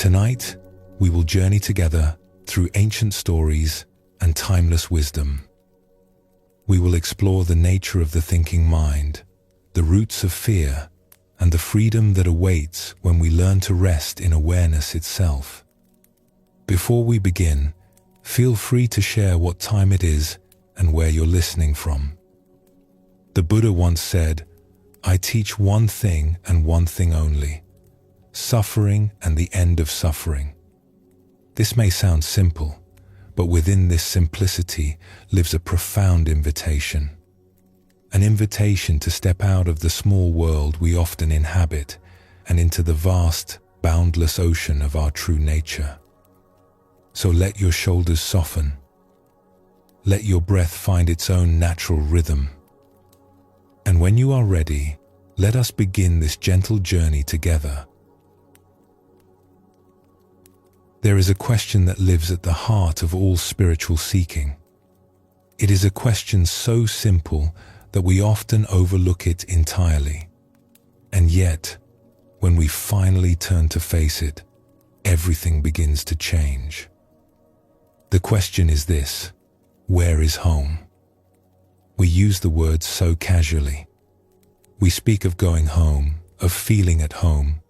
Tonight, we will journey together through ancient stories and timeless wisdom. We will explore the nature of the thinking mind, the roots of fear, and the freedom that awaits when we learn to rest in awareness itself. Before we begin, feel free to share what time it is and where you're listening from. The Buddha once said, "I teach one thing and one thing only, suffering and the end of suffering." This may sound simple, but within this simplicity lives a profound invitation. An invitation to step out of the small world we often inhabit and into the vast, boundless ocean of our true nature. So let your shoulders soften. Let your breath find its own natural rhythm. And when you are ready, let us begin this gentle journey together. There is a question that lives at the heart of all spiritual seeking. It is a question so simple that we often overlook it entirely. And yet, when we finally turn to face it, everything begins to change. The question is this: where is home? We use the word so casually. We speak of going home, of feeling at home,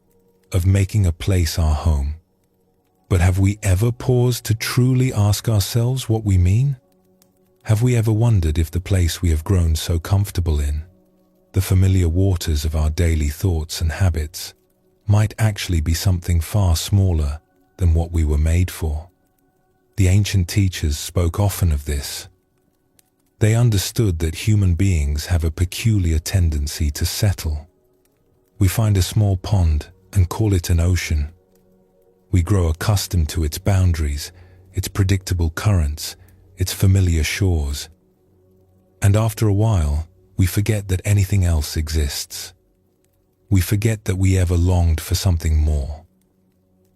of making a place our home. But have we ever paused to truly ask ourselves what we mean? Have we ever wondered if the place we have grown so comfortable in, the familiar waters of our daily thoughts and habits, might actually be something far smaller than what we were made for? The ancient teachers spoke often of this. They understood that human beings have a peculiar tendency to settle. We find a small pond and call it an ocean. We grow accustomed to its boundaries, its predictable currents, its familiar shores. And after a while, we forget that anything else exists. We forget that we ever longed for something more.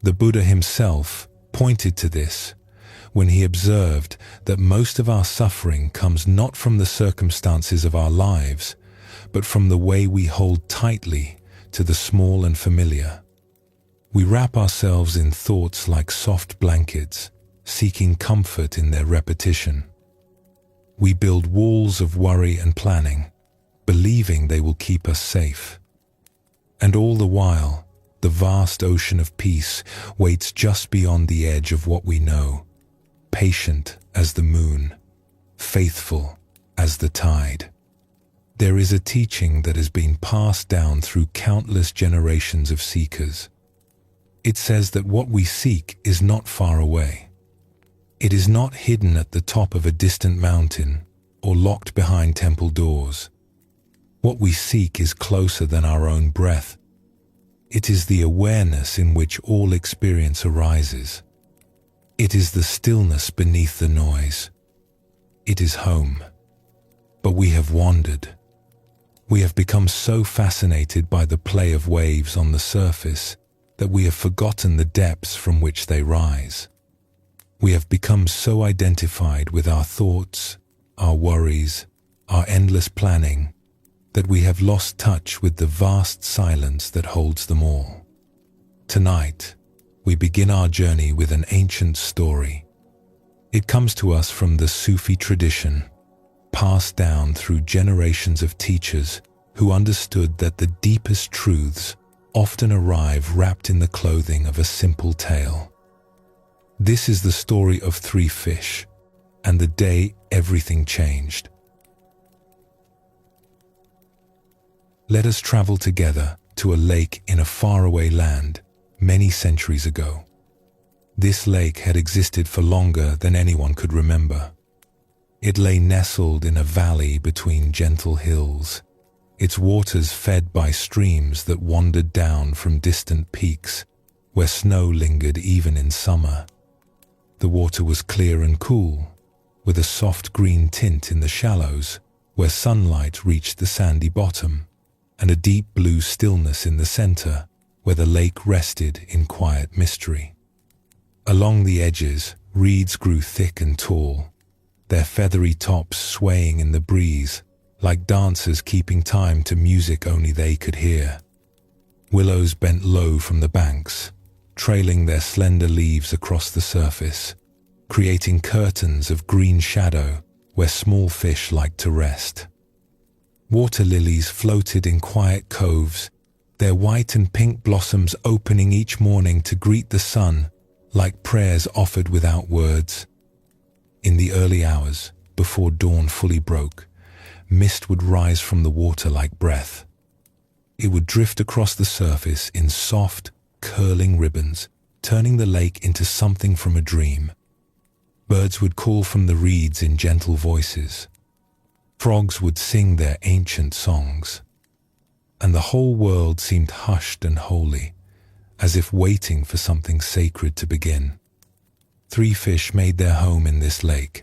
The Buddha himself pointed to this when he observed that most of our suffering comes not from the circumstances of our lives, but from the way we hold tightly to the small and familiar. We wrap ourselves in thoughts like soft blankets, seeking comfort in their repetition. We build walls of worry and planning, believing they will keep us safe. And all the while, the vast ocean of peace waits just beyond the edge of what we know, patient as the moon, faithful as the tide. There is a teaching that has been passed down through countless generations of seekers. It says that what we seek is not far away. It is not hidden at the top of a distant mountain or locked behind temple doors. What we seek is closer than our own breath. It is the awareness in which all experience arises. It is the stillness beneath the noise. It is home. But we have wandered. We have become so fascinated by the play of waves on the surface that we have forgotten the depths from which they rise. We have become so identified with our thoughts, our worries, our endless planning, that we have lost touch with the vast silence that holds them all. Tonight, we begin our journey with an ancient story. It comes to us from the Sufi tradition, passed down through generations of teachers who understood that the deepest truths often arrive wrapped in the clothing of a simple tale. This is the story of three fish and the day everything changed. Let us travel together to a lake in a faraway land many centuries ago. This lake had existed for longer than anyone could remember. It lay nestled in a valley between gentle hills, its waters fed by streams that wandered down from distant peaks where snow lingered even in summer. The water was clear and cool, with a soft green tint in the shallows where sunlight reached the sandy bottom, and a deep blue stillness in the center where the lake rested in quiet mystery. Along the edges, reeds grew thick and tall, their feathery tops swaying in the breeze like dancers keeping time to music only they could hear. Willows bent low from the banks, trailing their slender leaves across the surface, creating curtains of green shadow where small fish liked to rest. Water lilies floated in quiet coves, their white and pink blossoms opening each morning to greet the sun like prayers offered without words. In the early hours, before dawn fully broke, mist would rise from the water like breath. It would drift across the surface in soft, curling ribbons, turning the lake into something from a dream. Birds would call from the reeds in gentle voices. Frogs would sing their ancient songs. And the whole world seemed hushed and holy, as if waiting for something sacred to begin. 3 fish made their home in this lake.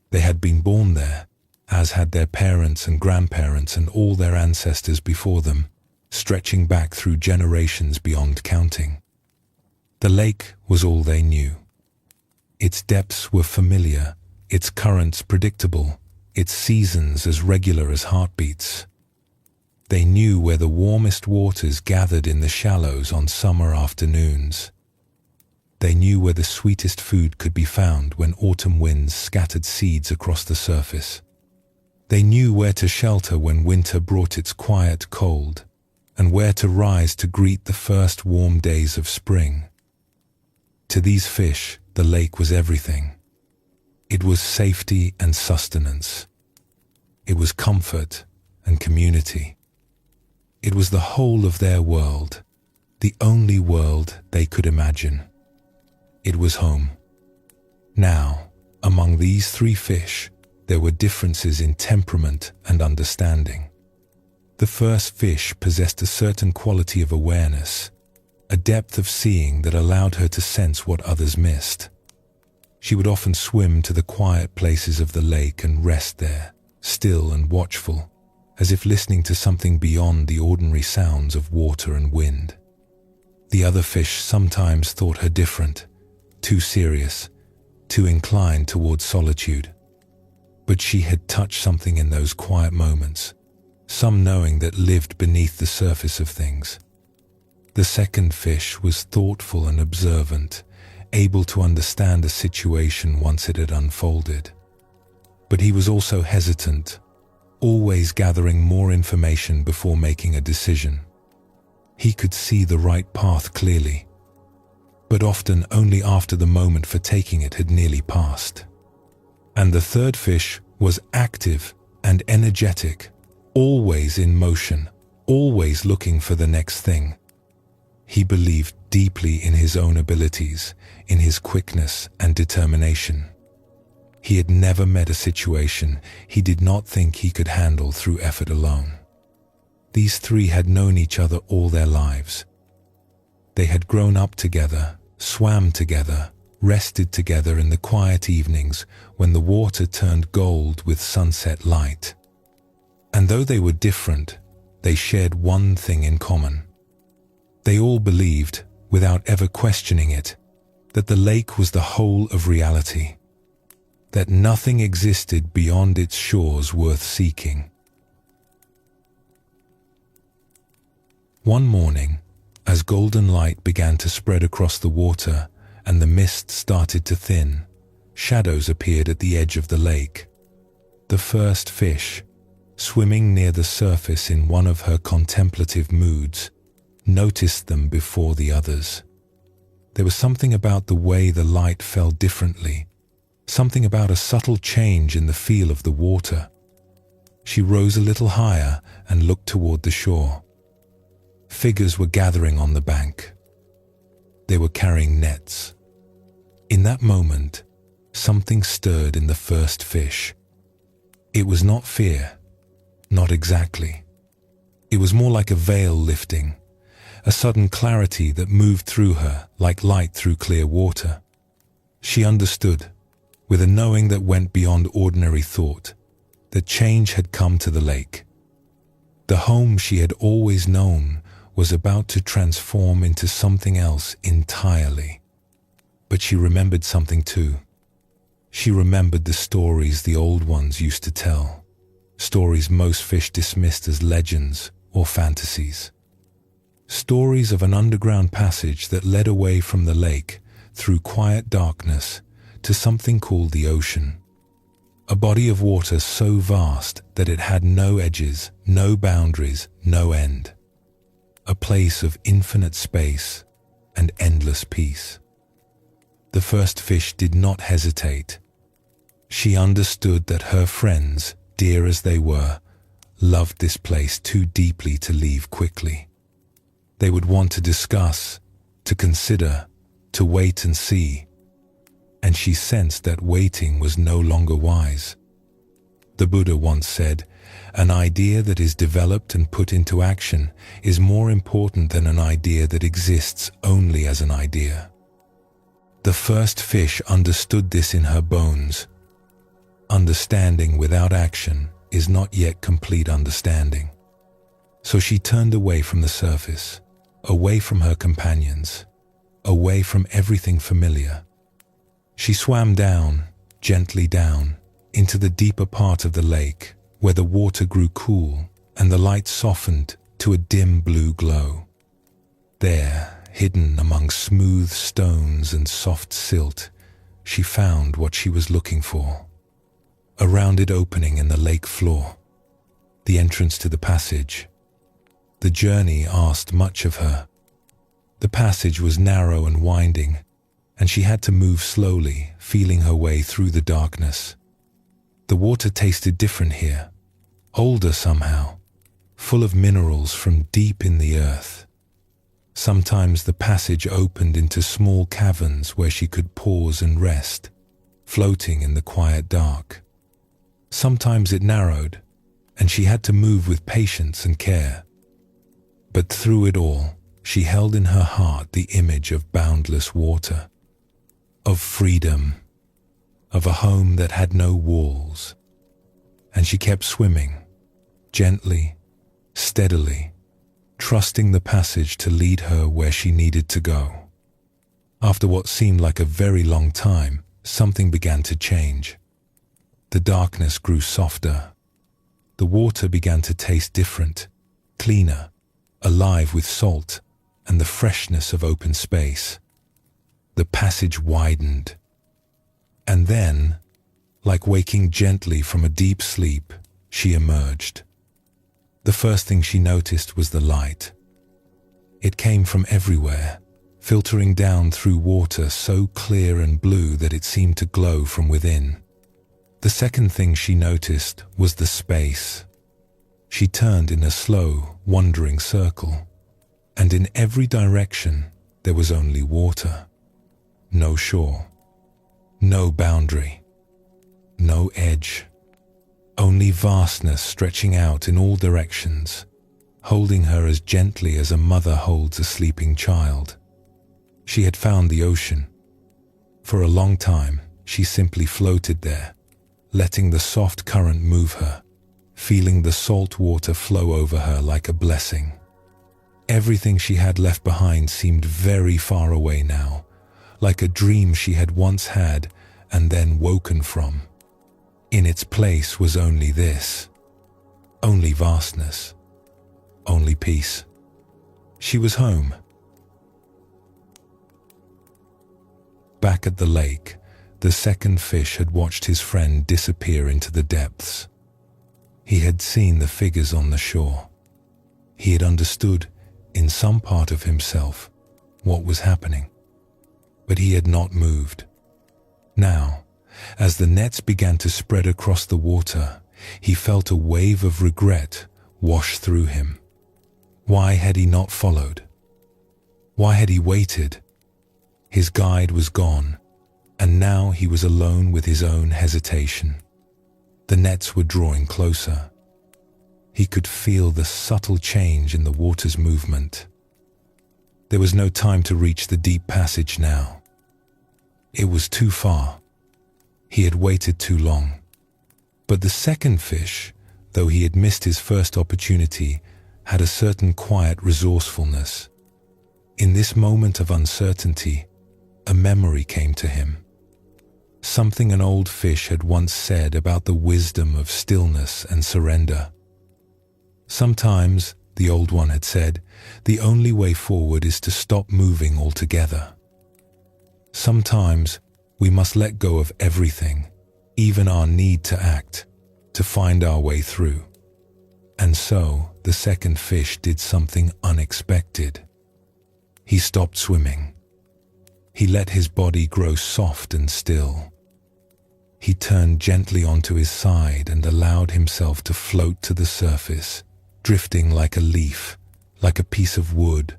They had been born there, as had their parents and grandparents and all their ancestors before them, stretching back through generations beyond counting. The lake was all they knew. Its depths were familiar, its currents predictable, its seasons as regular as heartbeats. They knew where the warmest waters gathered in the shallows on summer afternoons. They knew where the sweetest food could be found when autumn winds scattered seeds across the surface. They knew where to shelter when winter brought its quiet cold, and where to rise to greet the first warm days of spring. To these fish, the lake was everything. It was safety and sustenance. It was comfort and community. It was the whole of their world, the only world they could imagine. It was home. Now, among these 3 fish, there were differences in temperament and understanding. The first fish possessed a certain quality of awareness, a depth of seeing that allowed her to sense what others missed. She would often swim to the quiet places of the lake and rest there, still and watchful, as if listening to something beyond the ordinary sounds of water and wind. The other fish sometimes thought her different, too serious, too inclined towards solitude. But she had touched something in those quiet moments, some knowing that lived beneath the surface of things. The second fish was thoughtful and observant, able to understand a situation once it had unfolded. But he was also hesitant, always gathering more information before making a decision. He could see the right path clearly, but often only after the moment for taking it had nearly passed. And the third fish was active and energetic, always in motion, always looking for the next thing. He believed deeply in his own abilities, in his quickness and determination. He had never met a situation he did not think he could handle through effort alone. These 3 had known each other all their lives. They had grown up together, swam together, rested together in the quiet evenings when the water turned gold with sunset light. And though they were different, they shared one thing in common. They all believed, without ever questioning it, that the lake was the whole of reality, that nothing existed beyond its shores worth seeking. One morning, as golden light began to spread across the water and the mist started to thin, shadows appeared at the edge of the lake. The first fish, swimming near the surface in one of her contemplative moods, noticed them before the others. There was something about the way the light fell differently, something about a subtle change in the feel of the water. She rose a little higher and looked toward the shore. Figures were gathering on the bank. They were carrying nets. In that moment, something stirred in the first fish. It was not fear, not exactly. It was more like a veil lifting, a sudden clarity that moved through her like light through clear water. She understood, with a knowing that went beyond ordinary thought, that change had come to the lake. The home she had always known was about to transform into something else entirely. But she remembered something too. She remembered the stories the old ones used to tell, stories most fish dismissed as legends or fantasies. Stories of an underground passage that led away from the lake through quiet darkness to something called the ocean. A body of water so vast that it had no edges, no boundaries, no end. A place of infinite space and endless peace. The first fish did not hesitate. She understood that her friends, dear as they were, loved this place too deeply to leave quickly. They would want to discuss, to consider, to wait and see. And she sensed that waiting was no longer wise. The Buddha once said, "An idea that is developed and put into action is more important than an idea that exists only as an idea." The first fish understood this in her bones. Understanding without action is not yet complete understanding. So she turned away from the surface, away from her companions, away from everything familiar. She swam down, gently down, into the deeper part of the lake, where the water grew cool and the light softened to a dim blue glow. There, hidden among smooth stones and soft silt, she found what she was looking for. A rounded opening in the lake floor, the entrance to the passage. The journey asked much of her. The passage was narrow and winding, and she had to move slowly, feeling her way through the darkness. The water tasted different here, older somehow, full of minerals from deep in the earth. Sometimes the passage opened into small caverns where she could pause and rest, floating in the quiet dark. Sometimes it narrowed, and she had to move with patience and care. But through it all, she held in her heart the image of boundless water, of freedom, of a home that had no walls. And she kept swimming, gently, steadily, trusting the passage to lead her where she needed to go. After what seemed like a very long time, something began to change. The darkness grew softer. The water began to taste different, cleaner, alive with salt and the freshness of open space. The passage widened. And then, like waking gently from a deep sleep, she emerged. The first thing she noticed was the light. It came from everywhere, filtering down through water so clear and blue that it seemed to glow from within. The second thing she noticed was the space. She turned in a slow, wandering circle, and in every direction there was only water. No shore, no boundary, no edge, only vastness stretching out in all directions, holding her as gently as a mother holds a sleeping child. She had found the ocean. For a long time, she simply floated there, letting the soft current move her, feeling the salt water flow over her like a blessing. Everything she had left behind seemed very far away now, like a dream she had once had and then woken from. In its place was only this, only vastness, only peace. She was home. Back at the lake, the second fish had watched his friend disappear into the depths. He had seen the figures on the shore. He had understood, in some part of himself, what was happening. But he had not moved. Now, as the nets began to spread across the water, he felt a wave of regret wash through him. Why had he not followed? Why had he waited? His guide was gone, and now he was alone with his own hesitation. The nets were drawing closer. He could feel the subtle change in the water's movement. There was no time to reach the deep passage now. It was too far. He had waited too long. But the second fish, though he had missed his first opportunity, had a certain quiet resourcefulness. In this moment of uncertainty, a memory came to him. Something an old fish had once said about the wisdom of stillness and surrender. Sometimes the Old One had said, the only way forward is to stop moving altogether. Sometimes we must let go of everything, even our need to act, to find our way through. And so the second fish did something unexpected. He stopped swimming. He let his body grow soft and still. He turned gently onto his side and allowed himself to float to the surface, drifting like a leaf, like a piece of wood,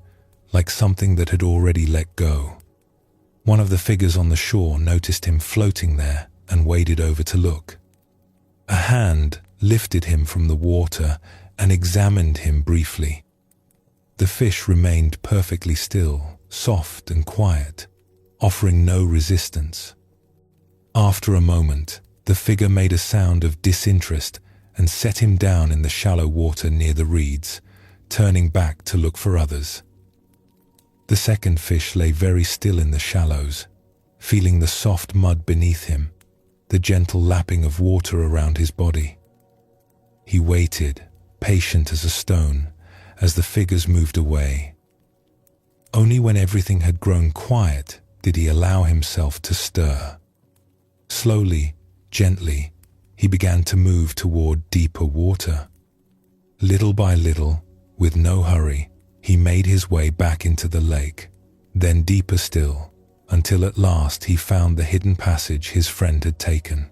like something that had already let go. One of the figures on the shore noticed him floating there and waded over to look. A hand lifted him from the water and examined him briefly. The fish remained perfectly still, soft and quiet, offering no resistance. After a moment, the figure made a sound of disinterest and set him down in the shallow water near the reeds, turning back to look for others. The second fish lay very still in the shallows, feeling the soft mud beneath him, the gentle lapping of water around his body. He waited, patient as a stone, as the figures moved away. Only when everything had grown quiet did he allow himself to stir. Slowly, gently, he began to move toward deeper water. Little by little, with no hurry, he made his way back into the lake, then deeper still, until at last he found the hidden passage his friend had taken.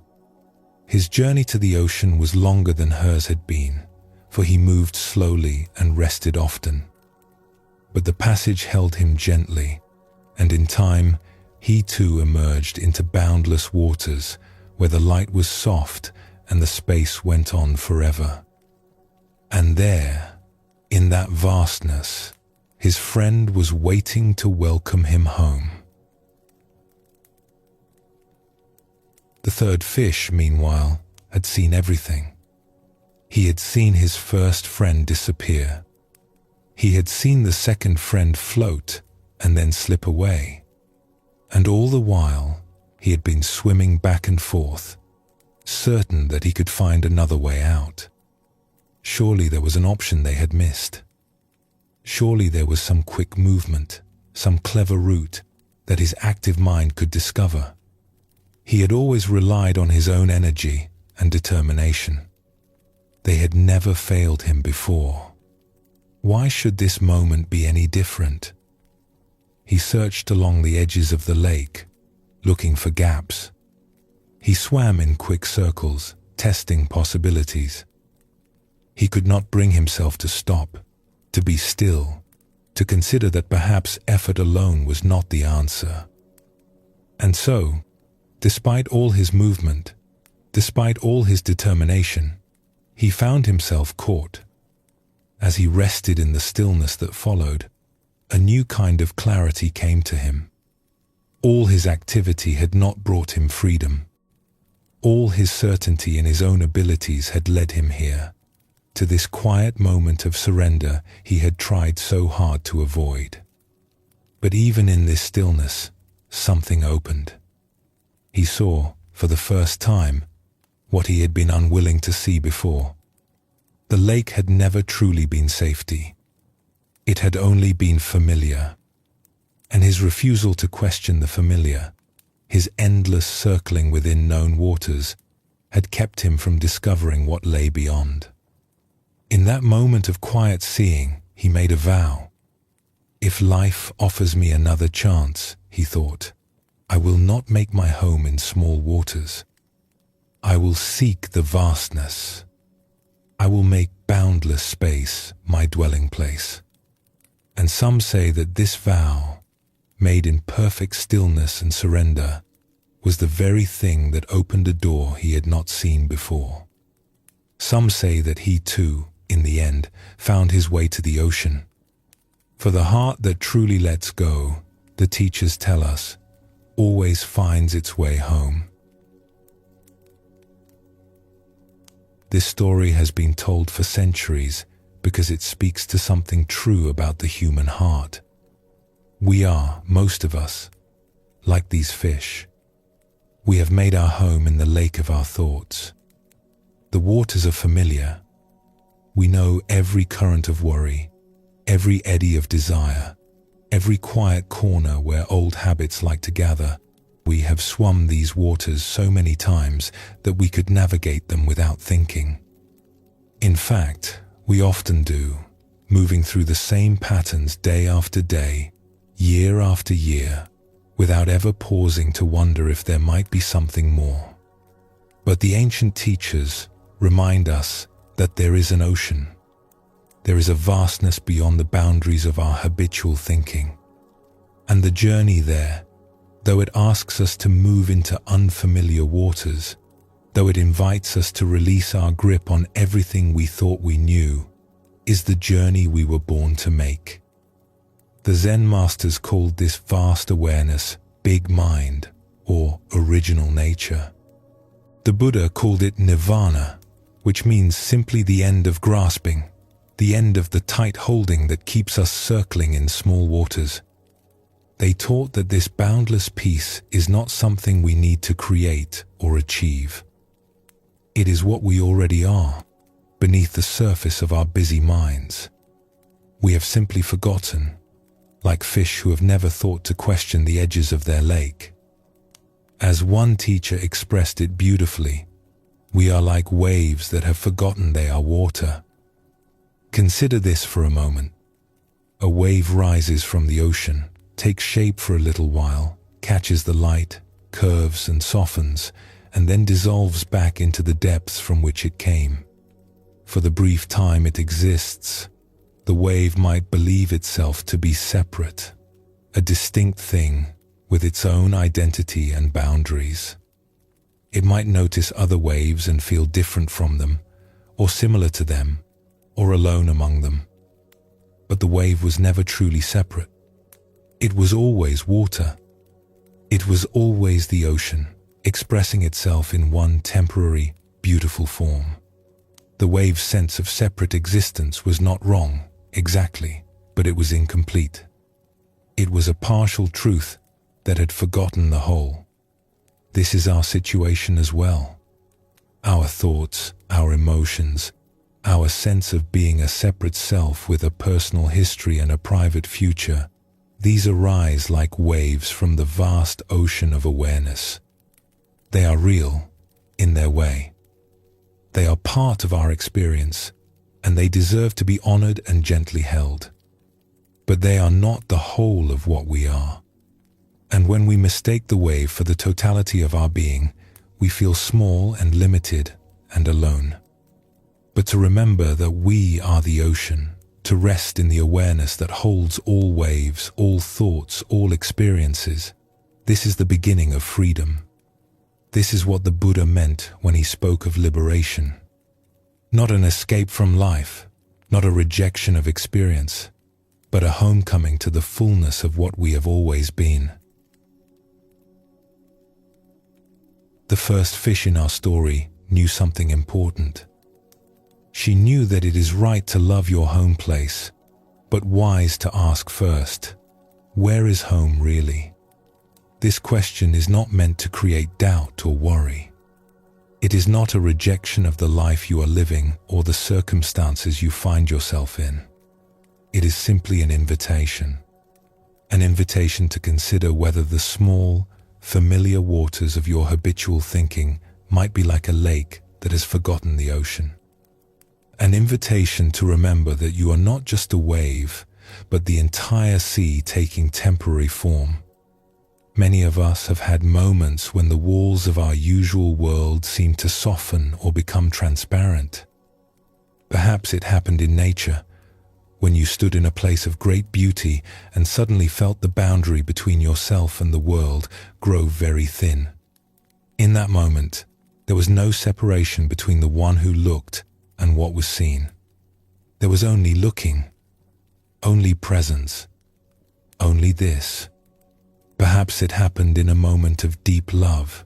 His journey to the ocean was longer than hers had been, for he moved slowly and rested often. But the passage held him gently, and in time, he too emerged into boundless waters where the light was soft and the space went on forever. And there, in that vastness, his friend was waiting to welcome him home. The third fish, meanwhile, had seen everything. He had seen his first friend disappear. He had seen the second friend float and then slip away. And all the while, he had been swimming back and forth, certain that he could find another way out. Surely there was an option they had missed. Surely there was some quick movement, some clever route that his active mind could discover. He had always relied on his own energy and determination. They had never failed him before. Why should this moment be any different? He searched along the edges of the lake, looking for gaps. He swam in quick circles, testing possibilities. He could not bring himself to stop, to be still, to consider that perhaps effort alone was not the answer. And so, despite all his movement, despite all his determination, he found himself caught. As he rested in the stillness that followed, a new kind of clarity came to him. All his activity had not brought him freedom. All his certainty in his own abilities had led him here, to this quiet moment of surrender he had tried so hard to avoid. But even in this stillness, something opened. He saw, for the first time, what he had been unwilling to see before. The lake had never truly been safety. It had only been familiar. And his refusal to question the familiar, his endless circling within known waters, had kept him from discovering what lay beyond. In that moment of quiet seeing, he made a vow. If life offers me another chance, he thought, I will not make my home in small waters. I will seek the vastness. I will make boundless space my dwelling place. And some say that this vow, made in perfect stillness and surrender, was the very thing that opened a door he had not seen before. Some say that he too, in the end, found his way to the ocean. For the heart that truly lets go, the teachers tell us, always finds its way home. This story has been told for centuries because it speaks to something true about the human heart. We are, most of us, like these fish. We have made our home in the lake of our thoughts. The waters are familiar. We know every current of worry, every eddy of desire, every quiet corner where old habits like to gather. We have swum these waters so many times that we could navigate them without thinking. In fact, we often do, moving through the same patterns day after day, year after year, without ever pausing to wonder if there might be something more. But the ancient teachers remind us that there is an ocean. There is a vastness beyond the boundaries of our habitual thinking. And the journey there, though it asks us to move into unfamiliar waters, though it invites us to release our grip on everything we thought we knew, is the journey we were born to make. The Zen masters called this vast awareness big mind or original nature. The Buddha called it nirvana, which means simply the end of grasping, the end of the tight holding that keeps us circling in small waters. They taught that this boundless peace is not something we need to create or achieve. It is what we already are, beneath the surface of our busy minds. We have simply forgotten, like fish who have never thought to question the edges of their lake. As one teacher expressed it beautifully, we are like waves that have forgotten they are water. Consider this for a moment. A wave rises from the ocean, takes shape for a little while, catches the light, curves and softens, and then dissolves back into the depths from which it came. For the brief time it exists, the wave might believe itself to be separate, a distinct thing with its own identity and boundaries. It might notice other waves and feel different from them, or similar to them, or alone among them. But the wave was never truly separate. It was always water. It was always the ocean, expressing itself in one temporary, beautiful form. The wave's sense of separate existence was not wrong, exactly, but it was incomplete. It was a partial truth that had forgotten the whole. This is our situation as well. Our thoughts, our emotions, our sense of being a separate self with a personal history and a private future, these arise like waves from the vast ocean of awareness. They are real, in their way. They are part of our experience, and they deserve to be honored and gently held. But they are not the whole of what we are. And when we mistake the wave for the totality of our being, we feel small and limited and alone. But to remember that we are the ocean, to rest in the awareness that holds all waves, all thoughts, all experiences, this is the beginning of freedom. This is what the Buddha meant when he spoke of liberation. Not an escape from life, not a rejection of experience, but a homecoming to the fullness of what we have always been. The first fish in our story knew something important. She knew that it is right to love your home place, but wise to ask first, where is home really? This question is not meant to create doubt or worry. It is not a rejection of the life you are living or the circumstances you find yourself in. It is simply an invitation to consider whether the small, familiar waters of your habitual thinking might be like a lake that has forgotten the ocean. An invitation to remember that you are not just a wave, but the entire sea taking temporary form. Many of us have had moments when the walls of our usual world seem to soften or become transparent. Perhaps it happened in nature, when you stood in a place of great beauty and suddenly felt the boundary between yourself and the world grow very thin. In that moment, there was no separation between the one who looked and what was seen. There was only looking, only presence, only this. Perhaps it happened in a moment of deep love,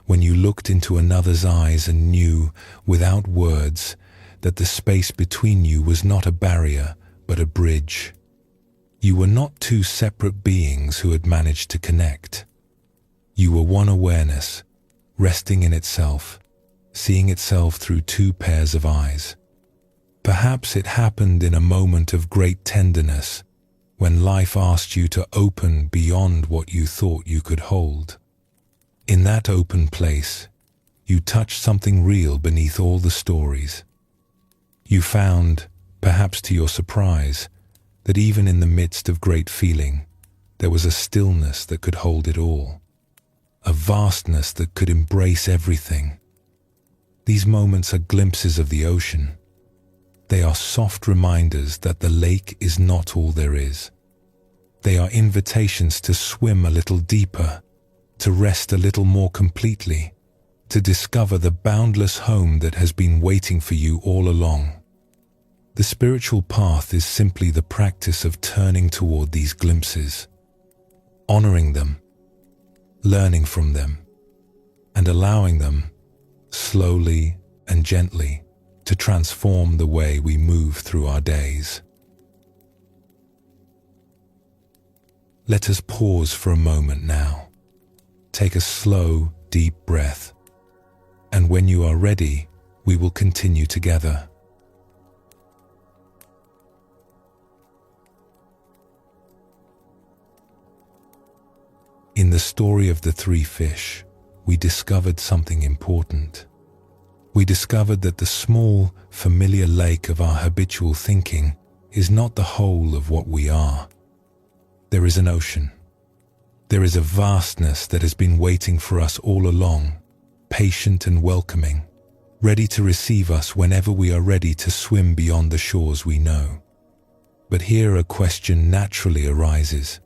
when you looked into another's eyes and knew, without words, that the space between you was not a barrier, but a bridge. You were not two separate beings who had managed to connect. You were one awareness, resting in itself, seeing itself through two pairs of eyes. Perhaps it happened in a moment of great tenderness, when life asked you to open beyond what you thought you could hold. In that open place, you touched something real beneath all the stories. You found, perhaps to your surprise, that even in the midst of great feeling, there was a stillness that could hold it all, a vastness that could embrace everything. These moments are glimpses of the ocean. They are soft reminders that the lake is not all there is. They are invitations to swim a little deeper, to rest a little more completely, to discover the boundless home that has been waiting for you all along. The spiritual path is simply the practice of turning toward these glimpses, honoring them, learning from them, and allowing them, slowly and gently, to transform the way we move through our days. Let us pause for a moment now. Take a slow, deep breath, and when you are ready, we will continue together. In the story of the three fish, we discovered something important. We discovered that the small, familiar lake of our habitual thinking is not the whole of what we are. There is an ocean. There is a vastness that has been waiting for us all along, patient and welcoming, ready to receive us whenever we are ready to swim beyond the shores we know. But here a question naturally arises.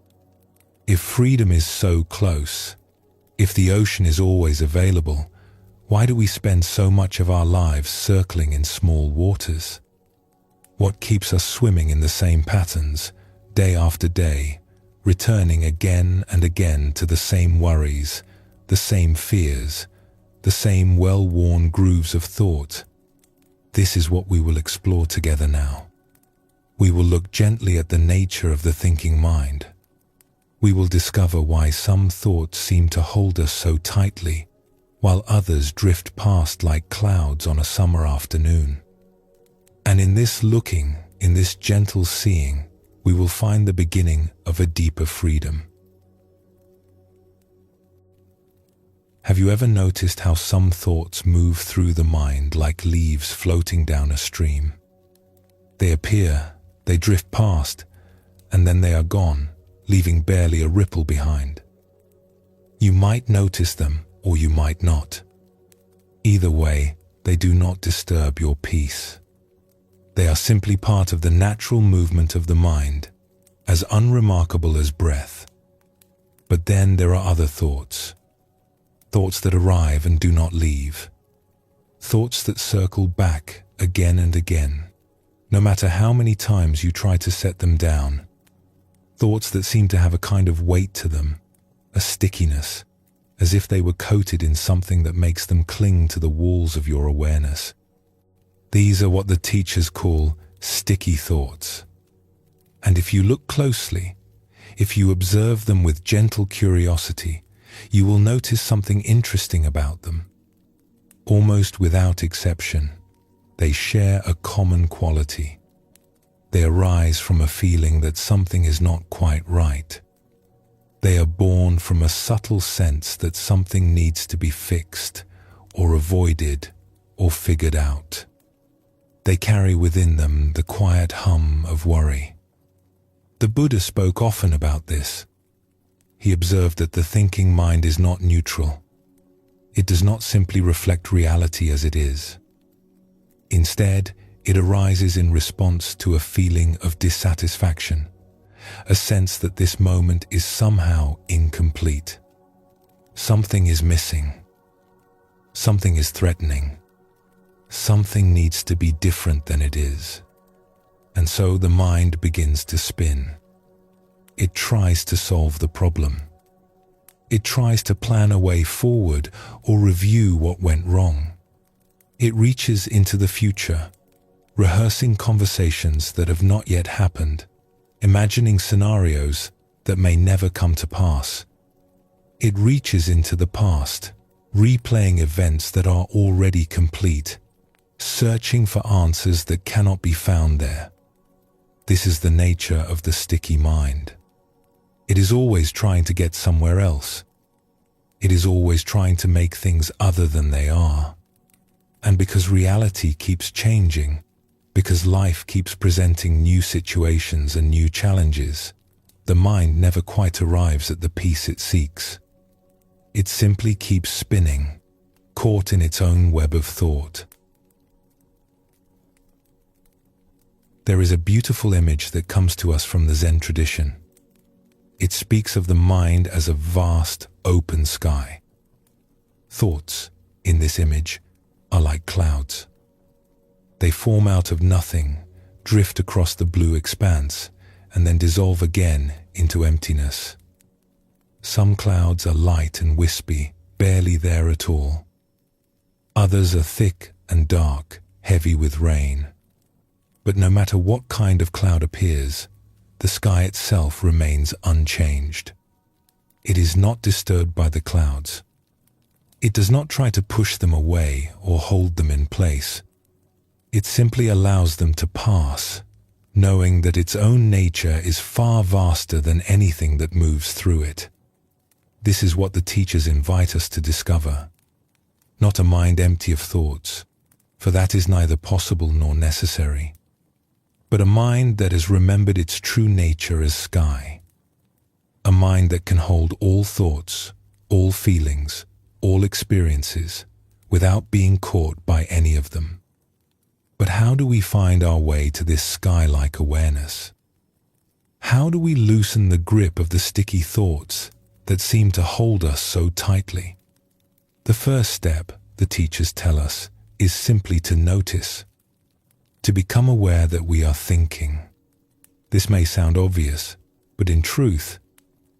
If freedom is so close, if the ocean is always available, why do we spend so much of our lives circling in small waters? What keeps us swimming in the same patterns, day after day, returning again and again to the same worries, the same fears, the same well-worn grooves of thought? This is what we will explore together now. We will look gently at the nature of the thinking mind. We will discover why some thoughts seem to hold us so tightly, while others drift past like clouds on a summer afternoon. And in this looking, in this gentle seeing, we will find the beginning of a deeper freedom. Have you ever noticed how some thoughts move through the mind like leaves floating down a stream? They appear, they drift past, and then they are gone, leaving barely a ripple behind. You might notice them, or you might not. Either way, they do not disturb your peace. They are simply part of the natural movement of the mind, as unremarkable as breath. But then there are other thoughts. Thoughts that arrive and do not leave. Thoughts that circle back again and again, no matter how many times you try to set them down. Thoughts that seem to have a kind of weight to them, a stickiness, as if they were coated in something that makes them cling to the walls of your awareness. These are what the teachers call sticky thoughts. And if you look closely, if you observe them with gentle curiosity, you will notice something interesting about them. Almost without exception, they share a common quality. They arise from a feeling that something is not quite right. They are born from a subtle sense that something needs to be fixed, or avoided, or figured out. They carry within them the quiet hum of worry. The Buddha spoke often about this. He observed that the thinking mind is not neutral. It does not simply reflect reality as it is. Instead, it arises in response to a feeling of dissatisfaction, a sense that this moment is somehow incomplete. Something is missing. Something is threatening. Something needs to be different than it is. And so the mind begins to spin. It tries to solve the problem. It tries to plan a way forward or review what went wrong. It reaches into the future, rehearsing conversations that have not yet happened, imagining scenarios that may never come to pass. It reaches into the past, replaying events that are already complete, searching for answers that cannot be found there. This is the nature of the sticky mind. It is always trying to get somewhere else. It is always trying to make things other than they are. And because reality keeps changing, because life keeps presenting new situations and new challenges, the mind never quite arrives at the peace it seeks. It simply keeps spinning, caught in its own web of thought. There is a beautiful image that comes to us from the Zen tradition. It speaks of the mind as a vast, open sky. Thoughts, in this image, are like clouds. They form out of nothing, drift across the blue expanse, and then dissolve again into emptiness. Some clouds are light and wispy, barely there at all. Others are thick and dark, heavy with rain. But no matter what kind of cloud appears, the sky itself remains unchanged. It is not disturbed by the clouds. It does not try to push them away or hold them in place. It simply allows them to pass, knowing that its own nature is far vaster than anything that moves through it. This is what the teachers invite us to discover. Not a mind empty of thoughts, for that is neither possible nor necessary, but a mind that has remembered its true nature as sky. A mind that can hold all thoughts, all feelings, all experiences, without being caught by any of them. But how do we find our way to this sky-like awareness? How do we loosen the grip of the sticky thoughts that seem to hold us so tightly? The first step, the teachers tell us, is simply to notice, to become aware that we are thinking. This may sound obvious, but in truth,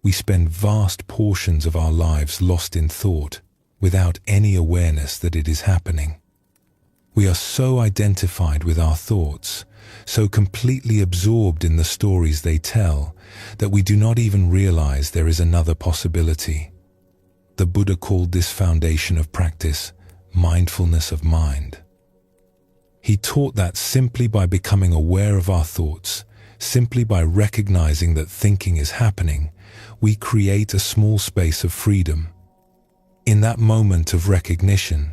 we spend vast portions of our lives lost in thought without any awareness that it is happening. We are so identified with our thoughts, so completely absorbed in the stories they tell, that we do not even realize there is another possibility. The Buddha called this foundation of practice mindfulness of mind. He taught that simply by becoming aware of our thoughts, simply by recognizing that thinking is happening, we create a small space of freedom. In that moment of recognition,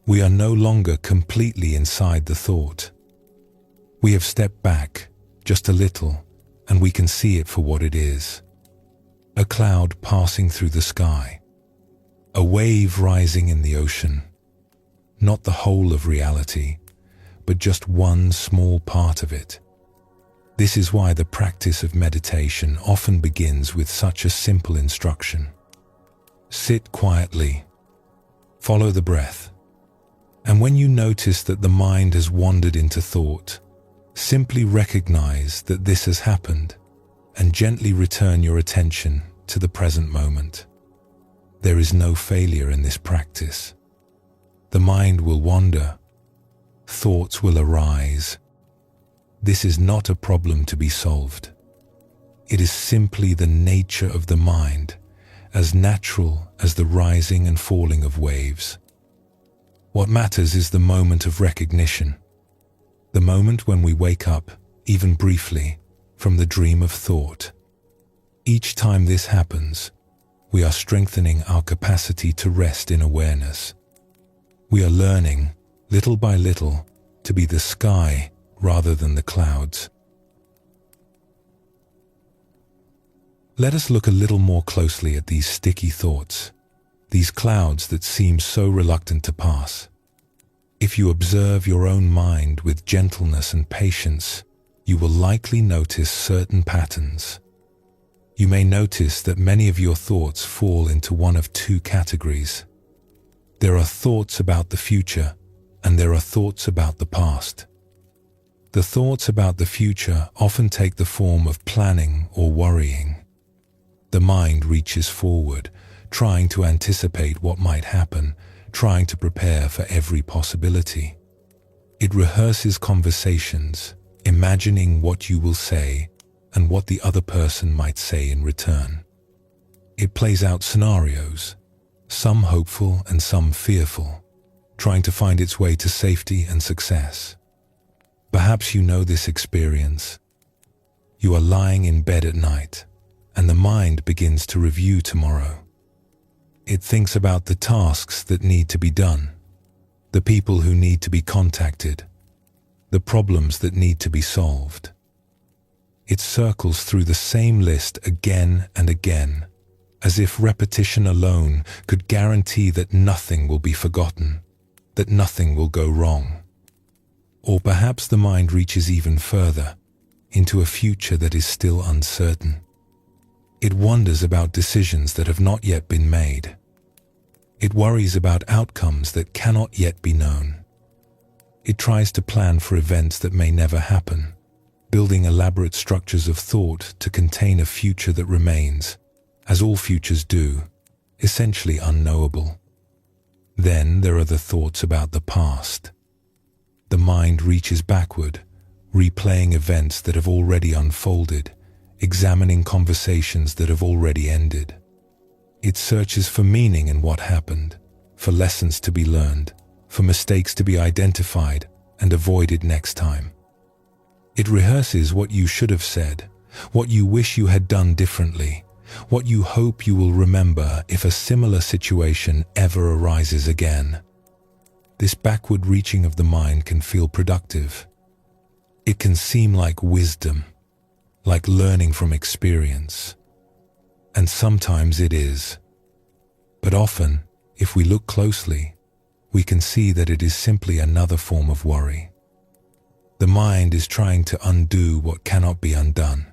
we are no longer completely inside the thought. We have stepped back just a little, and we can see it for what it is. A cloud passing through the sky. A wave rising in the ocean. Not the whole of reality, but just one small part of it. This is why the practice of meditation often begins with such a simple instruction. Sit quietly. Follow the breath. And when you notice that the mind has wandered into thought, simply recognize that this has happened and gently return your attention to the present moment. There is no failure in this practice. The mind will wander. Thoughts will arise. This is not a problem to be solved. It is simply the nature of the mind, as natural as the rising and falling of waves. What matters is the moment of recognition, the moment when we wake up, even briefly, from the dream of thought. Each time this happens, we are strengthening our capacity to rest in awareness. We are learning, little by little, to be the sky rather than the clouds. Let us look a little more closely at these sticky thoughts, these clouds that seem so reluctant to pass. If you observe your own mind with gentleness and patience, you will likely notice certain patterns. You may notice that many of your thoughts fall into one of two categories. There are thoughts about the future, and there are thoughts about the past. The thoughts about the future often take the form of planning or worrying. The mind reaches forward, trying to anticipate what might happen, trying to prepare for every possibility. It rehearses conversations, imagining what you will say and what the other person might say in return. It plays out scenarios, some hopeful and some fearful, trying to find its way to safety and success. Perhaps you know this experience. You are lying in bed at night, and the mind begins to review tomorrow. It thinks about the tasks that need to be done, the people who need to be contacted, the problems that need to be solved. It circles through the same list again and again, as if repetition alone could guarantee that nothing will be forgotten, that nothing will go wrong. Or perhaps the mind reaches even further, into a future that is still uncertain. It wonders about decisions that have not yet been made. It worries about outcomes that cannot yet be known. It tries to plan for events that may never happen, building elaborate structures of thought to contain a future that remains, as all futures do, essentially unknowable. Then there are the thoughts about the past. The mind reaches backward, replaying events that have already unfolded, examining conversations that have already ended. It searches for meaning in what happened, for lessons to be learned, for mistakes to be identified and avoided next time. It rehearses what you should have said, what you wish you had done differently, what you hope you will remember if a similar situation ever arises again. This backward reaching of the mind can feel productive. It can seem like wisdom, like learning from experience. And sometimes it is. But often, if we look closely, we can see that it is simply another form of worry. The mind is trying to undo what cannot be undone.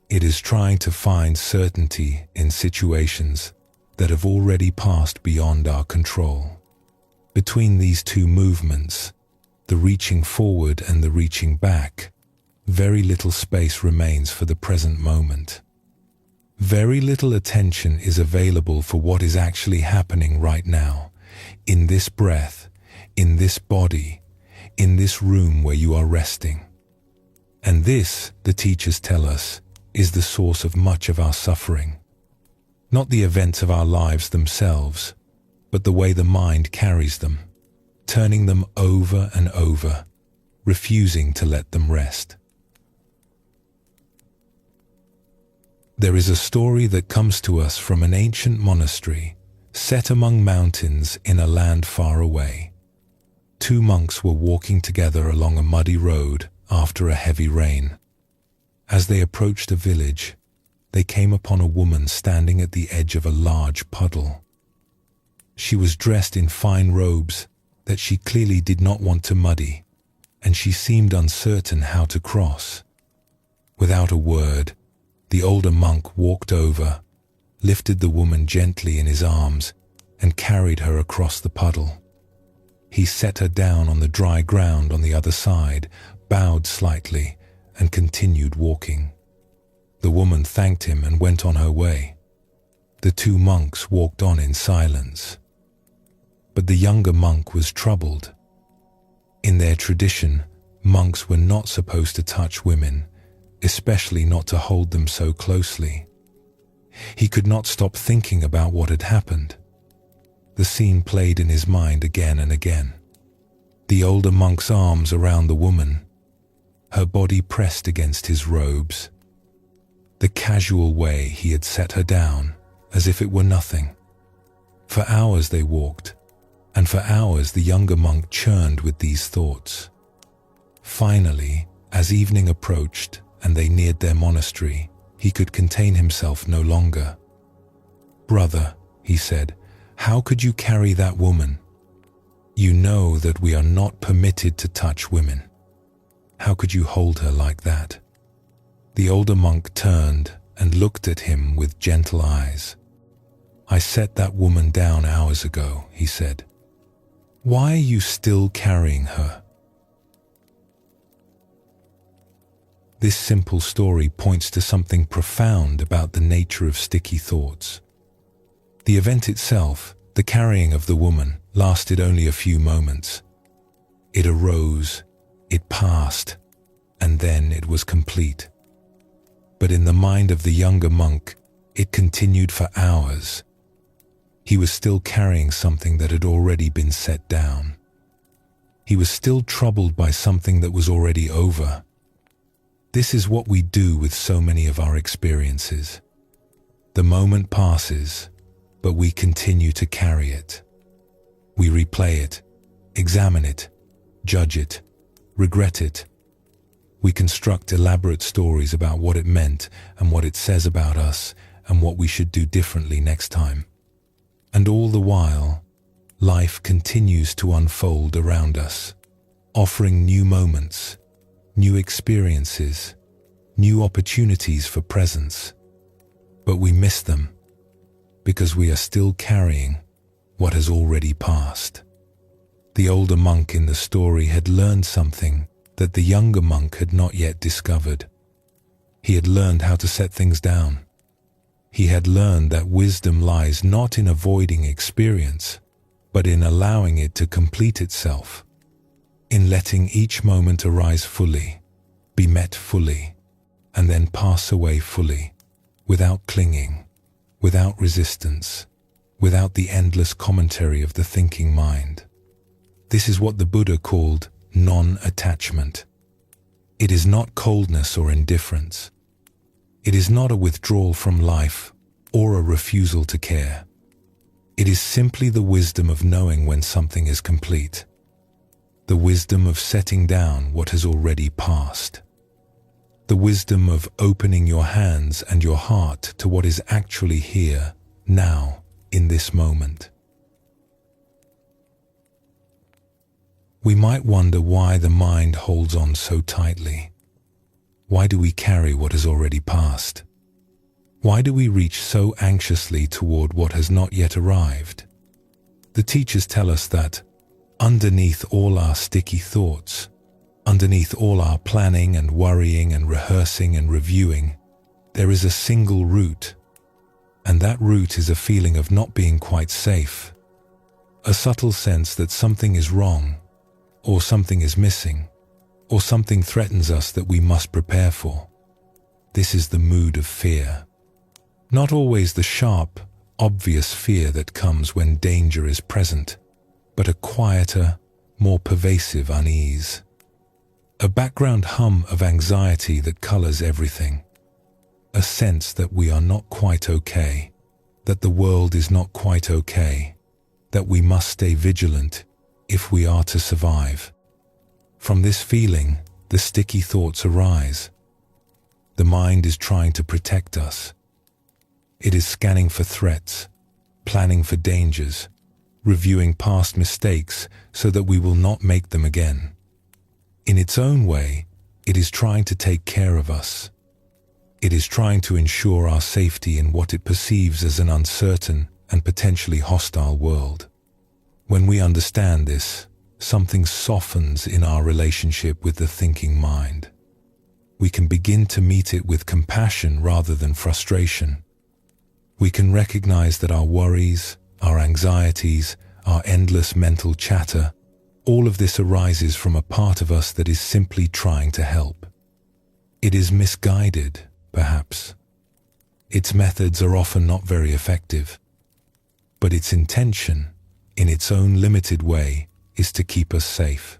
It is trying to find certainty in situations that have already passed beyond our control. Between these two movements, the reaching forward and the reaching back, very little space remains for the present moment. Very little attention is available for what is actually happening right now, in this breath, in this body, in this room where you are resting. And this, the teachers tell us, is the source of much of our suffering. Not the events of our lives themselves, but the way the mind carries them, turning them over and over, refusing to let them rest. There is a story that comes to us from an ancient monastery set among mountains in a land far away. Two monks were walking together along a muddy road after a heavy rain. As they approached a village, they came upon a woman standing at the edge of a large puddle. She was dressed in fine robes that she clearly did not want to muddy, and she seemed uncertain how to cross. Without a word, the older monk walked over, lifted the woman gently in his arms, and carried her across the puddle. He set her down on the dry ground on the other side, bowed slightly, and continued walking. The woman thanked him and went on her way. The two monks walked on in silence. But the younger monk was troubled. In their tradition, monks were not supposed to touch women, especially not to hold them so closely. He could not stop thinking about what had happened. The scene played in his mind again and again. The older monk's arms around the woman, her body pressed against his robes. The casual way he had set her down, as if it were nothing. For hours they walked, and for hours the younger monk churned with these thoughts. Finally, as evening approached and they neared their monastery, he could contain himself no longer. "Brother," he said, "how could you carry that woman? You know that we are not permitted to touch women. How could you hold her like that?" The older monk turned and looked at him with gentle eyes. "I set that woman down hours ago," he said. "Why are you still carrying her?" This simple story points to something profound about the nature of sticky thoughts. The event itself, the carrying of the woman, lasted only a few moments. It arose, it passed, and then it was complete. But in the mind of the younger monk, it continued for hours. He was still carrying something that had already been set down. He was still troubled by something that was already over. This is what we do with so many of our experiences. The moment passes, but we continue to carry it. We replay it, examine it, judge it, regret it. We construct elaborate stories about what it meant and what it says about us and what we should do differently next time. And all the while, life continues to unfold around us, offering new moments, new experiences, new opportunities for presence. But we miss them because we are still carrying what has already passed. The older monk in the story had learned something that the younger monk had not yet discovered. He had learned how to set things down. He had learned that wisdom lies not in avoiding experience, but in allowing it to complete itself, in letting each moment arise fully, be met fully, and then pass away fully, without clinging, without resistance, without the endless commentary of the thinking mind. This is what the Buddha called non-attachment. It is not coldness or indifference. It is not a withdrawal from life or a refusal to care. It is simply the wisdom of knowing when something is complete, the wisdom of setting down what has already passed, the wisdom of opening your hands and your heart to what is actually here, now, in this moment. We might wonder why the mind holds on so tightly. Why do we carry what has already passed? Why do we reach so anxiously toward what has not yet arrived? The teachers tell us that underneath all our sticky thoughts, underneath all our planning and worrying and rehearsing and reviewing, there is a single root, and that root is a feeling of not being quite safe, a subtle sense that something is wrong, or something is missing, or something threatens us that we must prepare for. This is the mood of fear. Not always the sharp, obvious fear that comes when danger is present, but a quieter, more pervasive unease. A background hum of anxiety that colors everything. A sense that we are not quite okay, that the world is not quite okay, that we must stay vigilant if we are to survive. From this feeling, the sticky thoughts arise. The mind is trying to protect us. It is scanning for threats, planning for dangers, reviewing past mistakes so that we will not make them again. In its own way, it is trying to take care of us. It is trying to ensure our safety in what it perceives as an uncertain and potentially hostile world. When we understand this, something softens in our relationship with the thinking mind. We can begin to meet it with compassion rather than frustration. We can recognize that our worries, our anxieties, our endless mental chatter, all of this arises from a part of us that is simply trying to help. It is misguided, perhaps. Its methods are often not very effective, but its intention, in its own limited way, is to keep us safe.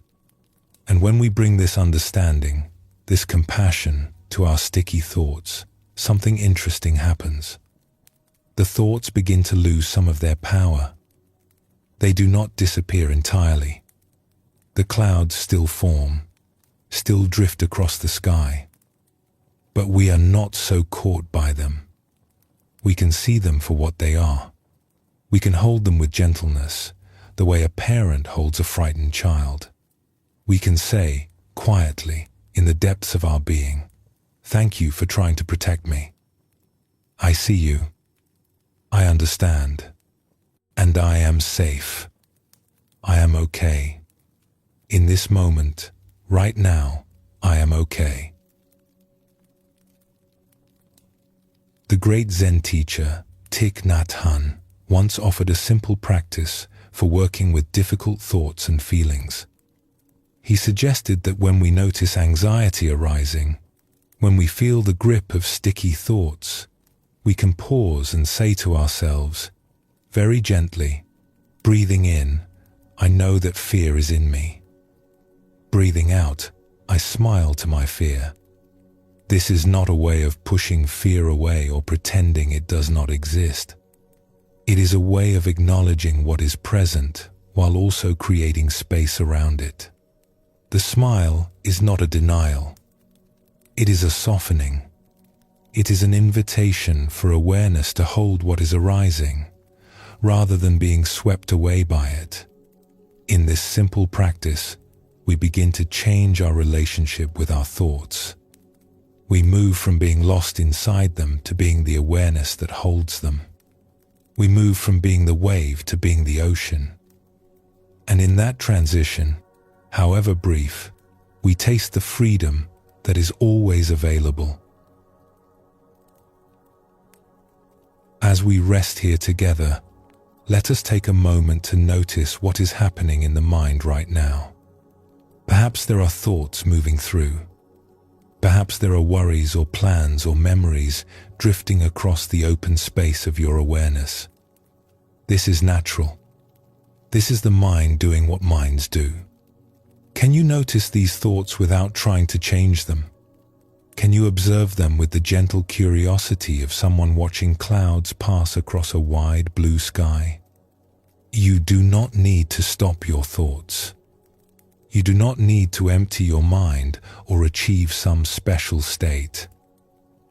And when we bring this understanding, this compassion to our sticky thoughts, something interesting happens. The thoughts begin to lose some of their power. They do not disappear entirely. The clouds still form, still drift across the sky. But we are not so caught by them. We can see them for what they are. We can hold them with gentleness, the way a parent holds a frightened child. We can say, quietly, in the depths of our being, "Thank you for trying to protect me. I see you. I understand. And I am safe. I am okay. In this moment, right now, I am okay." The great Zen teacher, Thich Nhat Hanh, once offered a simple practice for working with difficult thoughts and feelings. He suggested that when we notice anxiety arising, when we feel the grip of sticky thoughts, we can pause and say to ourselves, very gently. Breathing in, I know that fear is in me. Breathing out, I smile to my fear. This is not a way of pushing fear away or pretending it does not exist. It is a way of acknowledging what is present while also creating space around it. The smile is not a denial. It is a softening. It is an invitation for awareness to hold what is arising, rather than being swept away by it. In this simple practice, we begin to change our relationship with our thoughts. We move from being lost inside them to being the awareness that holds them. We move from being the wave to being the ocean. And in that transition, however brief, we taste the freedom that is always available. As we rest here together, let us take a moment to notice what is happening in the mind right now. Perhaps there are thoughts moving through. Perhaps there are worries or plans or memories drifting across the open space of your awareness. This is natural. This is the mind doing what minds do. Can you notice these thoughts without trying to change them? Can you observe them with the gentle curiosity of someone watching clouds pass across a wide blue sky? You do not need to stop your thoughts. You do not need to empty your mind or achieve some special state.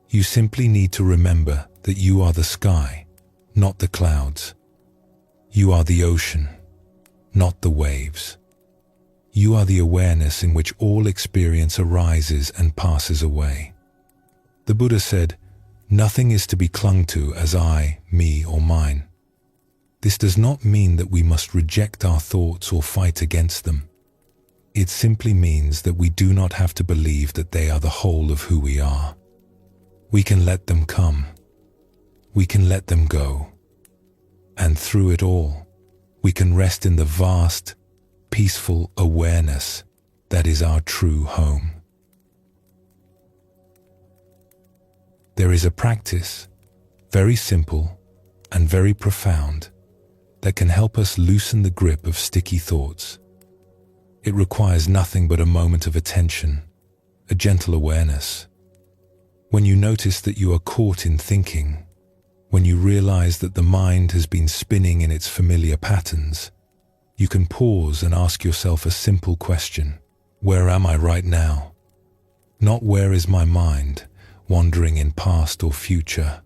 You simply need to remember that you are the sky, not the clouds. You are the ocean, not the waves. You are the awareness in which all experience arises and passes away. The Buddha said, "Nothing is to be clung to as I, me, or mine." This does not mean that we must reject our thoughts or fight against them. It simply means that we do not have to believe that they are the whole of who we are. We can let them come. We can let them go. And through it all, we can rest in the vast, peaceful awareness that is our true home. There is a practice, very simple and very profound, that can help us loosen the grip of sticky thoughts. It requires nothing but a moment of attention, a gentle awareness. When you notice that you are caught in thinking, when you realize that the mind has been spinning in its familiar patterns, you can pause and ask yourself a simple question. Where am I right now? Not where is my mind, wandering in past or future,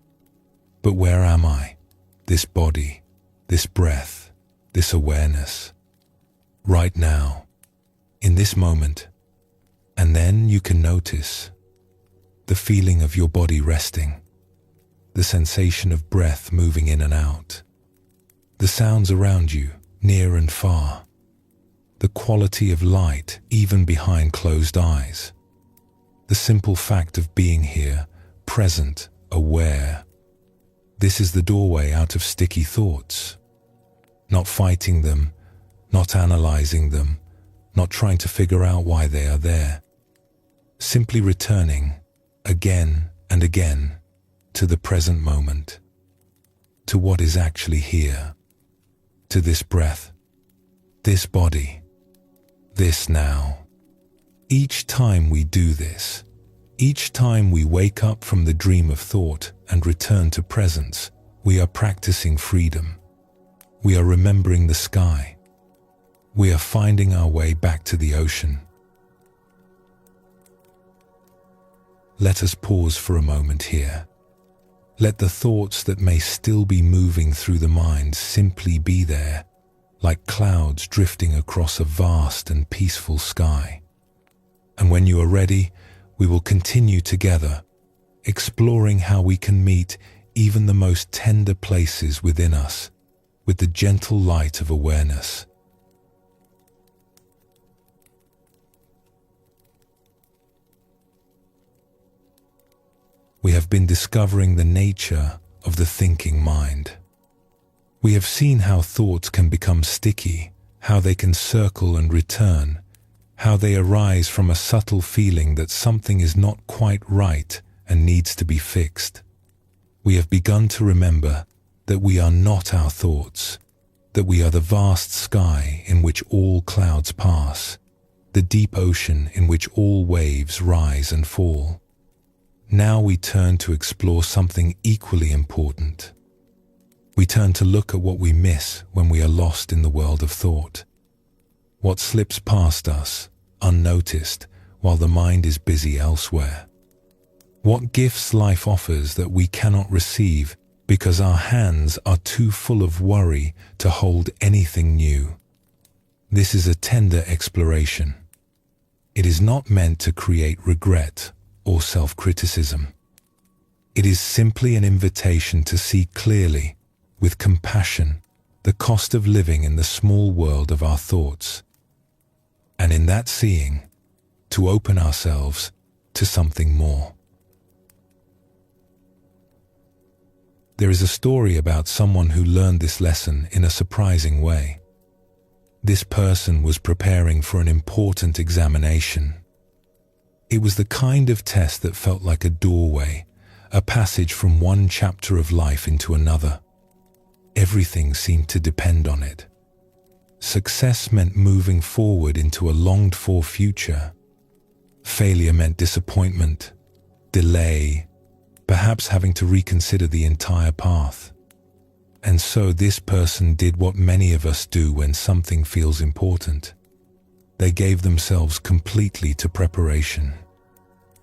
but where am I? This body, this breath, this awareness. Right now, in this moment. And then you can notice the feeling of your body resting, the sensation of breath moving in and out, the sounds around you, near and far, the quality of light even behind closed eyes, the simple fact of being here, present, aware. This is the doorway out of sticky thoughts. Not fighting them, not analyzing them, not trying to figure out why they are there. Simply returning, again and again, to the present moment, to what is actually here, to this breath, this body, this now. Each time we do this, each time we wake up from the dream of thought and return to presence, we are practicing freedom. We are remembering the sky. We are finding our way back to the ocean. Let us pause for a moment here. Let the thoughts that may still be moving through the mind simply be there, like clouds drifting across a vast and peaceful sky. And when you are ready, we will continue together, exploring how we can meet even the most tender places within us with the gentle light of awareness. We have been discovering the nature of the thinking mind. We have seen how thoughts can become sticky, how they can circle and return, how they arise from a subtle feeling that something is not quite right and needs to be fixed. We have begun to remember that we are not our thoughts, that we are the vast sky in which all clouds pass, the deep ocean in which all waves rise and fall. Now we turn to explore something equally important. We turn to look at what we miss when we are lost in the world of thought. What slips past us, unnoticed, while the mind is busy elsewhere. What gifts life offers that we cannot receive because our hands are too full of worry to hold anything new. This is a tender exploration. It is not meant to create regret or self-criticism. It is simply an invitation to see clearly, with compassion, the cost of living in the small world of our thoughts. And in that seeing, to open ourselves to something more. There is a story about someone who learned this lesson in a surprising way. This person was preparing for an important examination. It was the kind of test that felt like a doorway, a passage from one chapter of life into another. Everything seemed to depend on it. Success meant moving forward into a longed-for future. Failure meant disappointment, delay, perhaps having to reconsider the entire path. And so this person did what many of us do when something feels important. They gave themselves completely to preparation.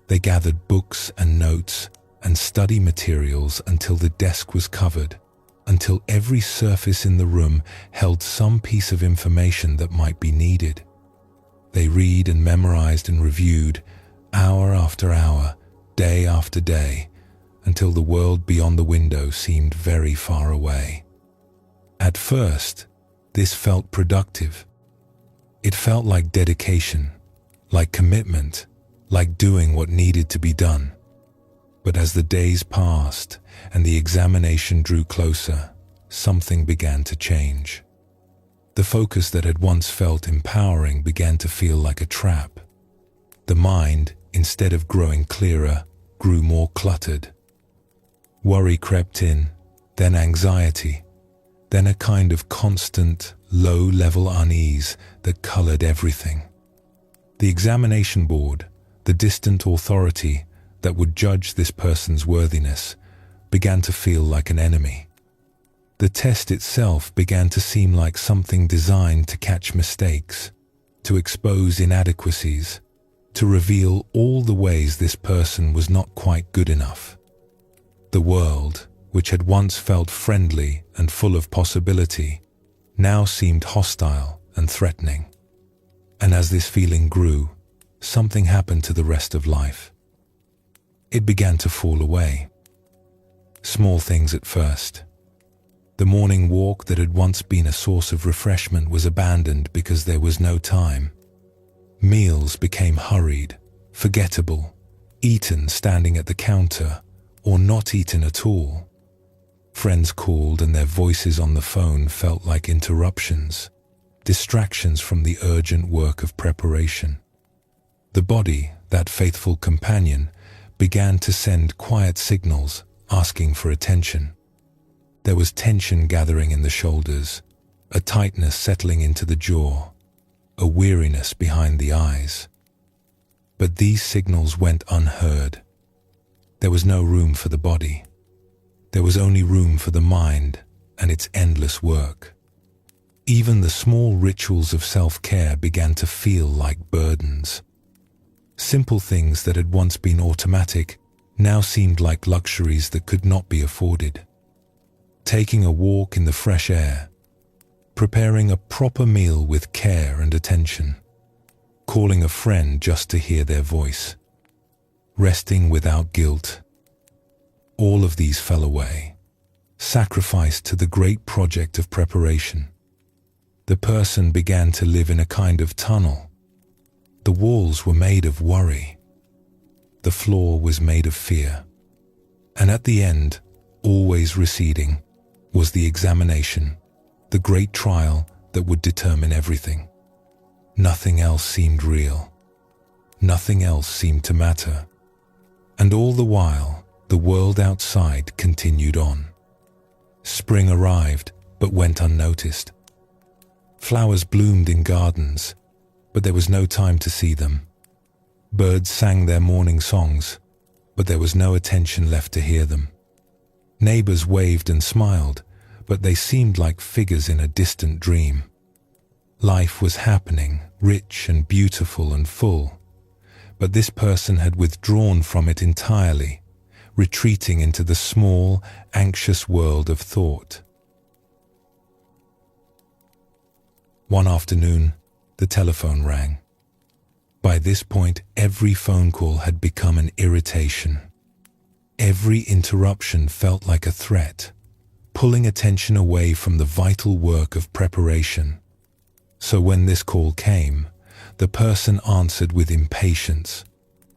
They gathered books and notes and study materials until the desk was covered, until every surface in the room held some piece of information that might be needed. They read and memorized and reviewed, hour after hour, day after day, until the world beyond the window seemed very far away. At first, this felt productive. It felt like dedication, like commitment, like doing what needed to be done. But as the days passed and the examination drew closer, something began to change. The focus that had once felt empowering began to feel like a trap. The mind, instead of growing clearer, grew more cluttered. Worry crept in, then anxiety, then a kind of constant, low-level unease that colored everything. The examination board, the distant authority that would judge this person's worthiness, began to feel like an enemy. The test itself began to seem like something designed to catch mistakes, to expose inadequacies, to reveal all the ways this person was not quite good enough. The world, which had once felt friendly and full of possibility, now seemed hostile and threatening. And as this feeling grew, something happened to the rest of life. It began to fall away. Small things at first. The morning walk that had once been a source of refreshment was abandoned because there was no time. Meals became hurried, forgettable, eaten standing at the counter, or not eaten at all. Friends called and their voices on the phone felt like interruptions, distractions from the urgent work of preparation. The body, that faithful companion, began to send quiet signals asking for attention. There was tension gathering in the shoulders, a tightness settling into the jaw, a weariness behind the eyes. But these signals went unheard. There was no room for the body. There was only room for the mind and its endless work. Even the small rituals of self-care began to feel like burdens. Simple things that had once been automatic now seemed like luxuries that could not be afforded. Taking a walk in the fresh air, preparing a proper meal with care and attention, calling a friend just to hear their voice, resting without guilt. All of these fell away, sacrificed to the great project of preparation. The person began to live in a kind of tunnel. The walls were made of worry. The floor was made of fear. And at the end, always receding, was the examination, the great trial that would determine everything. Nothing else seemed real. Nothing else seemed to matter. And all the while, the world outside continued on. Spring arrived, but went unnoticed. Flowers bloomed in gardens, but there was no time to see them. Birds sang their morning songs, but there was no attention left to hear them. Neighbors waved and smiled, but they seemed like figures in a distant dream. Life was happening, rich and beautiful and full, but this person had withdrawn from it entirely, retreating into the small, anxious world of thought. One afternoon, the telephone rang. By this point, every phone call had become an irritation. Every interruption felt like a threat, pulling attention away from the vital work of preparation. So when this call came, the person answered with impatience,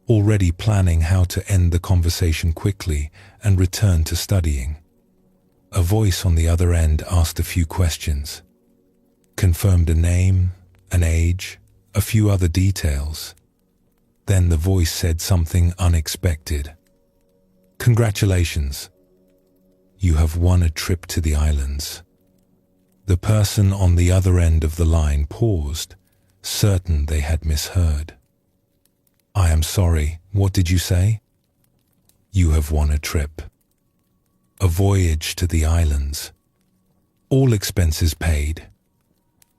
already planning how to end the conversation quickly and return to studying. A voice on the other end asked a few questions, confirmed a name, an age, a few other details. Then the voice said something unexpected. "Congratulations. You have won a trip to the islands." The person on the other end of the line paused, certain they had misheard. "I am sorry, what did you say?" "You have won a trip. A voyage to the islands. All expenses paid.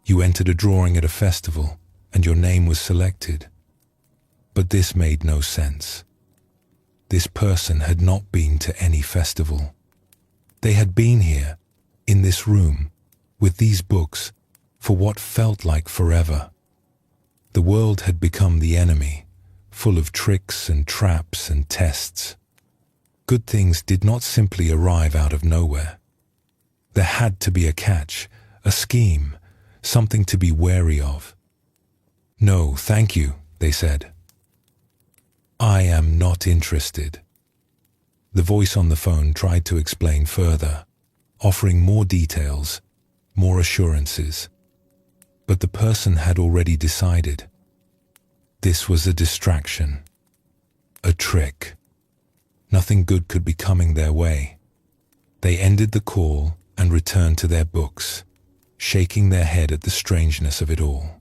You entered a drawing at a festival, and your name was selected." But this made no sense. This person had not been to any festival. They had been here, in this room, with these books, for what felt like forever. The world had become the enemy, full of tricks and traps and tests. Good things did not simply arrive out of nowhere. There had to be a catch, a scheme, something to be wary of. "No, thank you," they said. "I am not interested." The voice on the phone tried to explain further, offering more details, more assurances. But the person had already decided. This was a distraction, a trick. Nothing good could be coming their way. They ended the call and returned to their books, shaking their head at the strangeness of it all.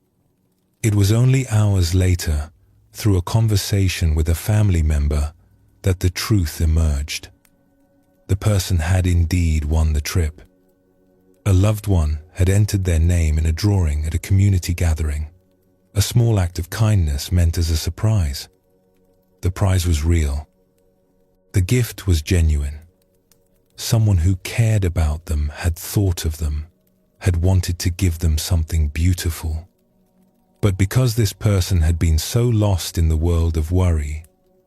It was only hours later, through a conversation with a family member, that the truth emerged. The person had indeed won the trip. A loved one had entered their name in a drawing at a community gathering, a small act of kindness meant as a surprise. The prize was real. The gift was genuine. Someone who cared about them had thought of them, had wanted to give them something beautiful. But because this person had been so lost in the world of worry,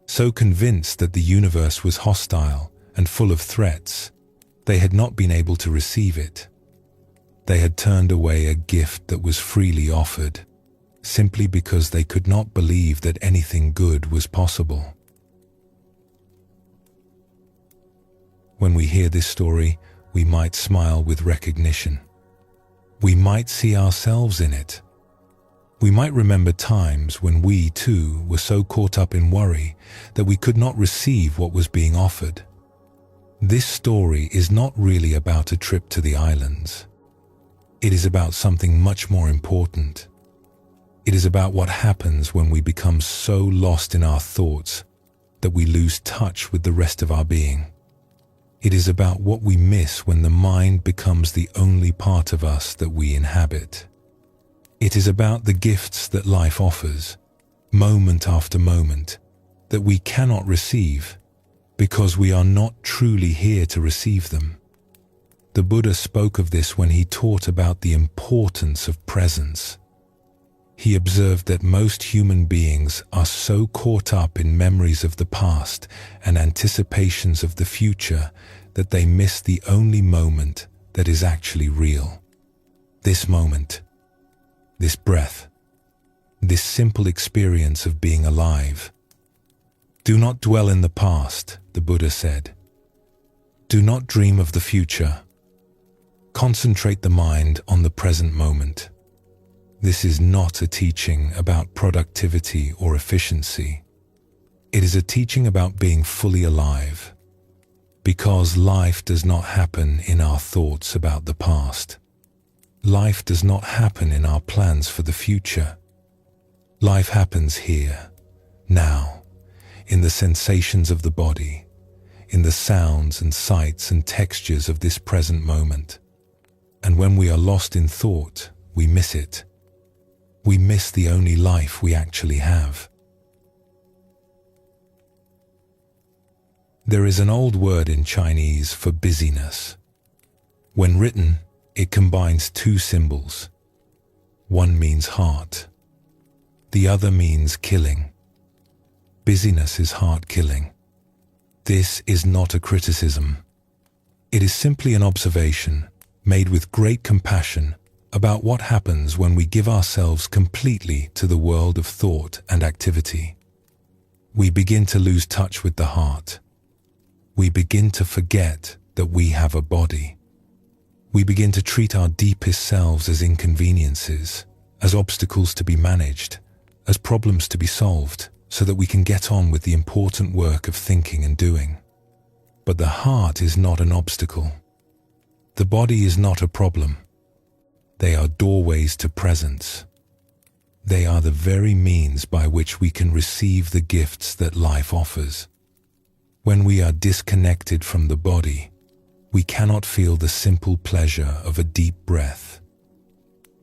so convinced that the universe was hostile and full of threats, they had not been able to receive it. They had turned away a gift that was freely offered, simply because they could not believe that anything good was possible. When we hear this story, we might smile with recognition. We might see ourselves in it. We might remember times when we, too, were so caught up in worry that we could not receive what was being offered. This story is not really about a trip to the islands. It is about something much more important. It is about what happens when we become so lost in our thoughts that we lose touch with the rest of our being. It is about what we miss when the mind becomes the only part of us that we inhabit. It is about the gifts that life offers, moment after moment, that we cannot receive because we are not truly here to receive them. The Buddha spoke of this when he taught about the importance of presence. He observed that most human beings are so caught up in memories of the past and anticipations of the future that they miss the only moment that is actually real. This moment, this breath, this simple experience of being alive. Do not dwell in the past, the Buddha said. Do not dream of the future. Concentrate the mind on the present moment. This is not a teaching about productivity or efficiency. It is a teaching about being fully alive. Because life does not happen in our thoughts about the past. Life does not happen in our plans for the future. Life happens here, now, in the sensations of the body, in the sounds and sights and textures of this present moment. And when we are lost in thought, we miss it. We miss the only life we actually have. There is an old word in Chinese for busyness. When written, it combines two symbols. One means heart. The other means killing. Busyness is heart killing. This is not a criticism. It is simply an observation made with great compassion about what happens when we give ourselves completely to the world of thought and activity. We begin to lose touch with the heart. We begin to forget that we have a body. We begin to treat our deepest selves as inconveniences, as obstacles to be managed, as problems to be solved, so that we can get on with the important work of thinking and doing. But the heart is not an obstacle. The body is not a problem. They are doorways to presence. They are the very means by which we can receive the gifts that life offers. When we are disconnected from the body, we cannot feel the simple pleasure of a deep breath.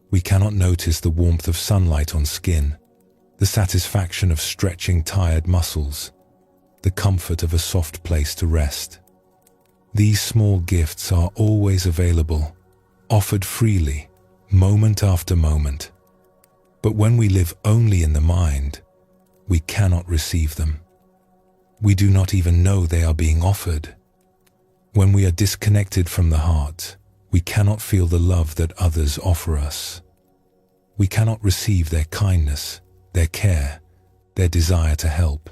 We cannot notice the warmth of sunlight on skin, the satisfaction of stretching tired muscles, the comfort of a soft place to rest. These small gifts are always available, offered freely, moment after moment. But when we live only in the mind, we cannot receive them. We do not even know they are being offered. When we are disconnected from the heart, we cannot feel the love that others offer us. We cannot receive their kindness, their care, their desire to help.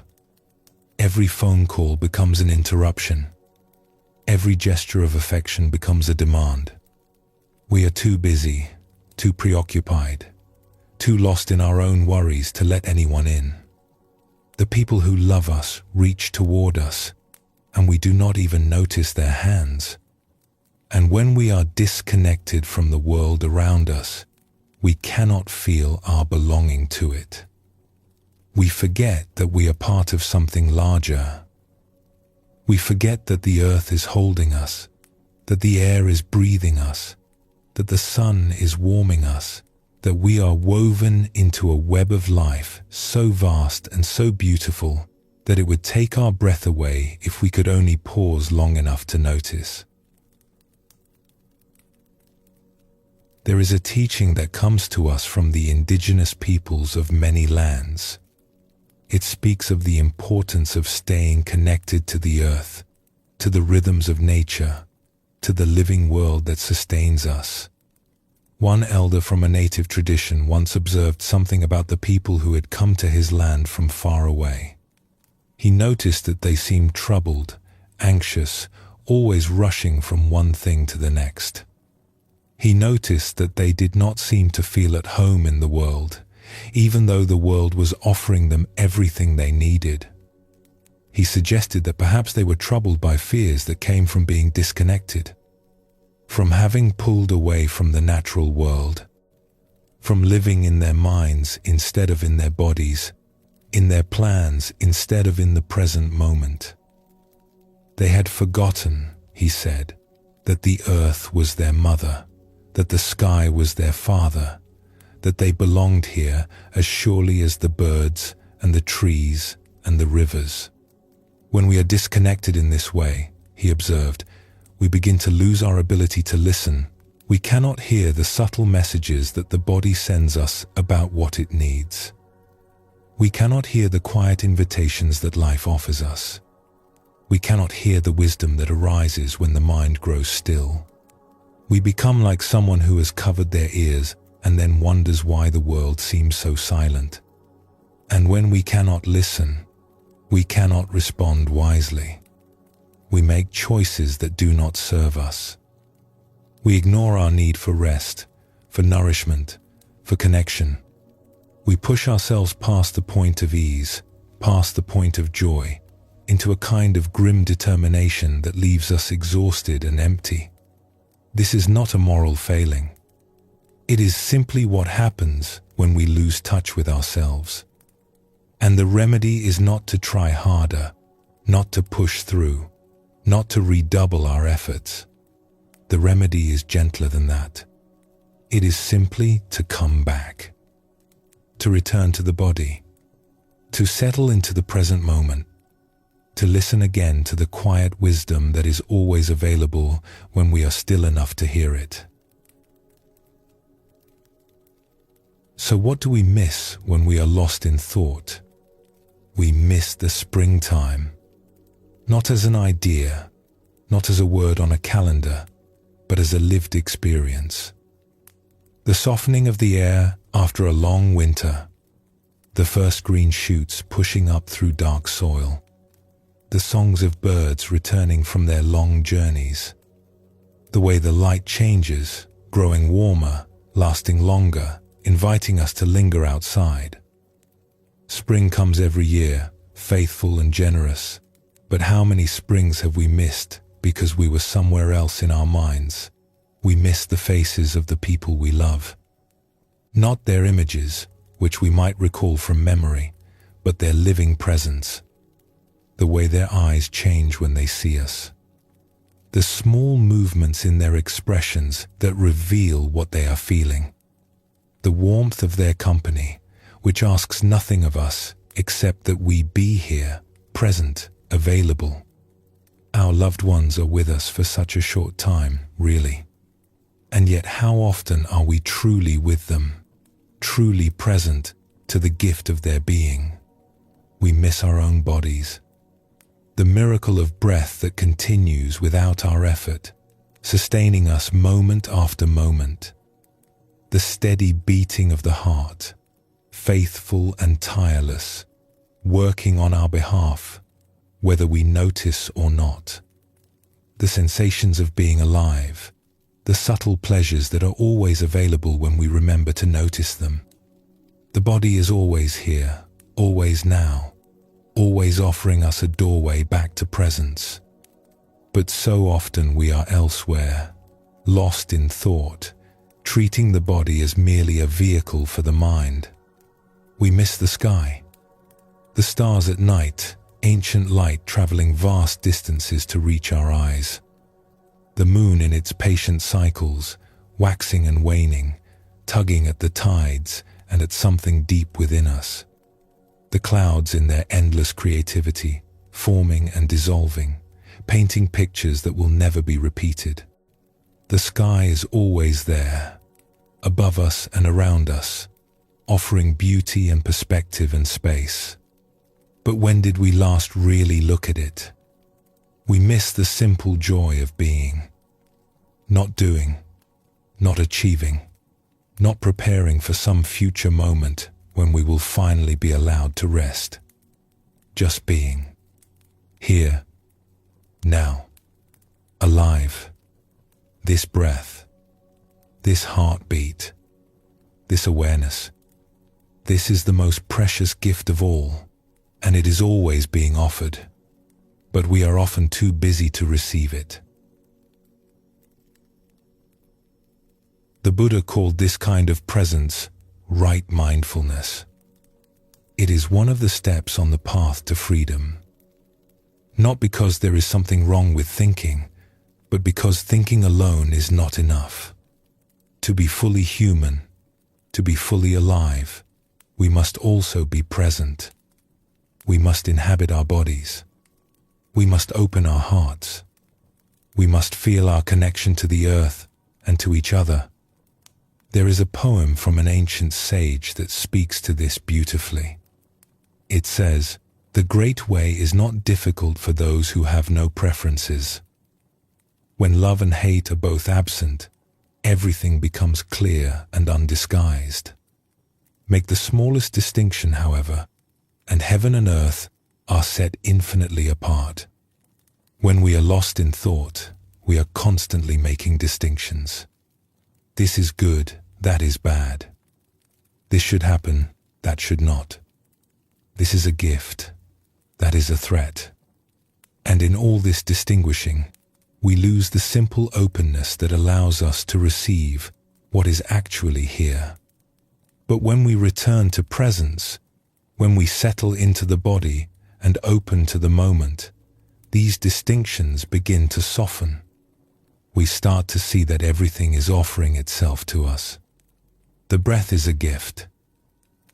Every phone call becomes an interruption. Every gesture of affection becomes a demand. We are too busy, too preoccupied, too lost in our own worries to let anyone in. The people who love us reach toward us, and we do not even notice their hands. And when we are disconnected from the world around us, we cannot feel our belonging to it. We forget that we are part of something larger. We forget that the earth is holding us, that the air is breathing us, that the sun is warming us, that we are woven into a web of life so vast and so beautiful that it would take our breath away if we could only pause long enough to notice. There is a teaching that comes to us from the indigenous peoples of many lands. It speaks of the importance of staying connected to the earth, to the rhythms of nature, to the living world that sustains us. One elder from a native tradition once observed something about the people who had come to his land from far away. He noticed that they seemed troubled, anxious, always rushing from one thing to the next. He noticed that they did not seem to feel at home in the world, even though the world was offering them everything they needed. He suggested that perhaps they were troubled by fears that came from being disconnected, from having pulled away from the natural world, from living in their minds instead of in their bodies, in their plans instead of in the present moment. They had forgotten, he said, that the earth was their mother, that the sky was their father, that they belonged here as surely as the birds and the trees and the rivers. When we are disconnected in this way, he observed, we begin to lose our ability to listen. We cannot hear the subtle messages that the body sends us about what it needs. We cannot hear the quiet invitations that life offers us. We cannot hear the wisdom that arises when the mind grows still. We become like someone who has covered their ears and then wonders why the world seems so silent. And when we cannot listen, we cannot respond wisely. We make choices that do not serve us. We ignore our need for rest, for nourishment, for connection. We push ourselves past the point of ease, past the point of joy, into a kind of grim determination that leaves us exhausted and empty. This is not a moral failing. It is simply what happens when we lose touch with ourselves. And the remedy is not to try harder, not to push through, not to redouble our efforts. The remedy is gentler than that. It is simply to come back, to return to the body, to settle into the present moment, to listen again to the quiet wisdom that is always available when we are still enough to hear it. So what do we miss when we are lost in thought? We miss the springtime, not as an idea, not as a word on a calendar, but as a lived experience. The softening of the air after a long winter, the first green shoots pushing up through dark soil, the songs of birds returning from their long journeys, the way the light changes, growing warmer, lasting longer, inviting us to linger outside. Spring comes every year, faithful and generous, but how many springs have we missed because we were somewhere else in our minds? We miss the faces of the people we love. Not their images, which we might recall from memory, but their living presence. The way their eyes change when they see us. The small movements in their expressions that reveal what they are feeling. The warmth of their company, which asks nothing of us except that we be here, present, available. Our loved ones are with us for such a short time, really. And yet how often are we truly with them, truly present to the gift of their being? We miss our own bodies. The miracle of breath that continues without our effort, sustaining us moment after moment. The steady beating of the heart, faithful and tireless, working on our behalf, whether we notice or not. The sensations of being alive, the subtle pleasures that are always available when we remember to notice them. The body is always here, always now, always offering us a doorway back to presence. But so often we are elsewhere, lost in thought, treating the body as merely a vehicle for the mind. We miss the sky, the stars at night, ancient light traveling vast distances to reach our eyes. The moon in its patient cycles, waxing and waning, tugging at the tides and at something deep within us. The clouds in their endless creativity, forming and dissolving, painting pictures that will never be repeated. The sky is always there, above us and around us, offering beauty and perspective and space. But when did we last really look at it? We miss the simple joy of being. Not doing, not achieving, not preparing for some future moment when we will finally be allowed to rest. Just being. Here, now, alive. This breath, this heartbeat, this awareness. This is the most precious gift of all, and it is always being offered, but we are often too busy to receive it. The Buddha called this kind of presence right mindfulness. It is one of the steps on the path to freedom. Not because there is something wrong with thinking, but because thinking alone is not enough. To be fully human, to be fully alive, we must also be present. We must inhabit our bodies. We must open our hearts. We must feel our connection to the earth and to each other. There is a poem from an ancient sage that speaks to this beautifully. It says, "The great way is not difficult for those who have no preferences. When love and hate are both absent, everything becomes clear and undisguised. Make the smallest distinction, however, and heaven and earth are set infinitely apart. When we are lost in thought, we are constantly making distinctions. This is good, that is bad. This should happen, that should not. This is a gift, that is a threat. And in all this distinguishing, we lose the simple openness that allows us to receive what is actually here. But when we return to presence, when we settle into the body and open to the moment, these distinctions begin to soften. We start to see that everything is offering itself to us. The breath is a gift.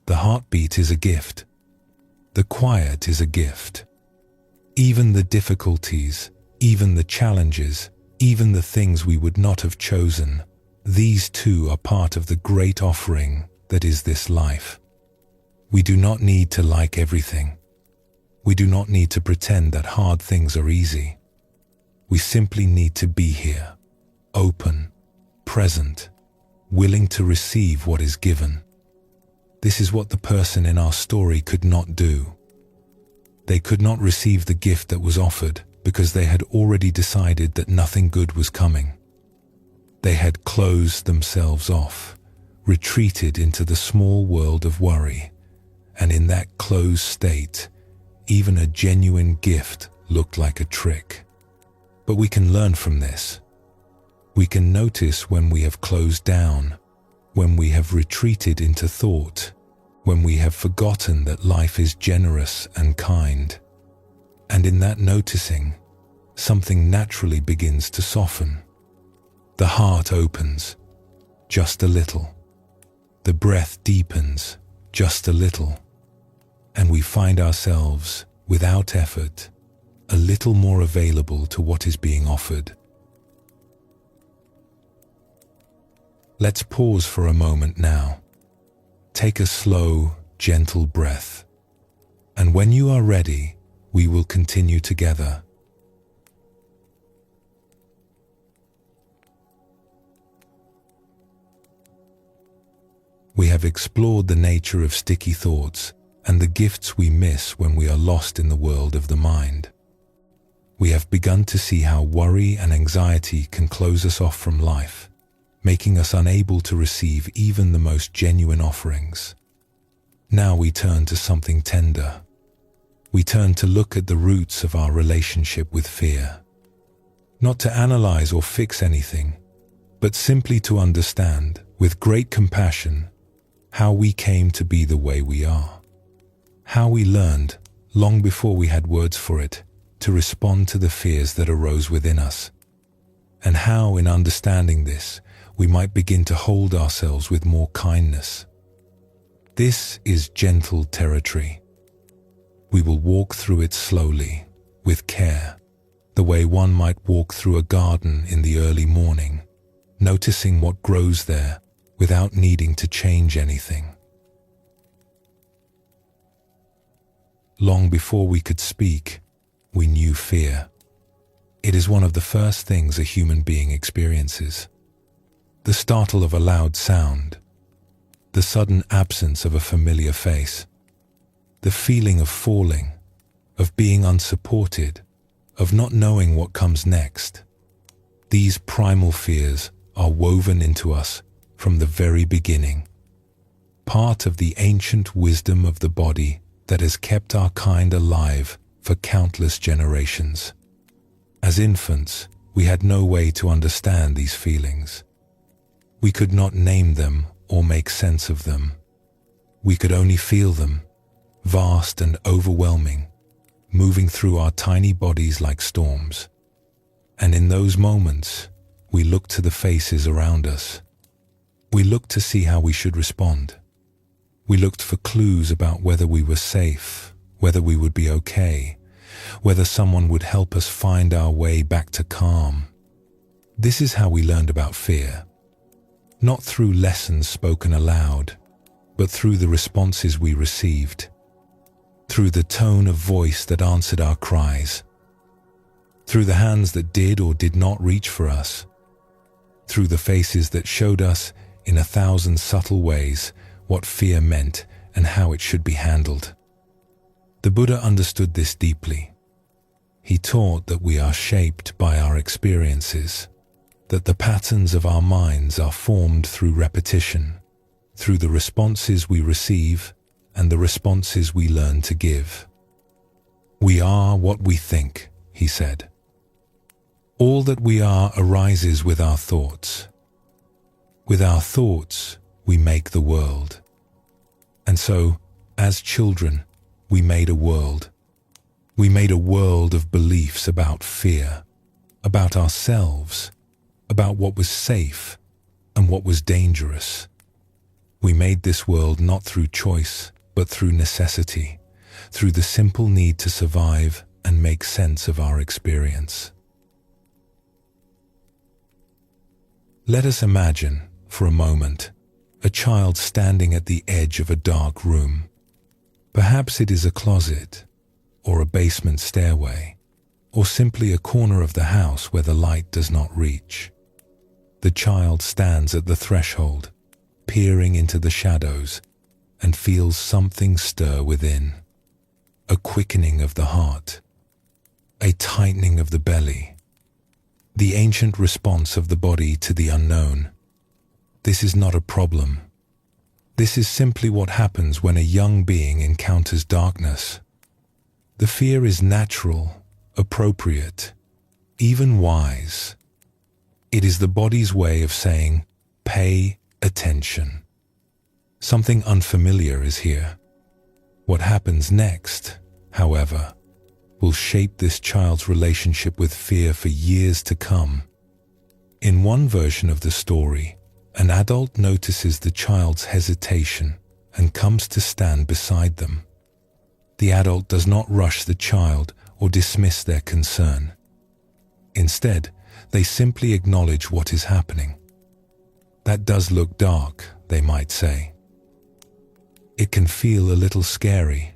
The heartbeat is a gift. The quiet is a gift. Even the difficulties, even the challenges, even the things we would not have chosen, these too are part of the great offering that is this life. We do not need to like everything. We do not need to pretend that hard things are easy. We simply need to be here, open, present, willing to receive what is given. This is what the person in our story could not do. They could not receive the gift that was offered because they had already decided that nothing good was coming. They had closed themselves off, retreated into the small world of worry, and in that closed state, even a genuine gift looked like a trick. But we can learn from this. We can notice when we have closed down, when we have retreated into thought, when we have forgotten that life is generous and kind. And in that noticing, something naturally begins to soften. The heart opens, just a little. The breath deepens, just a little. And we find ourselves, without effort, a little more available to what is being offered. Let's pause for a moment now. Take a slow, gentle breath. And when you are ready, we will continue together. We have explored the nature of sticky thoughts and the gifts we miss when we are lost in the world of the mind. We have begun to see how worry and anxiety can close us off from life, making us unable to receive even the most genuine offerings. Now we turn to something tender. We turn to look at the roots of our relationship with fear. Not to analyze or fix anything, but simply to understand, with great compassion, how we came to be the way we are. How we learned, long before we had words for it, to respond to the fears that arose within us. And how, in understanding this, we might begin to hold ourselves with more kindness. This is gentle territory. We will walk through it slowly, with care, the way one might walk through a garden in the early morning, noticing what grows there without needing to change anything. Long before we could speak, we knew fear. It is one of the first things a human being experiences. The startle of a loud sound, the sudden absence of a familiar face, the feeling of falling, of being unsupported, of not knowing what comes next. These primal fears are woven into us from the very beginning, part of the ancient wisdom of the body that has kept our kind alive for countless generations. As infants, we had no way to understand these feelings. We could not name them or make sense of them. We could only feel them, vast and overwhelming, moving through our tiny bodies like storms. And in those moments, we looked to the faces around us. We looked to see how we should respond. We looked for clues about whether we were safe, whether we would be okay, whether someone would help us find our way back to calm. This is how we learned about fear. Not through lessons spoken aloud, but through the responses we received, through the tone of voice that answered our cries, through the hands that did or did not reach for us, through the faces that showed us in 1,000 subtle ways what fear meant and how it should be handled. The Buddha understood this deeply. He taught that we are shaped by our experiences, that the patterns of our minds are formed through repetition, through the responses we receive and the responses we learn to give. We are what we think, he said. All that we are arises with our thoughts. With our thoughts, we make the world. And so, as children, we made a world. We made a world of beliefs about fear, about ourselves, about what was safe and what was dangerous. We made this world not through choice, but through necessity, through the simple need to survive and make sense of our experience. Let us imagine, for a moment, a child standing at the edge of a dark room. Perhaps it is a closet, or a basement stairway, or simply a corner of the house where the light does not reach. The child stands at the threshold, peering into the shadows, and feels something stir within. A quickening of the heart, a tightening of the belly, the ancient response of the body to the unknown. This is not a problem. This is simply what happens when a young being encounters darkness. The fear is natural, appropriate, even wise. It is the body's way of saying, pay attention. Something unfamiliar is here. What happens next, however, will shape this child's relationship with fear for years to come. In one version of the story, an adult notices the child's hesitation and comes to stand beside them. The adult does not rush the child or dismiss their concern. Instead, they simply acknowledge what is happening. That does look dark, they might say. It can feel a little scary,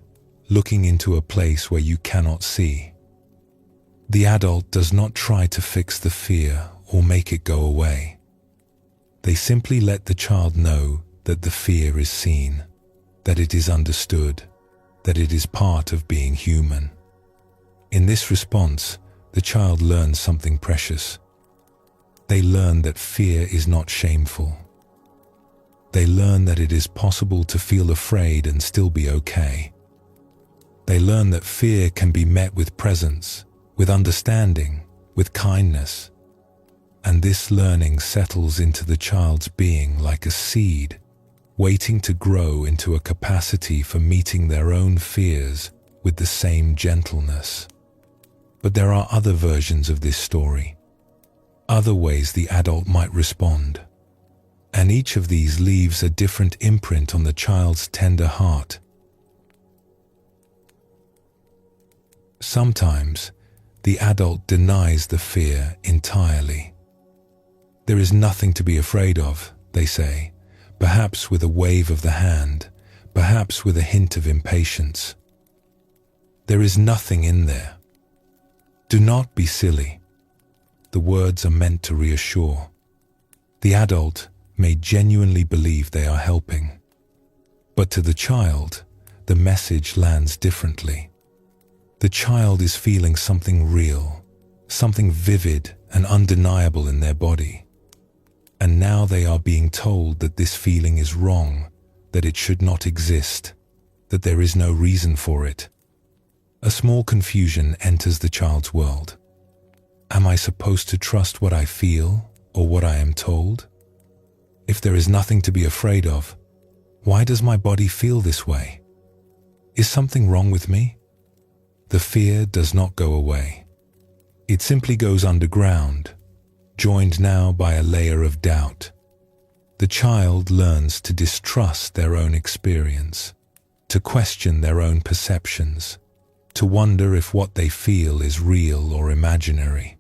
looking into a place where you cannot see. The adult does not try to fix the fear or make it go away. They simply let the child know that the fear is seen, that it is understood, that it is part of being human. In this response, the child learns something precious. They learn that fear is not shameful. They learn that it is possible to feel afraid and still be okay. They learn that fear can be met with presence, with understanding, with kindness. And this learning settles into the child's being like a seed, waiting to grow into a capacity for meeting their own fears with the same gentleness. But there are other versions of this story, other ways the adult might respond. And each of these leaves a different imprint on the child's tender heart. Sometimes, the adult denies the fear entirely. There is nothing to be afraid of, they say, perhaps with a wave of the hand, perhaps with a hint of impatience. There is nothing in there. Do not be silly. The words are meant to reassure. The adult may genuinely believe they are helping. But to the child, the message lands differently. The child is feeling something real, something vivid and undeniable in their body. And now they are being told that this feeling is wrong, that it should not exist, that there is no reason for it. A small confusion enters the child's world. Am I supposed to trust what I feel or what I am told? If there is nothing to be afraid of, why does my body feel this way? Is something wrong with me? The fear does not go away. It simply goes underground, joined now by a layer of doubt. The child learns to distrust their own experience, to question their own perceptions, to wonder if what they feel is real or imaginary.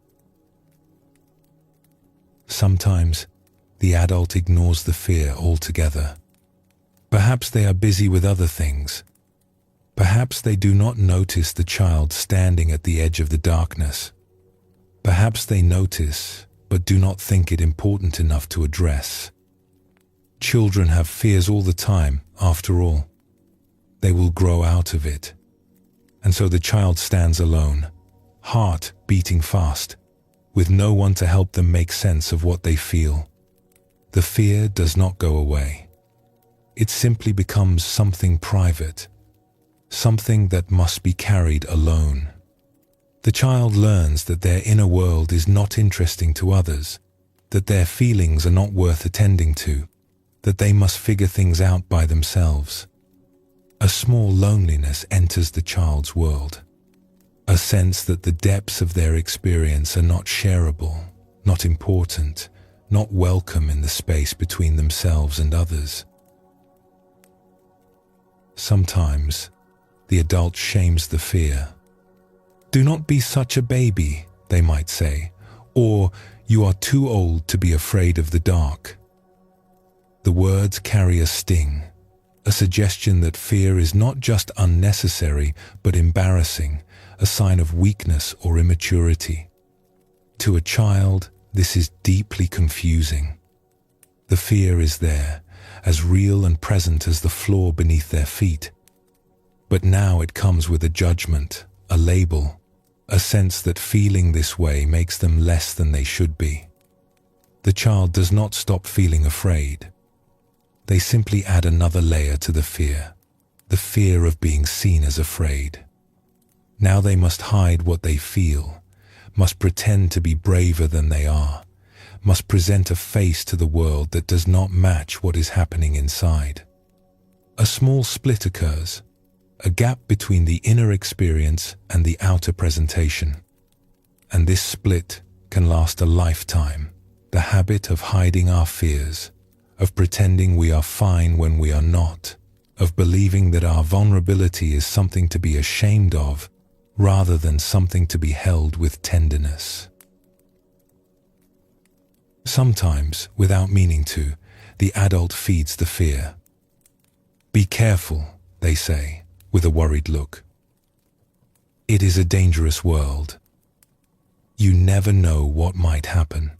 Sometimes, the adult ignores the fear altogether. Perhaps they are busy with other things. Perhaps they do not notice the child standing at the edge of the darkness. Perhaps they notice, but do not think it important enough to address. Children have fears all the time, after all. They will grow out of it. And so the child stands alone, heart beating fast, with no one to help them make sense of what they feel. The fear does not go away. It simply becomes something private, something that must be carried alone. The child learns that their inner world is not interesting to others, that their feelings are not worth attending to, that they must figure things out by themselves. A small loneliness enters the child's world, a sense that the depths of their experience are not shareable, not important, not welcome in the space between themselves and others. Sometimes, the adult shames the fear. "Do not be such a baby," they might say, or "You are too old to be afraid of the dark." The words carry a sting, a suggestion that fear is not just unnecessary but embarrassing, a sign of weakness or immaturity. To a child, this is deeply confusing. The fear is there, as real and present as the floor beneath their feet. But now it comes with a judgment, a label, a sense that feeling this way makes them less than they should be. The child does not stop feeling afraid. They simply add another layer to the fear of being seen as afraid. Now they must hide what they feel, must pretend to be braver than they are, must present a face to the world that does not match what is happening inside. A small split occurs, a gap between the inner experience and the outer presentation. And this split can last a lifetime, the habit of hiding our fears, of pretending we are fine when we are not, of believing that our vulnerability is something to be ashamed of rather than something to be held with tenderness. Sometimes, without meaning to, the adult feeds the fear. "Be careful," they say, with a worried look. "It is a dangerous world. You never know what might happen."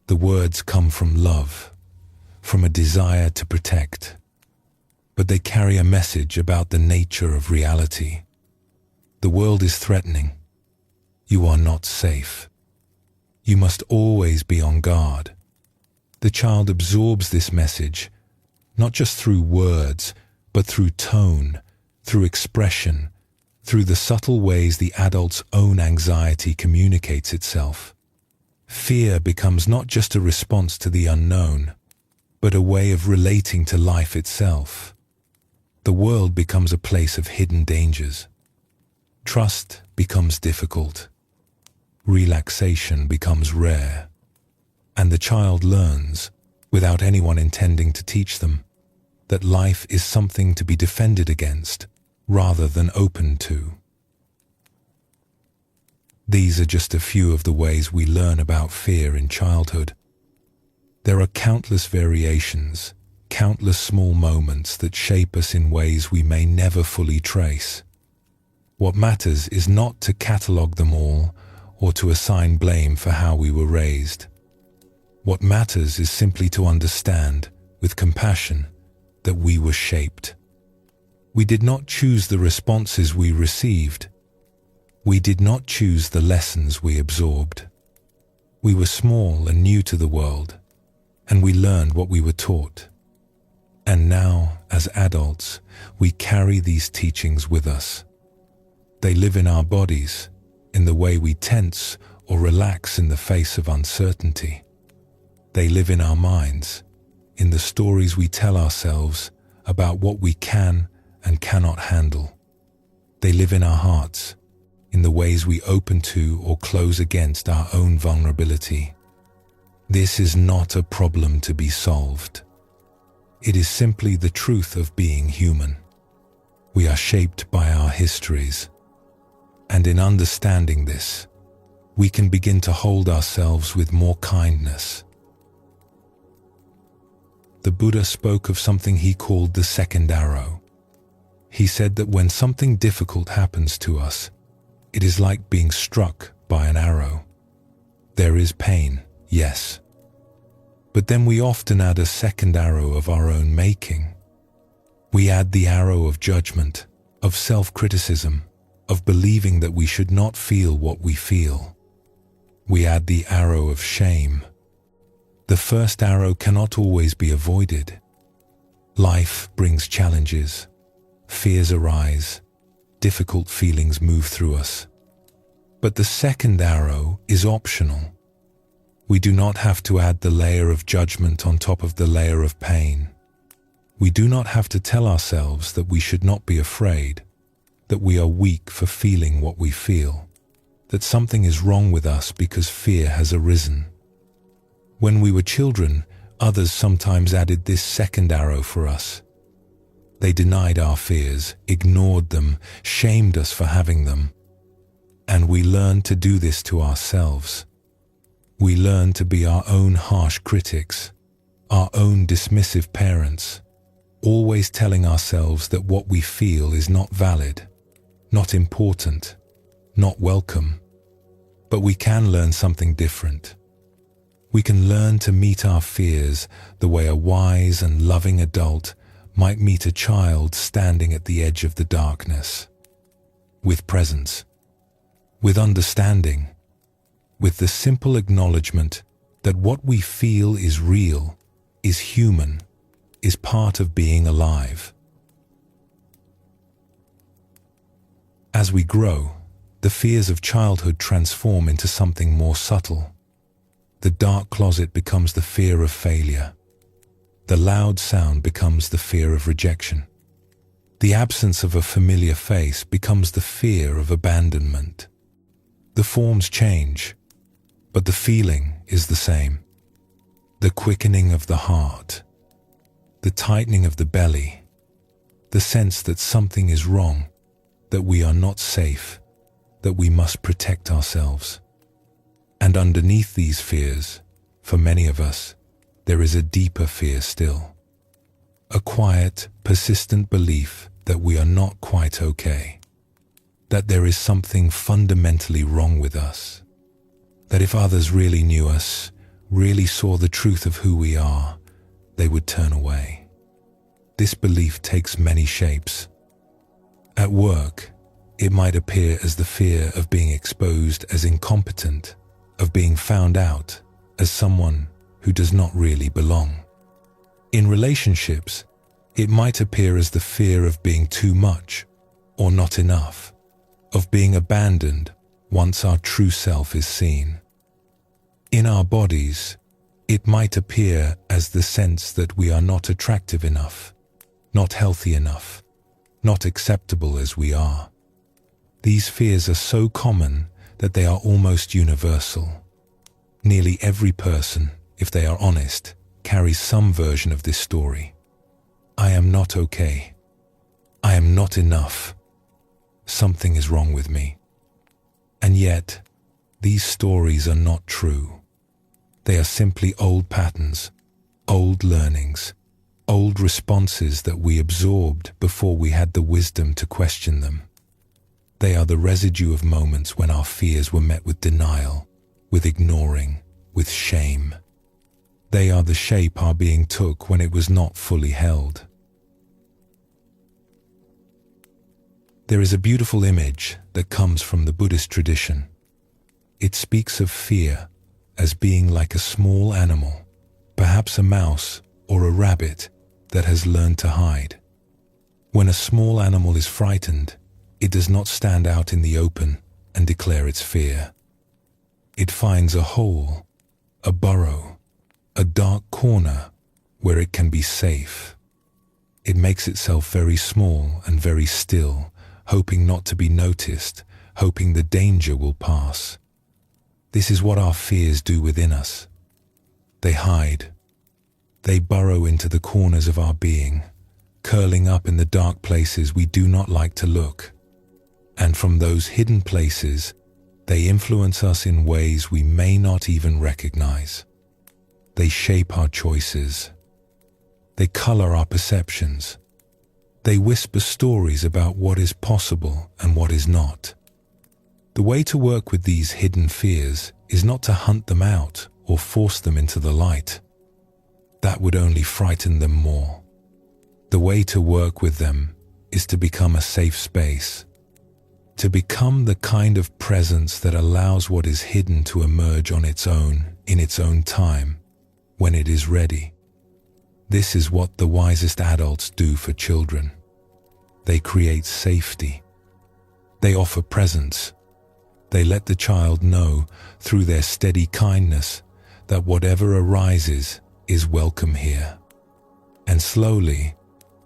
The words come from love, from a desire to protect, but they carry a message about the nature of reality. The world is threatening. You are not safe. You must always be on guard. The child absorbs this message, not just through words, but through tone, through expression, through the subtle ways the adult's own anxiety communicates itself. Fear becomes not just a response to the unknown, but a way of relating to life itself. The world becomes a place of hidden dangers. Trust becomes difficult. Relaxation becomes rare. And the child learns, without anyone intending to teach them, that life is something to be defended against, rather than open to. These are just a few of the ways we learn about fear in childhood. There are countless variations, countless small moments that shape us in ways we may never fully trace. What matters is not to catalogue them all or to assign blame for how we were raised. What matters is simply to understand, with compassion, that we were shaped. We did not choose the responses we received. We did not choose the lessons we absorbed. We were small and new to the world, and we learned what we were taught. And now, as adults, we carry these teachings with us. They live in our bodies, in the way we tense or relax in the face of uncertainty. They live in our minds, in the stories we tell ourselves about what we can and cannot handle. They live in our hearts, in the ways we open to or close against our own vulnerability. This is not a problem to be solved. It is simply the truth of being human. We are shaped by our histories. And in understanding this, we can begin to hold ourselves with more kindness. The Buddha spoke of something he called the second arrow. He said that when something difficult happens to us, it is like being struck by an arrow. There is pain, yes. But then we often add a second arrow of our own making. We add the arrow of judgment, of self-criticism, of believing that we should not feel what we feel. We add the arrow of shame. The first arrow cannot always be avoided. Life brings challenges. Fears arise. Difficult feelings move through us. But the second arrow is optional. We do not have to add the layer of judgment on top of the layer of pain. We do not have to tell ourselves that we should not be afraid, that we are weak for feeling what we feel, that something is wrong with us because fear has arisen. When we were children, others sometimes added this second arrow for us. They denied our fears, ignored them, shamed us for having them. And we learned to do this to ourselves. We learned to be our own harsh critics, our own dismissive parents, always telling ourselves that what we feel is not valid, not important, not welcome. But we can learn something different. We can learn to meet our fears the way a wise and loving adult might meet a child standing at the edge of the darkness. With presence, with understanding, with the simple acknowledgement that what we feel is real, is human, is part of being alive. As we grow, the fears of childhood transform into something more subtle. The dark closet becomes the fear of failure. The loud sound becomes the fear of rejection. The absence of a familiar face becomes the fear of abandonment. The forms change, but the feeling is the same. The quickening of the heart, the tightening of the belly, the sense that something is wrong, that we are not safe, that we must protect ourselves. And underneath these fears, for many of us, there is a deeper fear still. A quiet, persistent belief that we are not quite okay. That there is something fundamentally wrong with us. That if others really knew us, really saw the truth of who we are, they would turn away. This belief takes many shapes. At work, it might appear as the fear of being exposed as incompetent, of being found out as someone who does not really belong. In relationships, it might appear as the fear of being too much or not enough, of being abandoned once our true self is seen. In our bodies, it might appear as the sense that we are not attractive enough, not healthy enough, not acceptable as we are. These fears are so common that they are almost universal. Nearly every person, if they are honest, carries some version of this story. I am not okay. I am not enough. Something is wrong with me. And yet, these stories are not true. They are simply old patterns, old learnings, old responses that we absorbed before we had the wisdom to question them. They are the residue of moments when our fears were met with denial, with ignoring, with shame. They are the shape our being took when it was not fully held. There is a beautiful image that comes from the Buddhist tradition. It speaks of fear as being like a small animal, perhaps a mouse or a rabbit that has learned to hide. When a small animal is frightened, it does not stand out in the open and declare its fear. It finds a hole, a burrow, a dark corner where it can be safe. It makes itself very small and very still, hoping not to be noticed, hoping the danger will pass. This is what our fears do within us. They hide. They burrow into the corners of our being, curling up in the dark places we do not like to look. And from those hidden places, they influence us in ways we may not even recognize. They shape our choices. They color our perceptions. They whisper stories about what is possible and what is not. The way to work with these hidden fears is not to hunt them out or force them into the light. That would only frighten them more. The way to work with them is to become a safe space, to become the kind of presence that allows what is hidden to emerge on its own, in its own time, when it is ready. This is what the wisest adults do for children. They create safety. They offer presence. they let the child know through their steady kindness that whatever arises is welcome here. And slowly,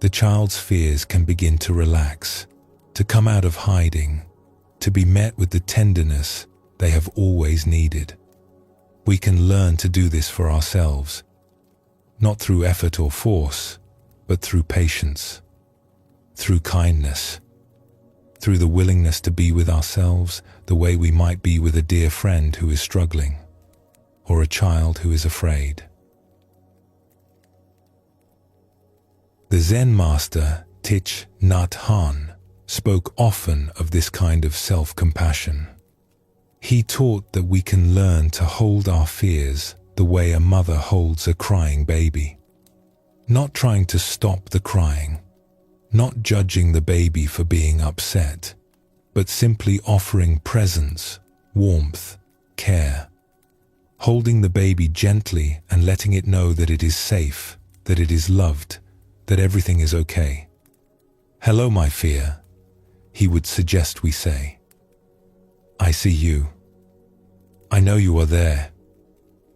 the child's fears can begin to relax, to come out of hiding, to be met with the tenderness they have always needed. We can learn to do this for ourselves, not through effort or force, but through patience, through kindness, through the willingness to be with ourselves the way we might be with a dear friend who is struggling, or a child who is afraid. The Zen master Thich Nhat Hanh spoke often of this kind of self-compassion. He taught that we can learn to hold our fears the way a mother holds a crying baby, not trying to stop the crying, not judging the baby for being upset, but simply offering presence, warmth, care, holding the baby gently and letting it know that it is safe, that it is loved, that everything is okay. "Hello, my fear," he would suggest we say. "I see you. I know you are there.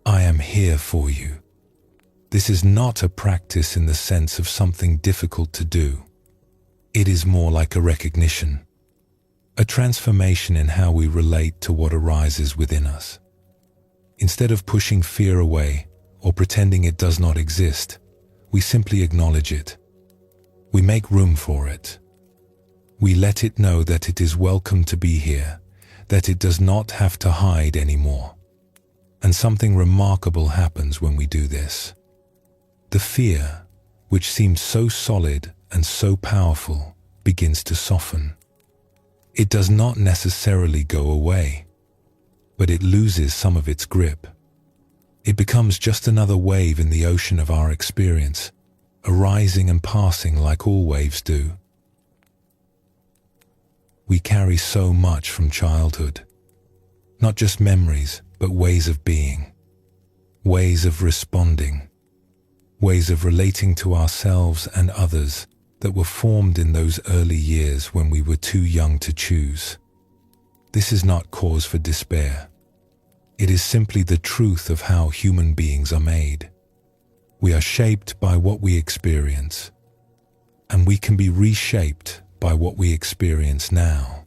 I am here for you." This is not a practice in the sense of something difficult to do. It is more like a recognition, a transformation in how we relate to what arises within us. Instead of pushing fear away or pretending it does not exist, we simply acknowledge it. We make room for it. We let it know that it is welcome to be here, that it does not have to hide anymore. And something remarkable happens when we do this. The fear, which seemed so solid and so powerful, begins to soften. It does not necessarily go away, but it loses some of its grip. It becomes just another wave in the ocean of our experience, arising and passing like all waves do. We carry so much from childhood, not just memories, but ways of being, ways of responding, ways of relating to ourselves and others that were formed in those early years when we were too young to choose. This is not cause for despair. It is simply the truth of how human beings are made. We are shaped by what we experience, and we can be reshaped by what we experience now.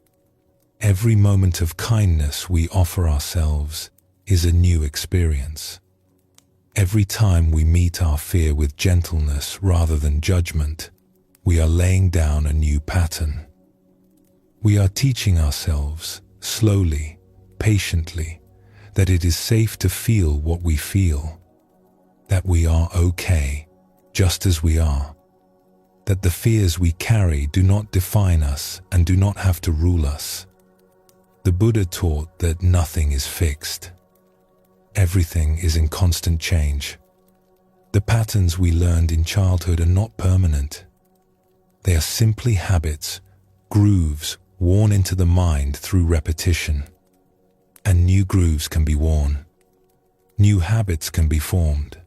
Every moment of kindness we offer ourselves is a new experience. Every time we meet our fear with gentleness rather than judgment, we are laying down a new pattern. We are teaching ourselves, slowly, patiently, that it is safe to feel what we feel, that we are okay, just as we are, that the fears we carry do not define us and do not have to rule us. The Buddha taught that nothing is fixed. Everything is in constant change. The patterns we learned in childhood are not permanent. They are simply habits, grooves worn into the mind through repetition. And new grooves can be worn. New habits can be formed.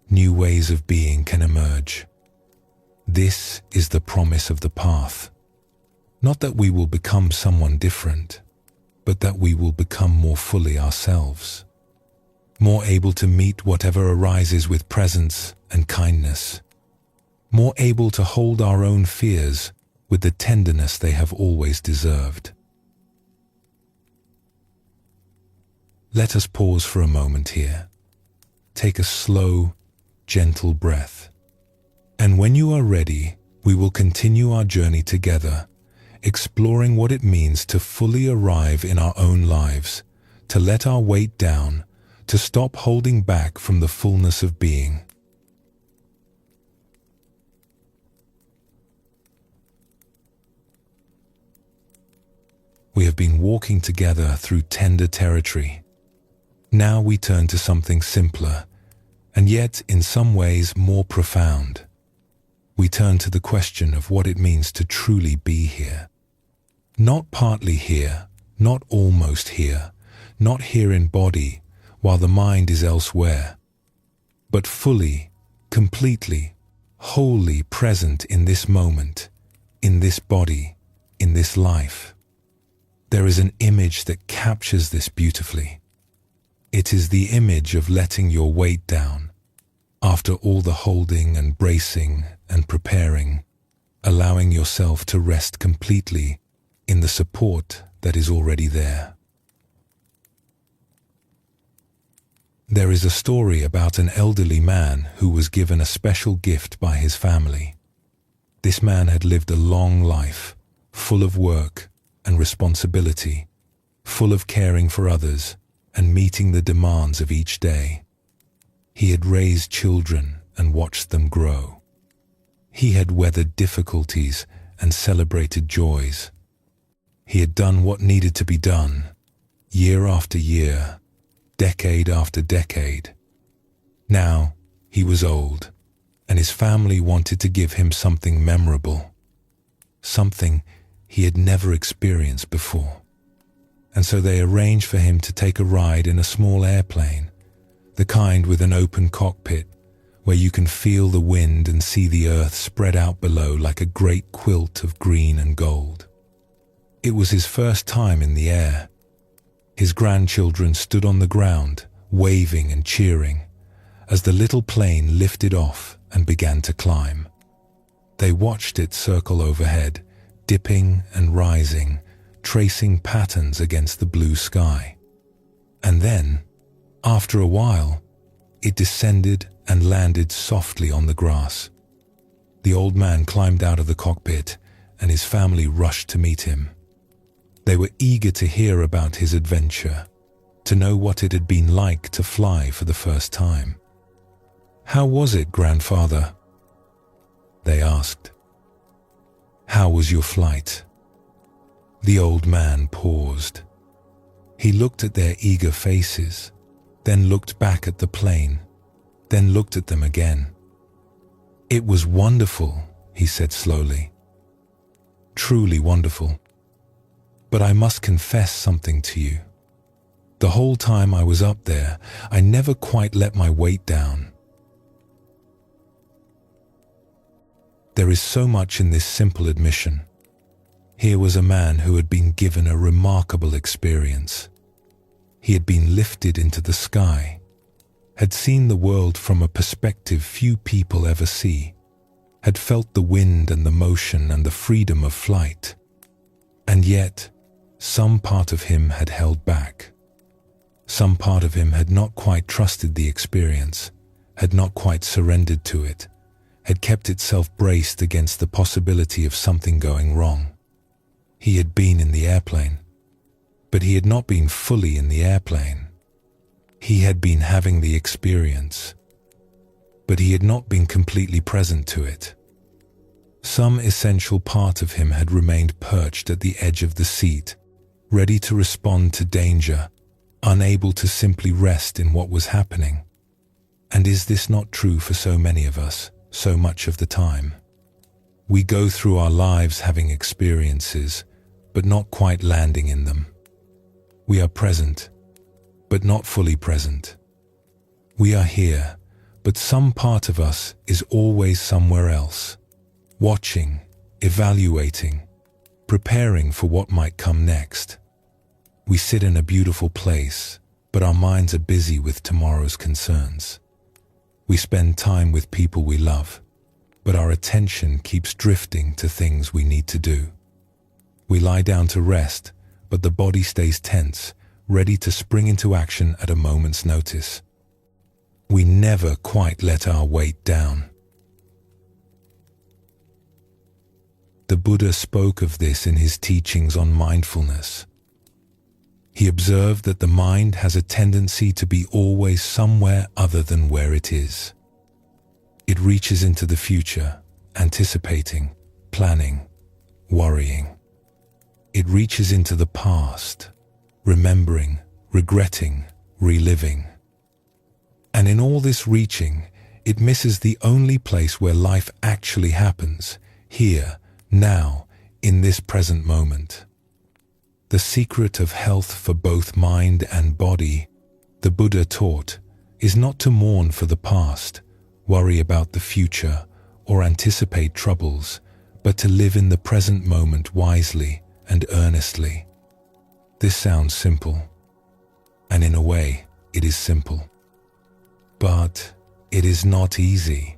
New ways of being can emerge. This is the promise of the path. Not that we will become someone different, but that we will become more fully ourselves, more able to meet whatever arises with presence and kindness, more able to hold our own fears with the tenderness they have always deserved. Let us pause for a moment here. Take a slow, gentle breath. And when you are ready, we will continue our journey together, exploring what it means to fully arrive in our own lives, to let our weight down, to stop holding back from the fullness of being. We have been walking together through tender territory. Now we turn to something simpler, and yet in some ways more profound. We turn to the question of what it means to truly be here. Not partly here, not almost here, not here in body, while the mind is elsewhere, but fully, completely, wholly present in this moment, in this body, in this life. There is an image that captures this beautifully. It is the image of letting your weight down. After all the holding and bracing and preparing, allowing yourself to rest completely in the support that is already there. There is a story about an elderly man who was given a special gift by his family. This man had lived a long life, full of work and responsibility, full of caring for others and meeting the demands of each day. He had raised children and watched them grow. He had weathered difficulties and celebrated joys. He had done what needed to be done, year after year, decade after decade. Now he was old, and his family wanted to give him something memorable, something he had never experienced before. And so they arranged for him to take a ride in a small airplane, the kind with an open cockpit, where you can feel the wind and see the earth spread out below like a great quilt of green and gold. It was his first time in the air. His grandchildren stood on the ground, waving and cheering, as the little plane lifted off and began to climb. They watched it circle overhead, dipping and rising, tracing patterns against the blue sky. And then, after a while, it descended and landed softly on the grass. The old man climbed out of the cockpit, and his family rushed to meet him. They were eager to hear about his adventure, to know what it had been like to fly for the first time. "How was it, grandfather?" they asked. "How was your flight?" The old man paused. He looked at their eager faces, then looked back at the plane, then looked at them again. "It was wonderful," he said slowly. "Truly wonderful. But I must confess something to you. The whole time I was up there, I never quite let my weight down." There is so much in this simple admission. Here was a man who had been given a remarkable experience. He had been lifted into the sky, had seen the world from a perspective few people ever see, had felt the wind and the motion and the freedom of flight. And yet, some part of him had held back. Some part of him had not quite trusted the experience, had not quite surrendered to it, had kept itself braced against the possibility of something going wrong. He had been in the airplane, but he had not been fully in the airplane. He had been having the experience, but he had not been completely present to it. Some essential part of him had remained perched at the edge of the seat, ready to respond to danger, unable to simply rest in what was happening. And is this not true for so many of us, so much of the time? We go through our lives having experiences, but not quite landing in them. We are present, but not fully present. We are here, but some part of us is always somewhere else, watching, evaluating, preparing for what might come next. We sit in a beautiful place, but our minds are busy with tomorrow's concerns. We spend time with people we love, but our attention keeps drifting to things we need to do. We lie down to rest, but the body stays tense, ready to spring into action at a moment's notice. We never quite let our weight down. The Buddha spoke of this in his teachings on mindfulness. He observed that the mind has a tendency to be always somewhere other than where it is. It reaches into the future, anticipating, planning, worrying. It reaches into the past, remembering, regretting, reliving. And in all this reaching, it misses the only place where life actually happens, here, now, in this present moment. The secret of health for both mind and body, the Buddha taught, is not to mourn for the past, worry about the future, or anticipate troubles, but to live in the present moment wisely and earnestly. This sounds simple, and in a way, it is simple. But it is not easy.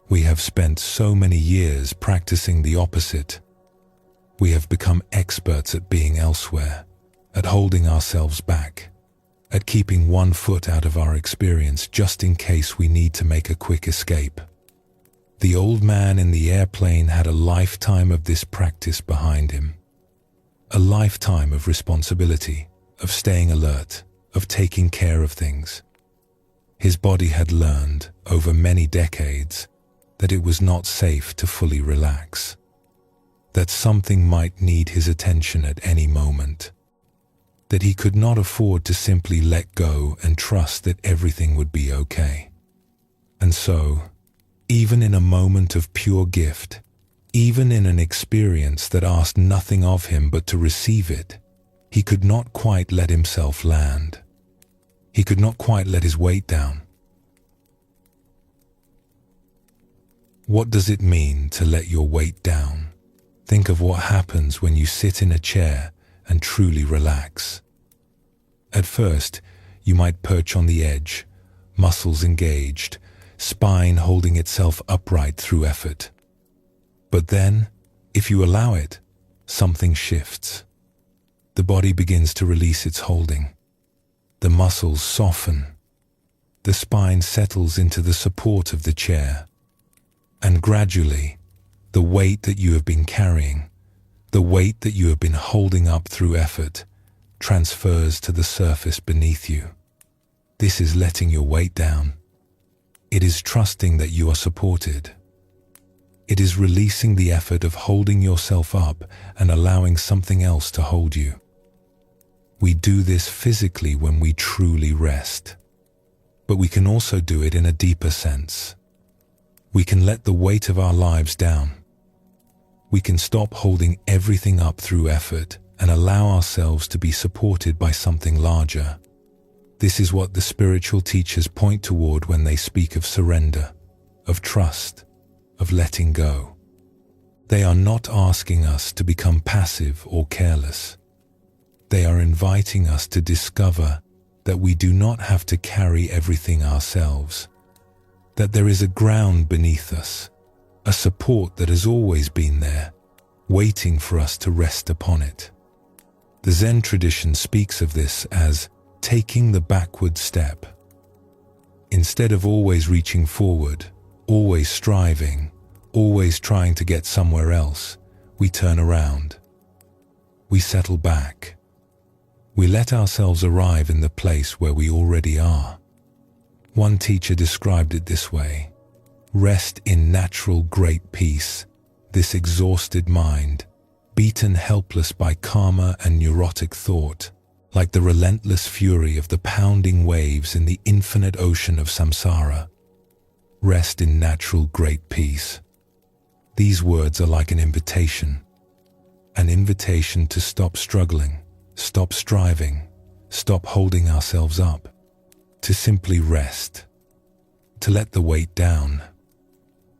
We have spent so many years practicing the opposite. We have become experts at being elsewhere, at holding ourselves back, at keeping one foot out of our experience just in case we need to make a quick escape. The old man in the airplane had a lifetime of this practice behind him. A lifetime of responsibility, of staying alert, of taking care of things. His body had learned, over many decades, that it was not safe to fully relax, that something might need his attention at any moment, that he could not afford to simply let go and trust that everything would be okay. And so, even in a moment of pure gift, even in an experience that asked nothing of him but to receive it, he could not quite let himself land. He could not quite let his weight down. What does it mean to let your weight down? Think of what happens when you sit in a chair and truly relax. At first, you might perch on the edge, muscles engaged, spine holding itself upright through effort. But then, if you allow it, something shifts. The body begins to release its holding. The muscles soften. The spine settles into the support of the chair. And gradually, the weight that you have been carrying, the weight that you have been holding up through effort, transfers to the surface beneath you. This is letting your weight down. It is trusting that you are supported. It is releasing the effort of holding yourself up and allowing something else to hold you. We do this physically when we truly rest, but we can also do it in a deeper sense. We can let the weight of our lives down. We can stop holding everything up through effort and allow ourselves to be supported by something larger. This is what the spiritual teachers point toward when they speak of surrender, of trust, of letting go. They are not asking us to become passive or careless. They are inviting us to discover that we do not have to carry everything ourselves, that there is a ground beneath us, a support that has always been there, waiting for us to rest upon it. The Zen tradition speaks of this as taking the backward step. Instead of always reaching forward, always striving, always trying to get somewhere else, we turn around. We settle back. We let ourselves arrive in the place where we already are. One teacher described it this way: rest in natural great peace, this exhausted mind, beaten helpless by karma and neurotic thought, like the relentless fury of the pounding waves in the infinite ocean of samsara. Rest in natural great peace. These words are like an invitation to stop struggling, stop striving, stop holding ourselves up, to simply rest, to let the weight down,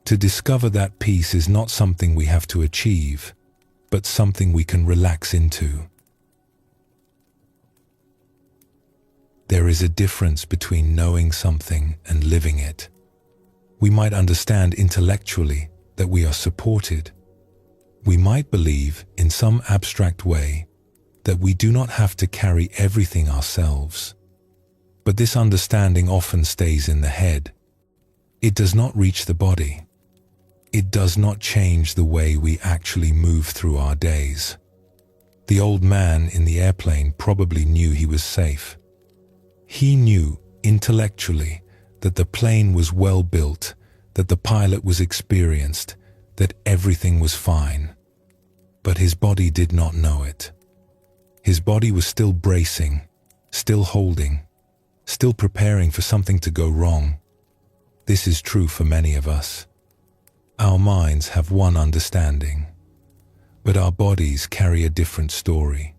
to discover that peace is not something we have to achieve, but something we can relax into. There is a difference between knowing something and living it. We might understand intellectually that we are supported. We might believe in some abstract way that we do not have to carry everything ourselves. But this understanding often stays in the head. It does not reach the body. It does not change the way we actually move through our days. The old man in the airplane probably knew he was safe. He knew intellectually that the plane was well built, that the pilot was experienced, that everything was fine. But his body did not know it. His body was still bracing, still holding, still preparing for something to go wrong. This is true for many of us. Our minds have one understanding, but our bodies carry a different story.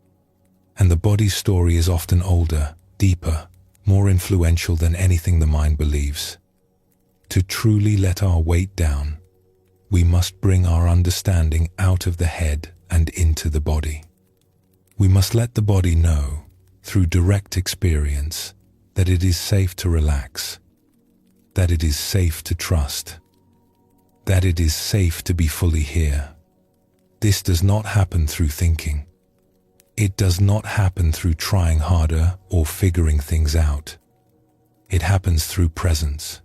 And the body's story is often older, deeper, more influential than anything the mind believes. To truly let our weight down, we must bring our understanding out of the head and into the body. We must let the body know, through direct experience, that it is safe to relax, that it is safe to trust, that it is safe to be fully here. This does not happen through thinking. It does not happen through trying harder or figuring things out. It happens through presence,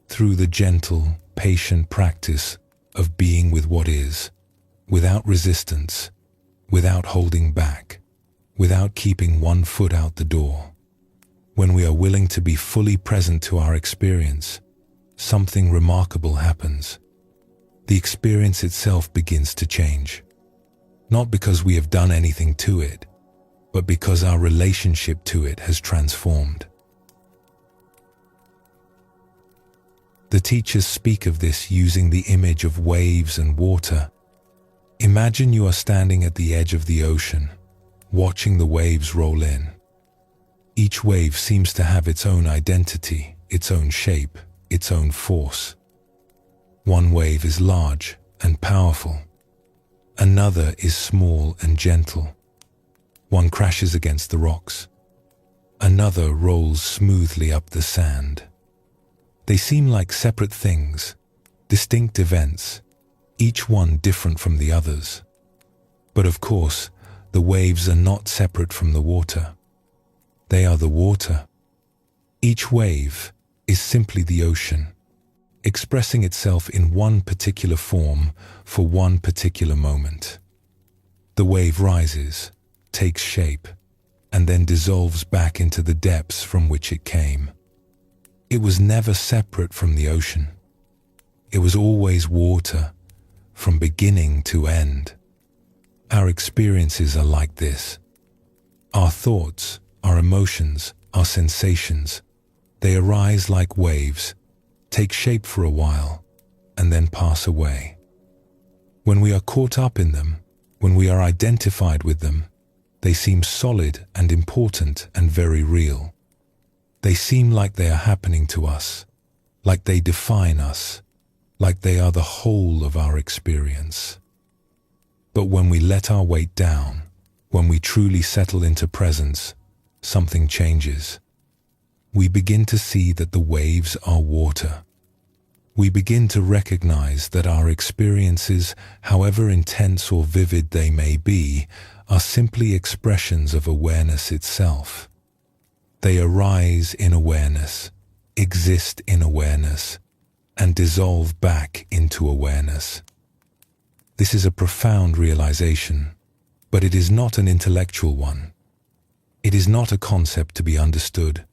through the gentle, patient practice of being with what is, without resistance, without holding back, without keeping one foot out the door. When we are willing to be fully present to our experience, something remarkable happens. The experience itself begins to change. Not because we have done anything to it, but because our relationship to it has transformed. The teachers speak of this using the image of waves and water. Imagine you are standing at the edge of the ocean, watching the waves roll in. Each wave seems to have its own identity, its own shape, its own force. One wave is large and powerful. Another is small and gentle. One crashes against the rocks. Another rolls smoothly up the sand. They seem like separate things, distinct events, each one different from the others. But of course, the waves are not separate from the water. They are the water. Each wave is simply the ocean, expressing itself in one particular form for one particular moment. The wave rises, takes shape, and then dissolves back into the depths from which it came. It was never separate from the ocean. It was always water, from beginning to end. Our experiences are like this. Our thoughts, our emotions, our sensations, they arise like waves, take shape for a while, and then pass away. When we are caught up in them, when we are identified with them, they seem solid and important and very real. They seem like they are happening to us, like they define us, like they are the whole of our experience. But when we let our weight down, when we truly settle into presence, something changes. We begin to see that the waves are water. We begin to recognize that our experiences, however intense or vivid they may be, are simply expressions of awareness itself. They arise in awareness, exist in awareness, and dissolve back into awareness. This is a profound realization, but it is not an intellectual one. It is not a concept to be understood.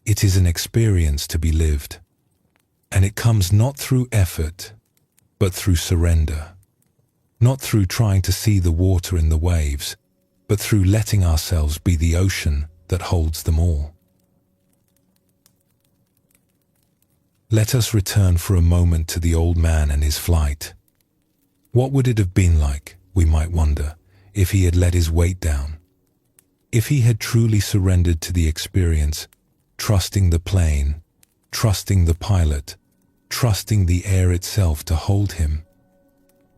It is an experience to be lived. And it comes not through effort, but through surrender. Not through trying to see the water in the waves, but through letting ourselves be the ocean that holds them all. Let us return for a moment to the old man and his flight. What would it have been like, we might wonder, if he had let his weight down? If he had truly surrendered to the experience, trusting the plane, trusting the pilot, trusting the air itself to hold him?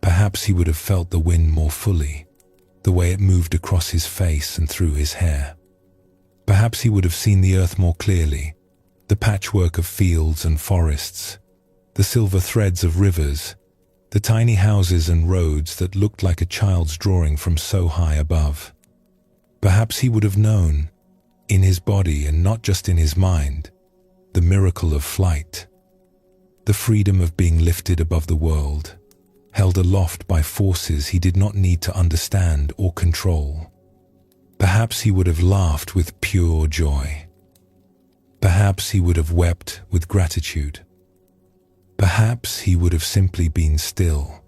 Perhaps he would have felt the wind more fully, the way it moved across his face and through his hair. Perhaps he would have seen the earth more clearly, the patchwork of fields and forests, the silver threads of rivers, the tiny houses and roads that looked like a child's drawing from so high above. Perhaps he would have known, in his body and not just in his mind, the miracle of flight, the freedom of being lifted above the world, held aloft by forces he did not need to understand or control. Perhaps he would have laughed with pure joy. Perhaps he would have wept with gratitude. Perhaps he would have simply been still,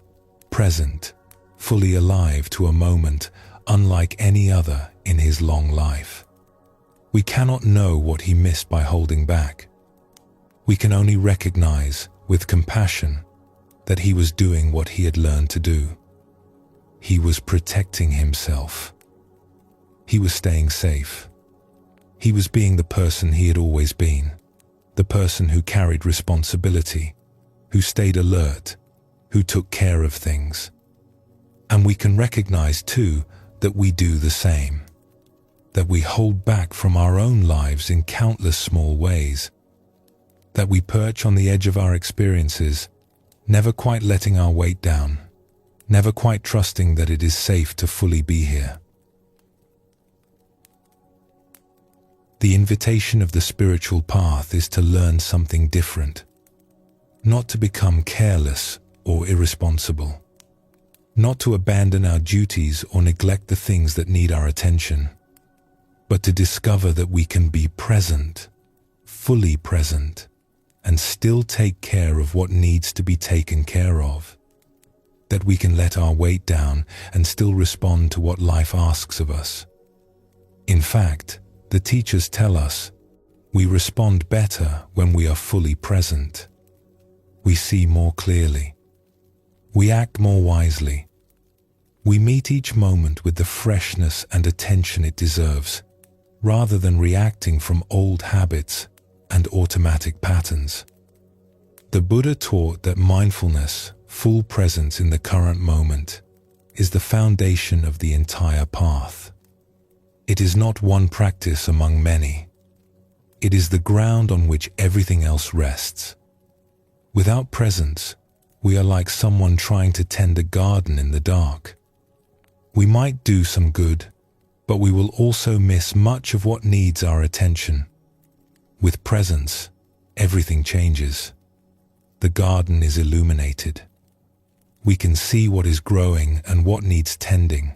present, fully alive to a moment unlike any other in his long life. We cannot know what he missed by holding back. We can only recognize, with compassion, that he was doing what he had learned to do. He was protecting himself. He was staying safe. He was being the person he had always been, the person who carried responsibility, who stayed alert, who took care of things. And we can recognize, too, that we do the same, that we hold back from our own lives in countless small ways, that we perch on the edge of our experiences, never quite letting our weight down, never quite trusting that it is safe to fully be here. The invitation of the spiritual path is to learn something different, not to become careless or irresponsible, not to abandon our duties or neglect the things that need our attention, but to discover that we can be present, fully present, and still take care of what needs to be taken care of, that we can let our weight down and still respond to what life asks of us. In fact, the teachers tell us we respond better when we are fully present. We see more clearly. We act more wisely. We meet each moment with the freshness and attention it deserves, rather than reacting from old habits and automatic patterns. The Buddha taught that mindfulness, full presence in the current moment, is the foundation of the entire path. It is not one practice among many. It is the ground on which everything else rests. Without presence, we are like someone trying to tend a garden in the dark. We might do some good, but we will also miss much of what needs our attention. With presence, everything changes. The garden is illuminated. We can see what is growing and what needs tending.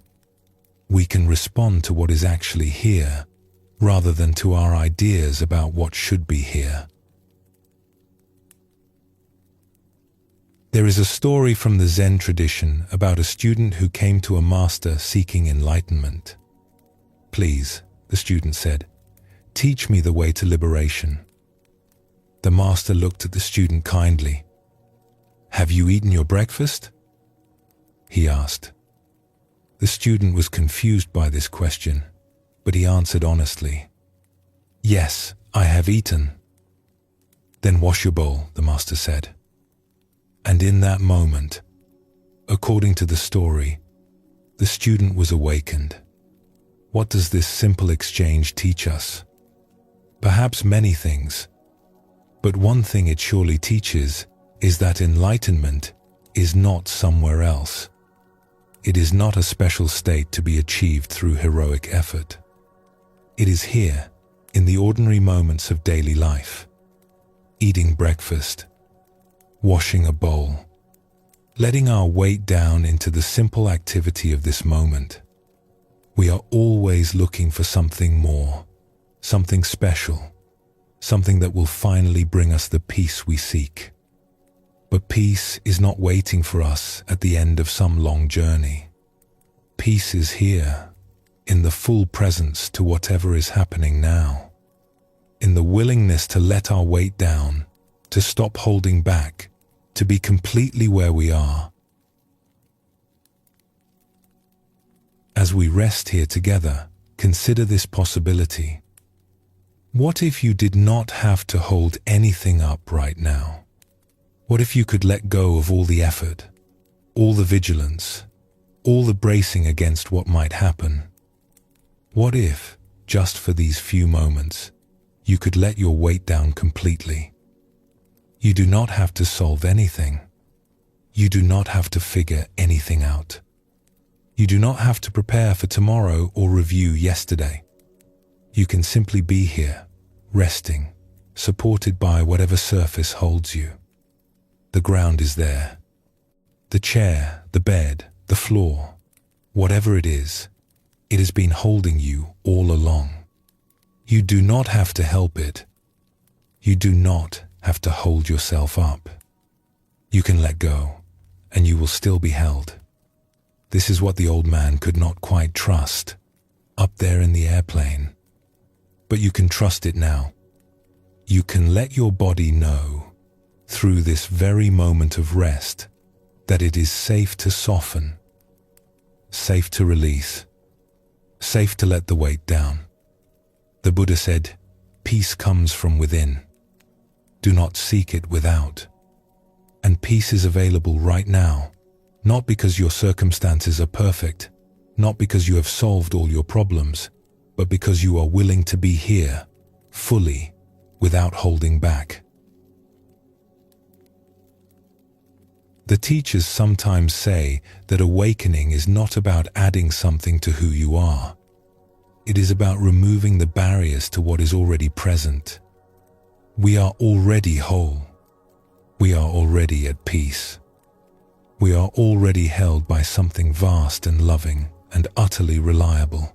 We can respond to what is actually here, rather than to our ideas about what should be here. There is a story from the Zen tradition about a student who came to a master seeking enlightenment. "Please," the student said, "teach me the way to liberation." The master looked at the student kindly. "Have you eaten your breakfast?" he asked. The student was confused by this question, but he answered honestly, "Yes, I have eaten." "Then wash your bowl," the master said. And in that moment, according to the story, the student was awakened. What does this simple exchange teach us? Perhaps many things, but one thing it surely teaches is that enlightenment is not somewhere else. It is not a special state to be achieved through heroic effort. It is here, in the ordinary moments of daily life. Eating breakfast, washing a bowl, letting our weight down into the simple activity of this moment. We are always looking for something more, something special, something that will finally bring us the peace we seek. But peace is not waiting for us at the end of some long journey. Peace is here, in the full presence to whatever is happening now, in the willingness to let our weight down, to stop holding back, to be completely where we are. As we rest here together, consider this possibility. What if you did not have to hold anything up right now? What if you could let go of all the effort, all the vigilance, all the bracing against what might happen? What if, just for these few moments, you could let your weight down completely? You do not have to solve anything. You do not have to figure anything out. You do not have to prepare for tomorrow or review yesterday. You can simply be here, resting, supported by whatever surface holds you. The ground is there. The chair, the bed, the floor, whatever it has been holding you all along. You do not have to help it. You do not have to hold yourself up. You can let go, and you will still be held. This is what the old man could not quite trust, up there in the airplane. But you can trust it now. You can let your body know, through this very moment of rest, that it is safe to soften, safe to release, safe to let the weight down. The Buddha said, "Peace comes from within. Do not seek it without." And peace is available right now, not because your circumstances are perfect, not because you have solved all your problems, but because you are willing to be here, fully, without holding back. The teachers sometimes say that awakening is not about adding something to who you are. It is about removing the barriers to what is already present. We are already whole. We are already at peace. We are already held by something vast and loving and utterly reliable.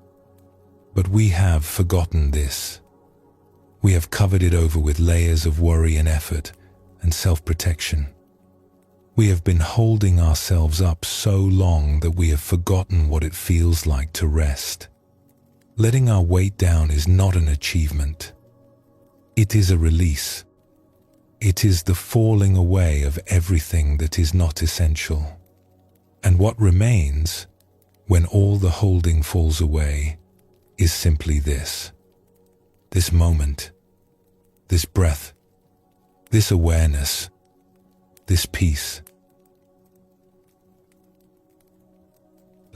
But we have forgotten this. We have covered it over with layers of worry and effort and self-protection. We have been holding ourselves up so long that we have forgotten what it feels like to rest. Letting our weight down is not an achievement. It is a release. It is the falling away of everything that is not essential. And what remains, when all the holding falls away, is simply this moment, this breath, this awareness, this peace.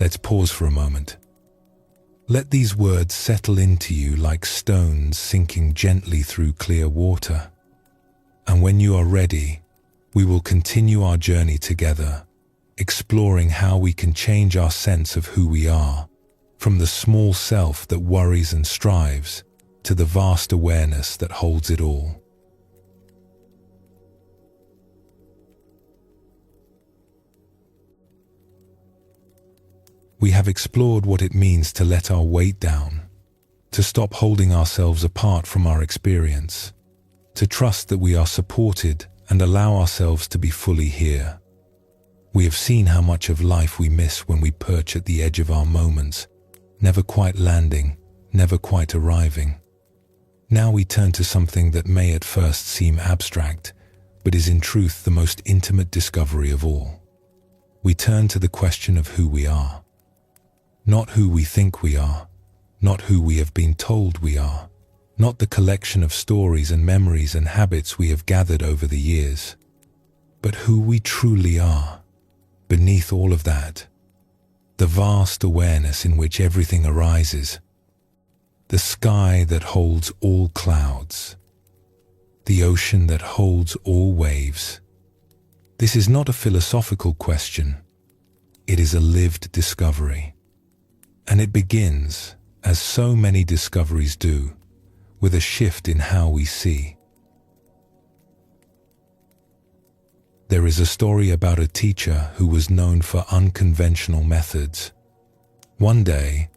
Let's pause for a moment. Let these words settle into you like stones sinking gently through clear water. And when you are ready, we will continue our journey together, exploring how we can change our sense of who we are, from the small self that worries and strives, to the vast awareness that holds it all. We have explored what it means to let our weight down, to stop holding ourselves apart from our experience, to trust that we are supported and allow ourselves to be fully here. We have seen how much of life we miss when we perch at the edge of our moments, never quite landing, never quite arriving. Now we turn to something that may at first seem abstract, but is in truth the most intimate discovery of all. We turn to the question of who we are. Not who we think we are, not who we have been told we are, not the collection of stories and memories and habits we have gathered over the years, but who we truly are, beneath all of that, the vast awareness in which everything arises, the sky that holds all clouds, the ocean that holds all waves. This is not a philosophical question, it is a lived discovery. And it begins, as so many discoveries do, with a shift in how we see. There is a story about a teacher who was known for unconventional methods. One day,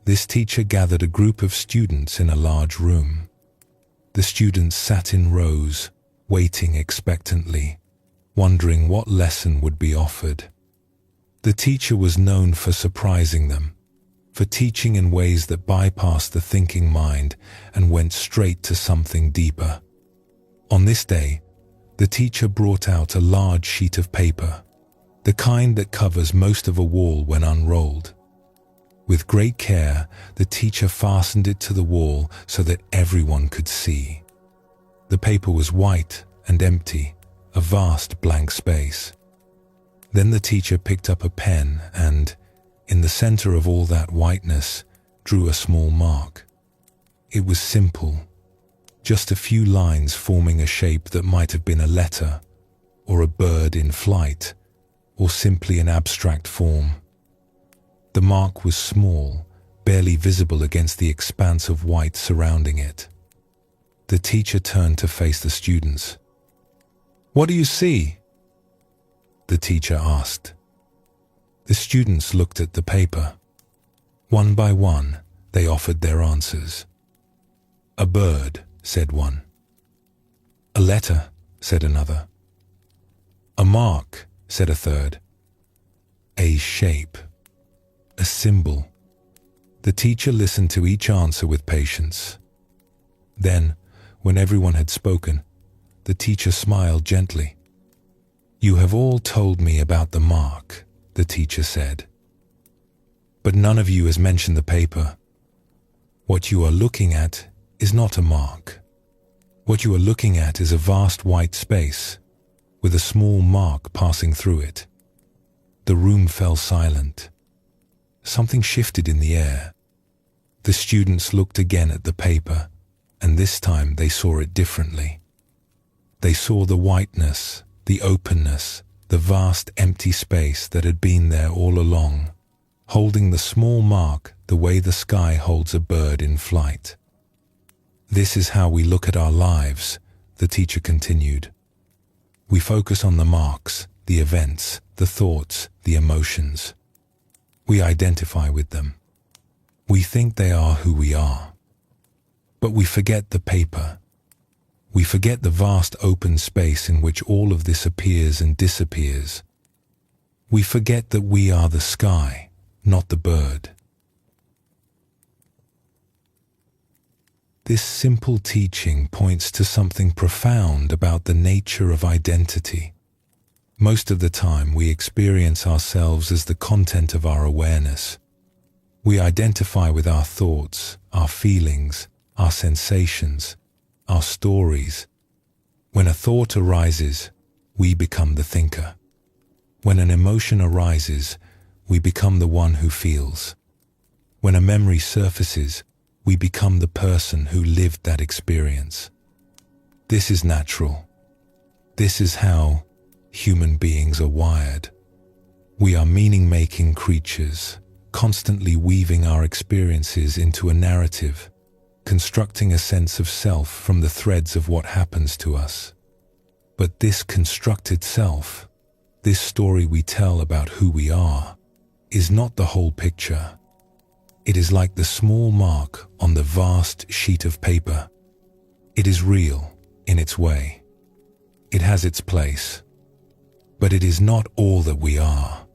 this teacher gathered a group of students in a large room. The students sat in rows, waiting expectantly, wondering what lesson would be offered. The teacher was known for surprising them, for teaching in ways that bypassed the thinking mind and went straight to something deeper. On this day, the teacher brought out a large sheet of paper, the kind that covers most of a wall when unrolled. With great care, the teacher fastened it to the wall so that everyone could see. The paper was white and empty, a vast blank space. Then the teacher picked up a pen and, in the center of all that whiteness, drew a small mark. It was simple, just a few lines forming a shape that might have been a letter, or a bird in flight, or simply an abstract form. The mark was small, barely visible against the expanse of white surrounding it. The teacher turned to face the students. "What do you see?" the teacher asked. The students looked at the paper. One by one, they offered their answers. "A bird," said one. "A letter," said another. "A mark," said a third. "A shape. A symbol." The teacher listened to each answer with patience. Then, when everyone had spoken, the teacher smiled gently. "You have all told me about the mark," the teacher said. "But none of you has mentioned the paper. What you are looking at is not a mark. What you are looking at is a vast white space, with a small mark passing through it." The room fell silent. something shifted in the air. The students looked again at the paper, and this time they saw it differently. They saw the whiteness, the openness, the vast empty space that had been there all along, holding the small mark the way the sky holds a bird in flight. This is how we look at our lives, the teacher continued. We focus on the marks, the events, the thoughts, the emotions. We identify with them. We think they are who we are. But we forget the paper. We forget the vast open space in which all of this appears and disappears. We forget that we are the sky, not the bird. This simple teaching points to something profound about the nature of identity. Most of the time, we experience ourselves as the content of our awareness. We identify with our thoughts, our feelings, our sensations, our stories. When a thought arises, we become the thinker. When an emotion arises, we become the one who feels. When a memory surfaces, we become the person who lived that experience. This is natural. This is how human beings are wired. We are meaning-making creatures, constantly weaving our experiences into a narrative, constructing a sense of self from the threads of what happens to us. But this constructed self, this story we tell about who we are, is not the whole picture. It is like the small mark on the vast sheet of paper. It is real in its way. It has its place. But it is not all that we are.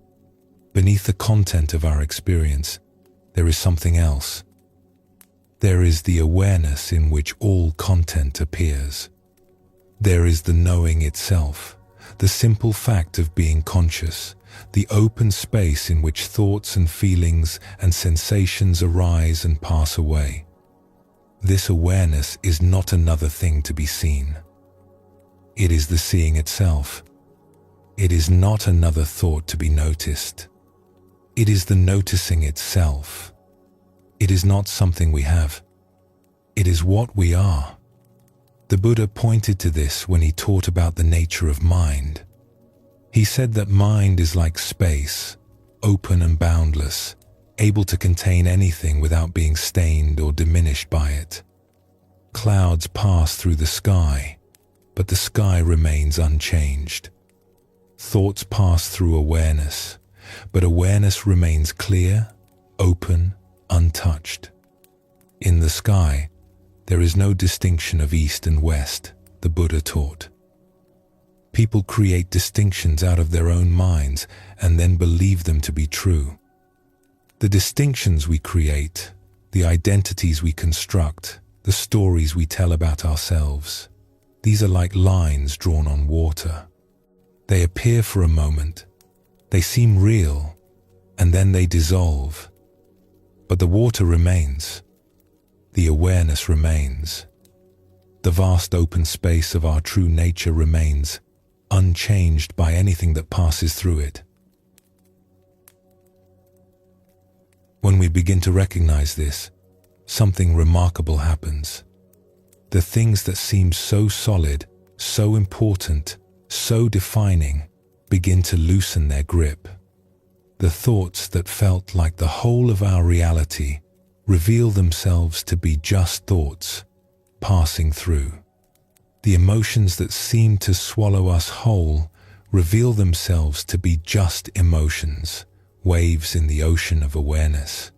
Beneath the content of our experience, there is something else. There is the awareness in which all content appears. There is the knowing itself, the simple fact of being conscious, the open space in which thoughts and feelings and sensations arise and pass away. This awareness is not another thing to be seen. It is the seeing itself. It is not another thought to be noticed. It is the noticing itself. It is not something we have. It is what we are. The Buddha pointed to this when he taught about the nature of mind. He said that mind is like space, open and boundless, able to contain anything without being stained or diminished by it. Clouds pass through the sky, but the sky remains unchanged. Thoughts pass through awareness, but awareness remains clear, open, untouched. In the sky, there is no distinction of east and west, the Buddha taught. People create distinctions out of their own minds and then believe them to be true. The distinctions we create, the identities we construct, the stories we tell about ourselves, these are like lines drawn on water. They appear for a moment, they seem real, and then they dissolve. But the water remains. The awareness remains. The vast open space of our true nature remains, unchanged by anything that passes through it. When we begin to recognize this, something remarkable happens. The things that seem so solid, so important, so defining, begin to loosen their grip. The thoughts that felt like the whole of our reality reveal themselves to be just thoughts, passing through. The emotions that seem to swallow us whole reveal themselves to be just emotions, waves in the ocean of awareness.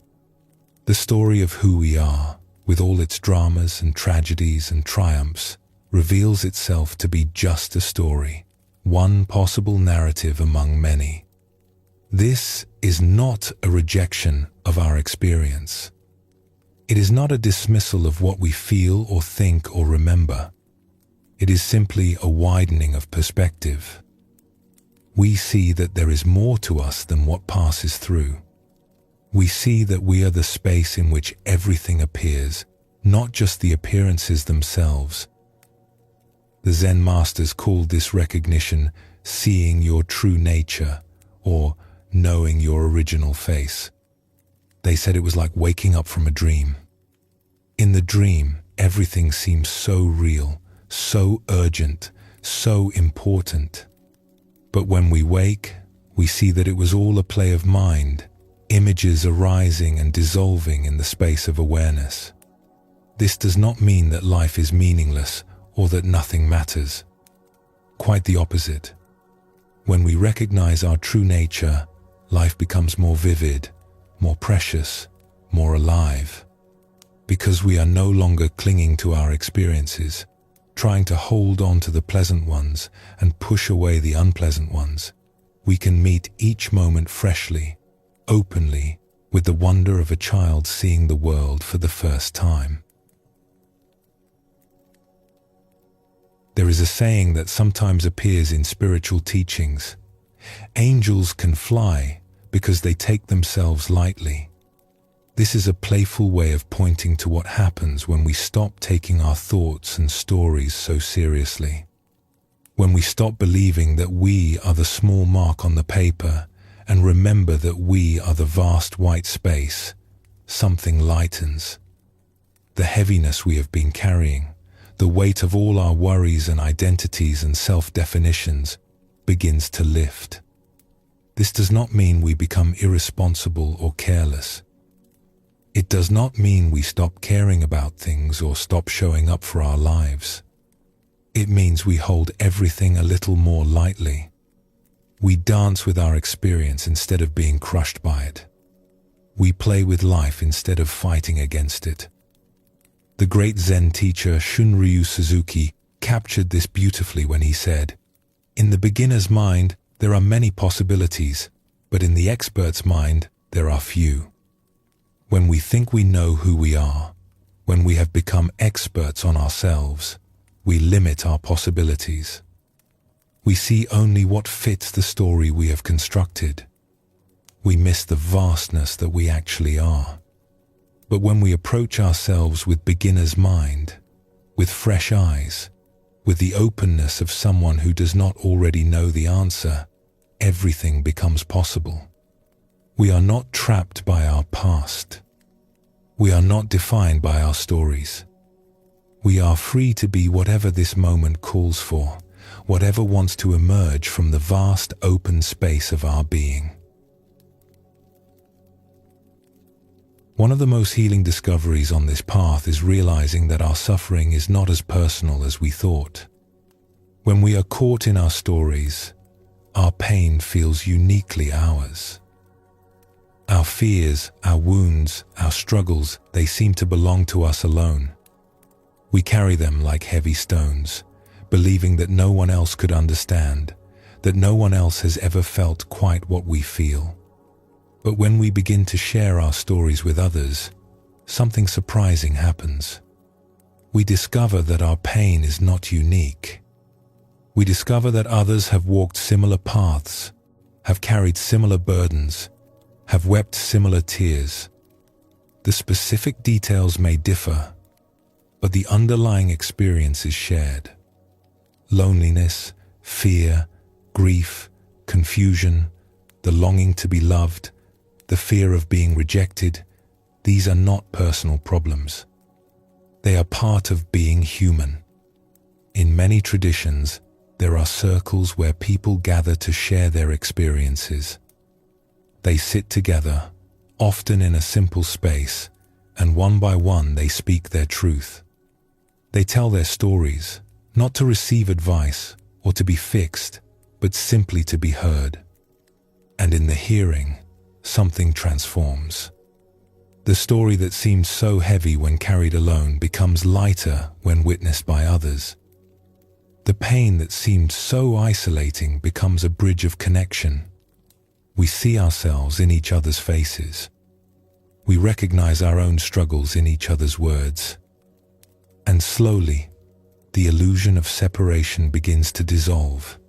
The story of who we are, with all its dramas and tragedies and triumphs, reveals itself to be just a story, one possible narrative among many. This is not a rejection of our experience. It is not a dismissal of what we feel or think or remember. It is simply a widening of perspective. We see that there is more to us than what passes through. We see that we are the space in which everything appears, not just the appearances themselves. The Zen masters called this recognition seeing your true nature, or knowing your original face. They said it was like waking up from a dream. In the dream, everything seems so real, so urgent, so important. But when we wake, we see that it was all a play of mind, images arising and dissolving in the space of awareness. This does not mean that life is meaningless or that nothing matters. Quite the opposite. When we recognize our true nature, life becomes more vivid, more precious, more alive. Because we are no longer clinging to our experiences, trying to hold on to the pleasant ones and push away the unpleasant ones, we can meet each moment freshly, openly, with the wonder of a child seeing the world for the first time. There is a saying that sometimes appears in spiritual teachings: angels can fly because they take themselves lightly. This is a playful way of pointing to what happens when we stop taking our thoughts and stories so seriously. When we stop believing that we are the small mark on the paper and remember that we are the vast white space, something lightens. The heaviness we have been carrying, the weight of all our worries and identities and self-definitions, begins to lift. This does not mean we become irresponsible or careless. It does not mean we stop caring about things or stop showing up for our lives. It means we hold everything a little more lightly. We dance with our experience instead of being crushed by it. We play with life instead of fighting against it. The great Zen teacher Shunryu Suzuki captured this beautifully when he said, "In the beginner's mind, there are many possibilities, but in the expert's mind, there are few." When we think we know who we are, when we have become experts on ourselves, we limit our possibilities. We see only what fits the story we have constructed. We miss the vastness that we actually are. But when we approach ourselves with beginner's mind, with fresh eyes, with the openness of someone who does not already know the answer, everything becomes possible. We are not trapped by our past. We are not defined by our stories. We are free to be whatever this moment calls for, whatever wants to emerge from the vast open space of our being. One of the most healing discoveries on this path is realizing that our suffering is not as personal as we thought. When we are caught in our stories, our pain feels uniquely ours. Our fears, our wounds, our struggles, they seem to belong to us alone. We carry them like heavy stones, believing that no one else could understand, that no one else has ever felt quite what we feel. But when we begin to share our stories with others, something surprising happens. We discover that our pain is not unique. We discover that others have walked similar paths, have carried similar burdens, have wept similar tears. The specific details may differ, but the underlying experience is shared. Loneliness, fear, grief, confusion, the longing to be loved, the fear of being rejected, these are not personal problems. They are part of being human. In many traditions, there are circles where people gather to share their experiences. They sit together, often in a simple space, and one by one they speak their truth. They tell their stories, not to receive advice or to be fixed, but simply to be heard. And in the hearing, something transforms. The story that seemed so heavy when carried alone becomes lighter when witnessed by others. The pain that seemed so isolating becomes a bridge of connection. We see ourselves in each other's faces. We recognize our own struggles in each other's words. And slowly, the illusion of separation begins to dissolve.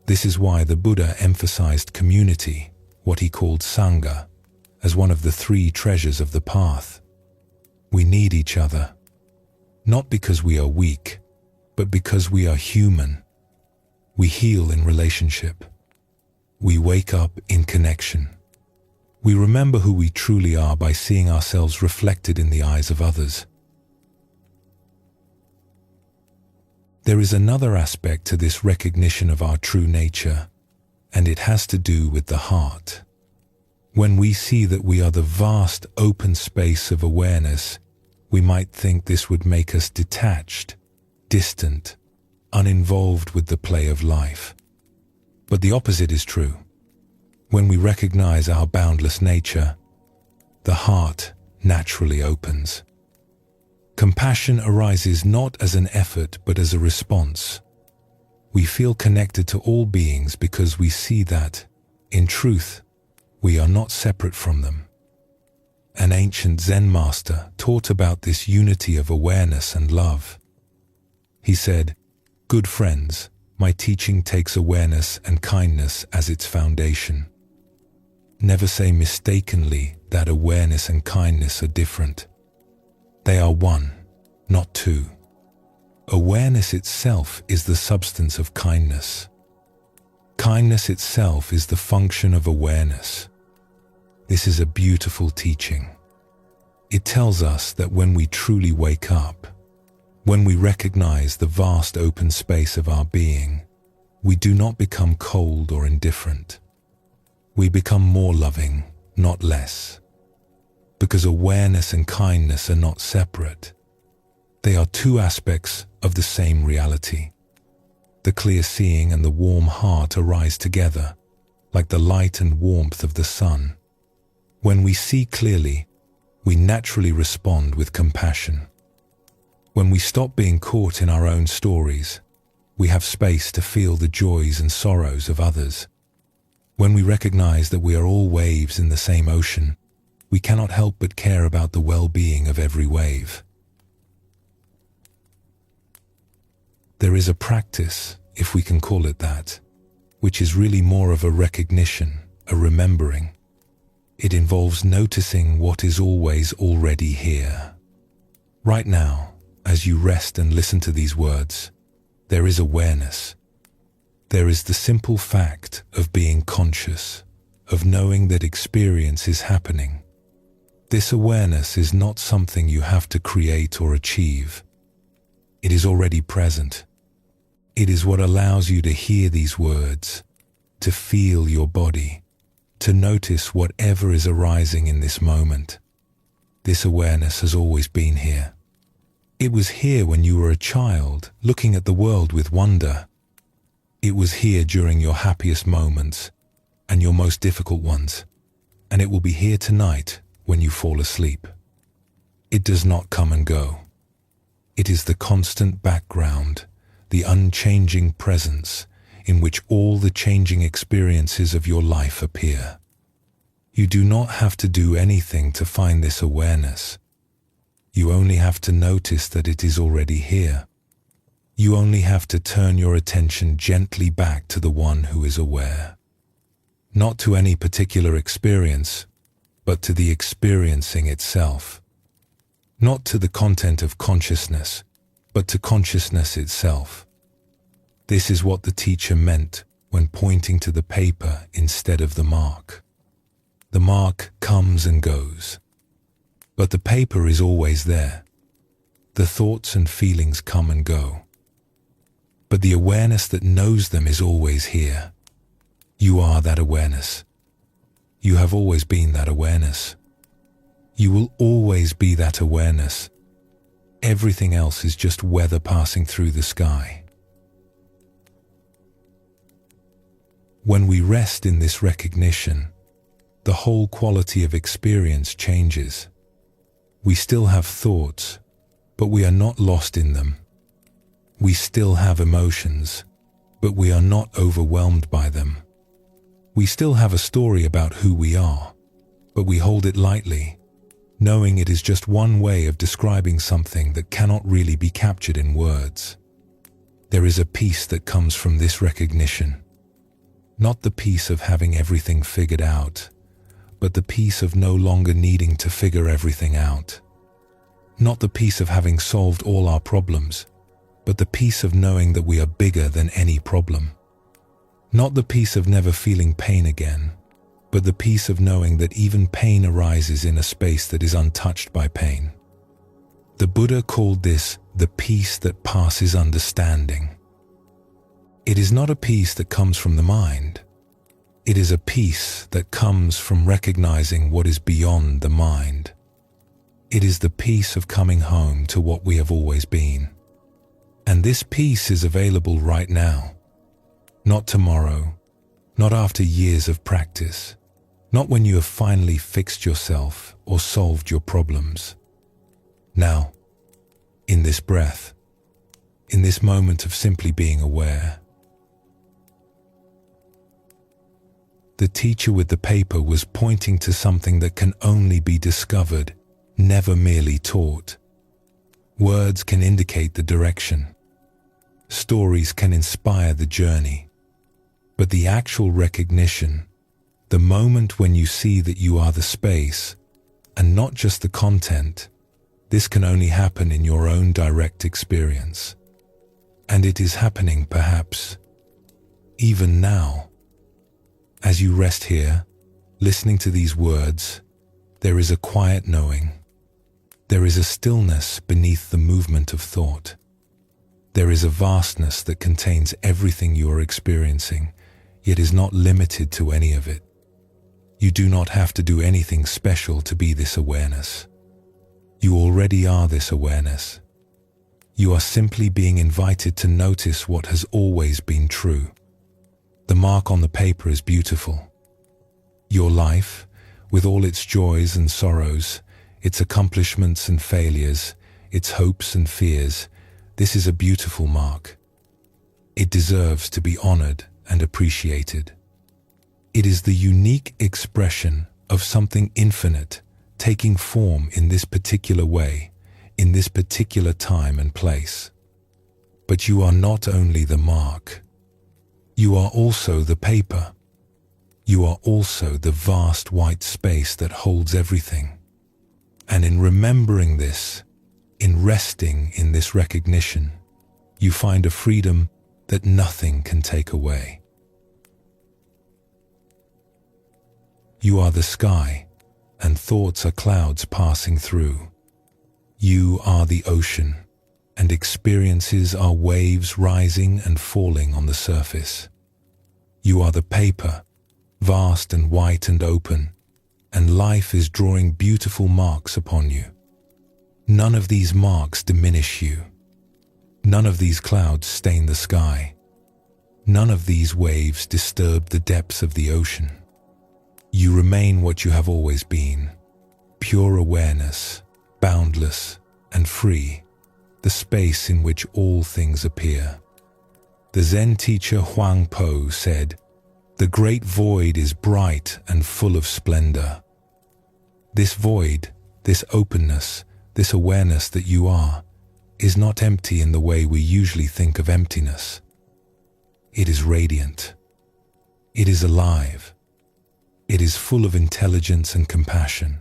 This is why the Buddha emphasized community, what he called Sangha, as one of the 3 treasures of the path. We need each other, not because we are weak, but because we are human. We heal in relationship. We wake up in connection. We remember who we truly are by seeing ourselves reflected in the eyes of others. There is another aspect to this recognition of our true nature, and it has to do with the heart. When we see that we are the vast open space of awareness, we might think this would make us detached, distant, uninvolved with the play of life. But the opposite is true. When we recognize our boundless nature, the heart naturally opens. Compassion arises not as an effort but as a response. We feel connected to all beings because we see that, in truth, we are not separate from them. An ancient Zen master taught about this unity of awareness and love. He said, "Good friends, my teaching takes awareness and kindness as its foundation. Never say mistakenly that awareness and kindness are different. They are one, not two. Awareness itself is the substance of kindness. Kindness itself is the function of awareness." This is a beautiful teaching. It tells us that when we truly wake up, when we recognize the vast open space of our being, we do not become cold or indifferent. We become more loving, not less. Because awareness and kindness are not separate. They are two aspects of the same reality. The clear seeing and the warm heart arise together, like the light and warmth of the sun. When we see clearly, we naturally respond with compassion. When we stop being caught in our own stories, we have space to feel the joys and sorrows of others. When we recognize that we are all waves in the same ocean, we cannot help but care about the well-being of every wave. There is a practice, if we can call it that, which is really more of a recognition, a remembering. It involves noticing what is always already here. Right now, as you rest and listen to these words, there is awareness. There is the simple fact of being conscious, of knowing that experience is happening. This awareness is not something you have to create or achieve. It is already present. It is what allows you to hear these words, to feel your body, to notice whatever is arising in this moment. This awareness has always been here. It was here when you were a child, looking at the world with wonder. It was here during your happiest moments and your most difficult ones, and it will be here tonight when you fall asleep. It does not come and go. It is the constant background, the unchanging presence in which all the changing experiences of your life appear. You do not have to do anything to find this awareness. You only have to notice that it is already here. You only have to turn your attention gently back to the one who is aware. Not to any particular experience, but to the experiencing itself. Not to the content of consciousness, but to consciousness itself. This is what the teacher meant when pointing to the paper instead of the mark. The mark comes and goes, but the paper is always there. The thoughts and feelings come and go, but the awareness that knows them is always here. You are that awareness. You have always been that awareness. You will always be that awareness. Everything else is just weather passing through the sky. When we rest in this recognition, the whole quality of experience changes. We still have thoughts, but we are not lost in them. We still have emotions, but we are not overwhelmed by them. We still have a story about who we are, but we hold it lightly, knowing it is just one way of describing something that cannot really be captured in words. There is a peace that comes from this recognition. Not the peace of having everything figured out, but the peace of no longer needing to figure everything out. Not the peace of having solved all our problems, but the peace of knowing that we are bigger than any problem. Not the peace of never feeling pain again, but the peace of knowing that even pain arises in a space that is untouched by pain. The Buddha called this the peace that passes understanding. It is not a peace that comes from the mind. It is a peace that comes from recognizing what is beyond the mind. It is the peace of coming home to what we have always been. And this peace is available right now. Not tomorrow, not after years of practice, not when you have finally fixed yourself or solved your problems. Now, in this breath, in this moment of simply being aware. The teacher with the paper was pointing to something that can only be discovered, never merely taught. Words can indicate the direction. Stories can inspire the journey. But the actual recognition, the moment when you see that you are the space, and not just the content, this can only happen in your own direct experience. And it is happening, perhaps, even now. As you rest here, listening to these words, there is a quiet knowing. There is a stillness beneath the movement of thought. There is a vastness that contains everything you are experiencing, yet is not limited to any of it. You do not have to do anything special to be this awareness. You already are this awareness. You are simply being invited to notice what has always been true. The mark on the paper is beautiful. Your life, with all its joys and sorrows, its accomplishments and failures, its hopes and fears, this is a beautiful mark. It deserves to be honored and appreciated. It is the unique expression of something infinite taking form in this particular way, in this particular time and place. But you are not only the mark. You are also the paper. You are also the vast white space that holds everything. And in remembering this, in resting in this recognition, you find a freedom that nothing can take away. You are the sky, and thoughts are clouds passing through. You are the ocean, and experiences are waves rising and falling on the surface. You are the paper, vast and white and open, and life is drawing beautiful marks upon you. None of these marks diminish you. None of these clouds stain the sky. None of these waves disturb the depths of the ocean. You remain what you have always been, pure awareness, boundless and free, the space in which all things appear. The Zen teacher Huang Po said, "The great void is bright and full of splendor." This void, this openness, this awareness that you are, is not empty in the way we usually think of emptiness. It is radiant. It is alive. It is full of intelligence and compassion.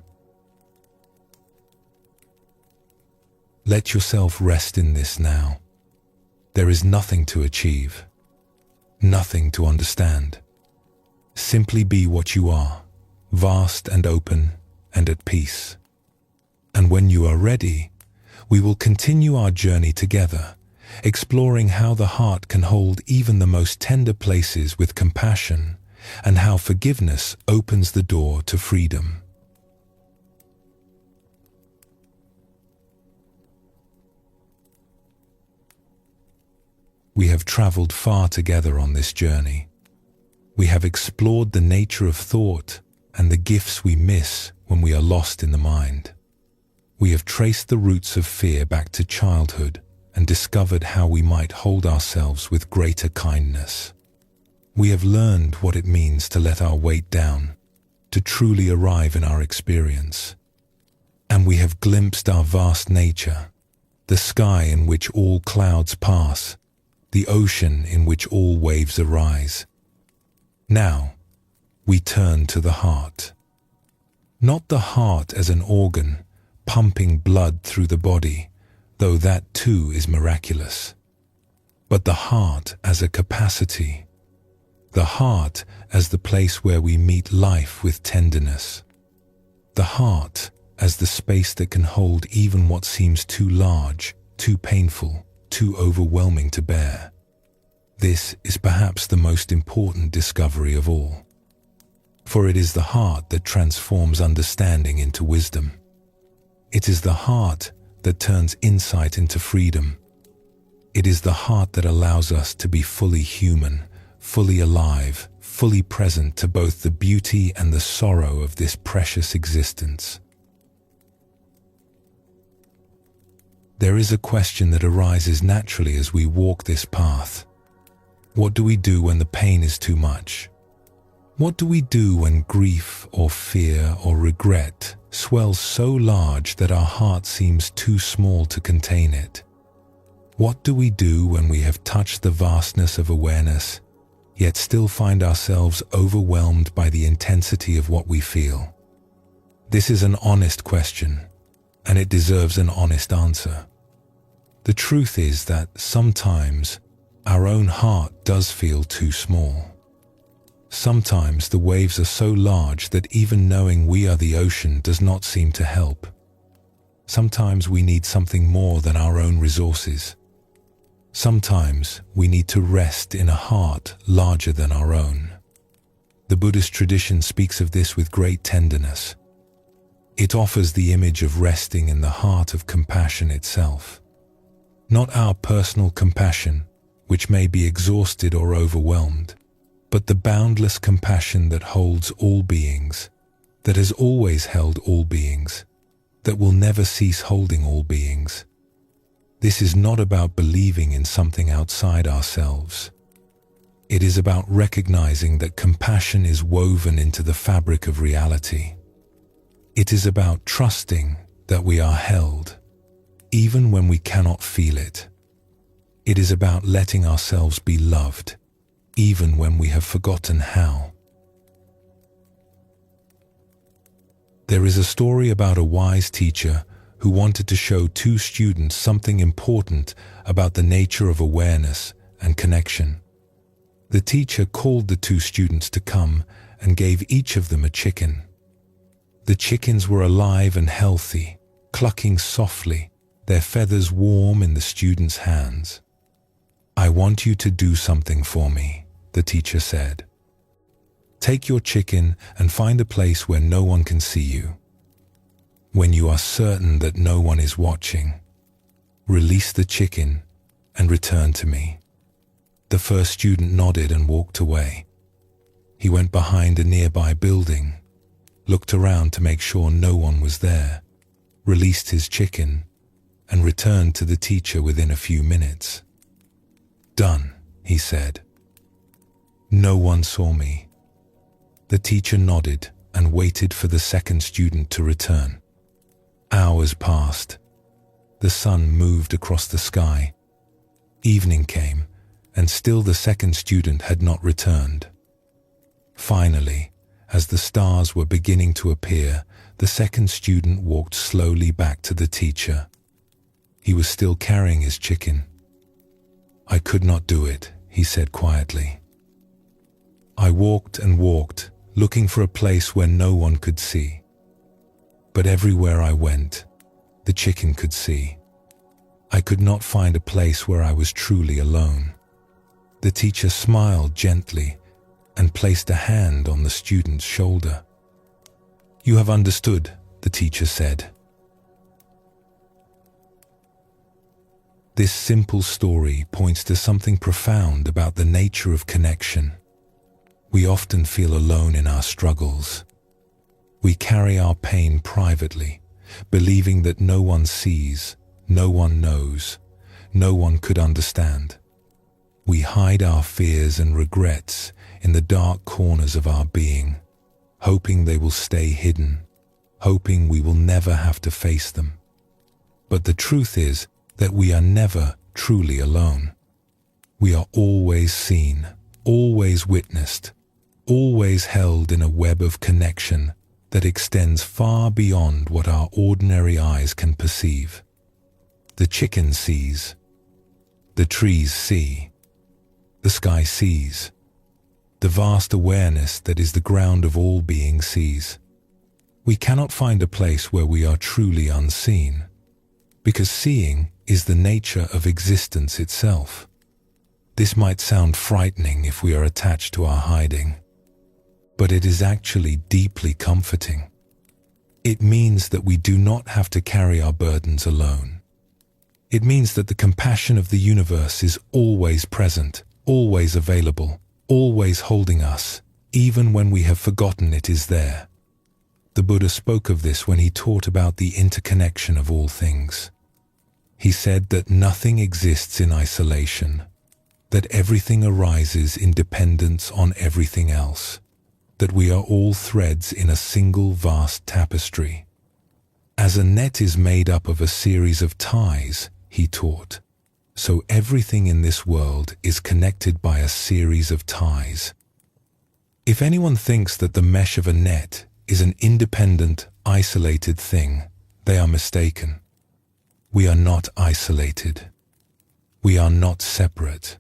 Let yourself rest in this now. There is nothing to achieve, nothing to understand. Simply be what you are, vast and open and at peace. And when you are ready, we will continue our journey together, exploring how the heart can hold even the most tender places with compassion, and how forgiveness opens the door to freedom. We have traveled far together on this journey. We have explored the nature of thought and the gifts we miss when we are lost in the mind. We have traced the roots of fear back to childhood and discovered how we might hold ourselves with greater kindness. We have learned what it means to let our weight down, to truly arrive in our experience. And we have glimpsed our vast nature, the sky in which all clouds pass, the ocean in which all waves arise. Now, we turn to the heart. Not the heart as an organ, pumping blood through the body, though that too is miraculous, but the heart as a capacity, The heart as the place where we meet life with tenderness. The heart as the space that can hold even what seems too large, too painful, too overwhelming to bear. This is perhaps the most important discovery of all. For it is the heart that transforms understanding into wisdom. It is the heart that turns insight into freedom. It is the heart that allows us to be fully human, fully alive, fully present to both the beauty and the sorrow of this precious existence. There is a question that arises naturally as we walk this path. What do we do when the pain is too much? What do we do when grief or fear or regret swells so large that our heart seems too small to contain it? What do we do when we have touched the vastness of awareness, yet still find ourselves overwhelmed by the intensity of what we feel? This is an honest question, and it deserves an honest answer. The truth is that sometimes our own heart does feel too small. Sometimes the waves are so large that even knowing we are the ocean does not seem to help. Sometimes we need something more than our own resources. Sometimes we need to rest in a heart larger than our own. The Buddhist tradition speaks of this with great tenderness. It offers the image of resting in the heart of compassion itself. Not our personal compassion, which may be exhausted or overwhelmed, but the boundless compassion that holds all beings, that has always held all beings, that will never cease holding all beings. This is not about believing in something outside ourselves. It is about recognizing that compassion is woven into the fabric of reality. It is about trusting that we are held, even when we cannot feel it. It is about letting ourselves be loved, even when we have forgotten how. There is a story about a wise teacher who wanted to show two students something important about the nature of awareness and connection. The teacher called the two students to come and gave each of them a chicken. The chickens were alive and healthy, clucking softly, their feathers warm in the students' hands. "I want you to do something for me," the teacher said. "Take your chicken and find a place where no one can see you. When you are certain that no one is watching, release the chicken and return to me." The first student nodded and walked away. He went behind a nearby building, looked around to make sure no one was there, released his chicken, and returned to the teacher within a few minutes. "Done," he said. "No one saw me." The teacher nodded and waited for the second student to return. Hours passed. The sun moved across the sky. Evening came, and still the second student had not returned. Finally, as the stars were beginning to appear, the second student walked slowly back to the teacher. He was still carrying his chicken. "I could not do it," he said quietly. "I walked and walked, looking for a place where no one could see. But everywhere I went, the chicken could see. I could not find a place where I was truly alone." The teacher smiled gently and placed a hand on the student's shoulder. "You have understood," the teacher said. This simple story points to something profound about the nature of connection. We often feel alone in our struggles. We carry our pain privately, believing that no one sees, no one knows, no one could understand. We hide our fears and regrets in the dark corners of our being, hoping they will stay hidden, hoping we will never have to face them. But the truth is that we are never truly alone. We are always seen, always witnessed, always held in a web of connection that extends far beyond what our ordinary eyes can perceive. The chicken sees. The trees see. The sky sees. the vast awareness that is the ground of all being sees. We cannot find a place where we are truly unseen, because seeing is the nature of existence itself. This might sound frightening if we are attached to our hiding, but it is actually deeply comforting. It means that we do not have to carry our burdens alone. It means that the compassion of the universe is always present, always available, always holding us, even when we have forgotten it is there. The Buddha spoke of this when he taught about the interconnection of all things. He said that nothing exists in isolation, that everything arises in dependence on everything else, that we are all threads in a single vast tapestry. As a net is made up of a series of ties, he taught, so everything in this world is connected by a series of ties. If anyone thinks that the mesh of a net is an independent, isolated thing, they are mistaken. We are not isolated. We are not separate.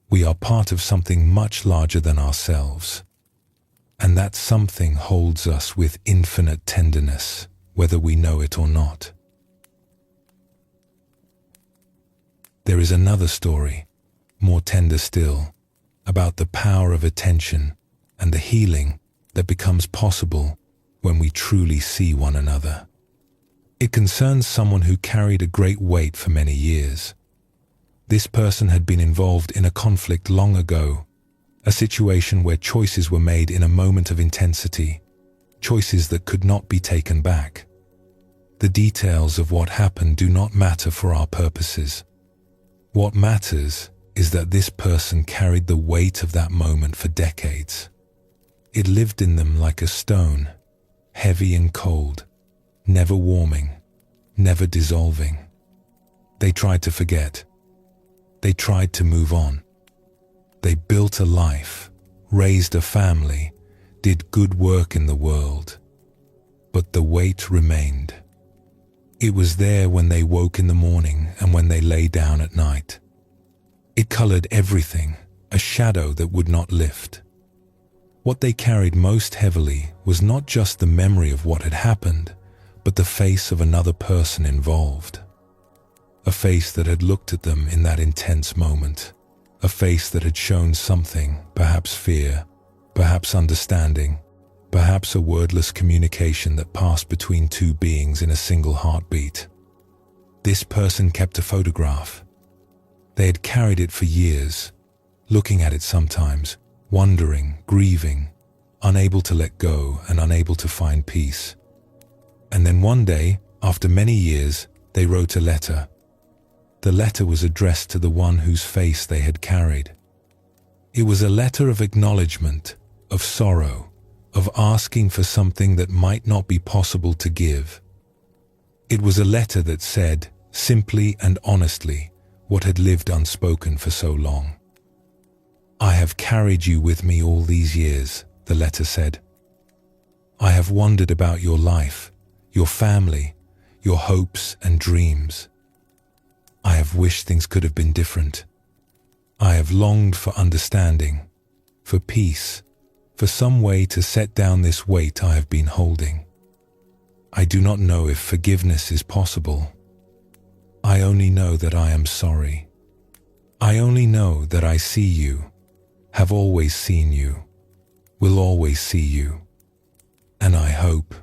We are part of something much larger than ourselves. And that something holds us with infinite tenderness, whether we know it or not. There is another story, more tender still, about the power of attention and the healing that becomes possible when we truly see one another. It concerns someone who carried a great weight for many years. This person had been involved in a conflict long ago, a situation where choices were made in a moment of intensity, choices that could not be taken back. The details of what happened do not matter for our purposes. What matters is that this person carried the weight of that moment for decades. It lived in them like a stone, heavy and cold, never warming, never dissolving. They tried to forget. They tried to move on. They built a life, raised a family, did good work in the world. But the weight remained. It was there when they woke in the morning and when they lay down at night. It colored everything, a shadow that would not lift. What they carried most heavily was not just the memory of what had happened, but the face of another person involved. A face that had looked at them in that intense moment. A face that had shown something, perhaps fear, perhaps understanding, perhaps a wordless communication that passed between two beings in a single heartbeat. This person kept a photograph. They had carried it for years, looking at it sometimes, wondering, grieving, unable to let go and unable to find peace. And then one day, after many years, they wrote a letter. The letter was addressed to the one whose face they had carried. It was a letter of acknowledgement, of sorrow, of asking for something that might not be possible to give. It was a letter that said, simply and honestly, what had lived unspoken for so long. "I have carried you with me all these years," the letter said. "I have wondered about your life, your family, your hopes and dreams. I have wished things could have been different. I have longed for understanding, for peace, for some way to set down this weight I have been holding. I do not know if forgiveness is possible. I only know that I am sorry. I only know that I see you, have always seen you, will always see you. And I hope,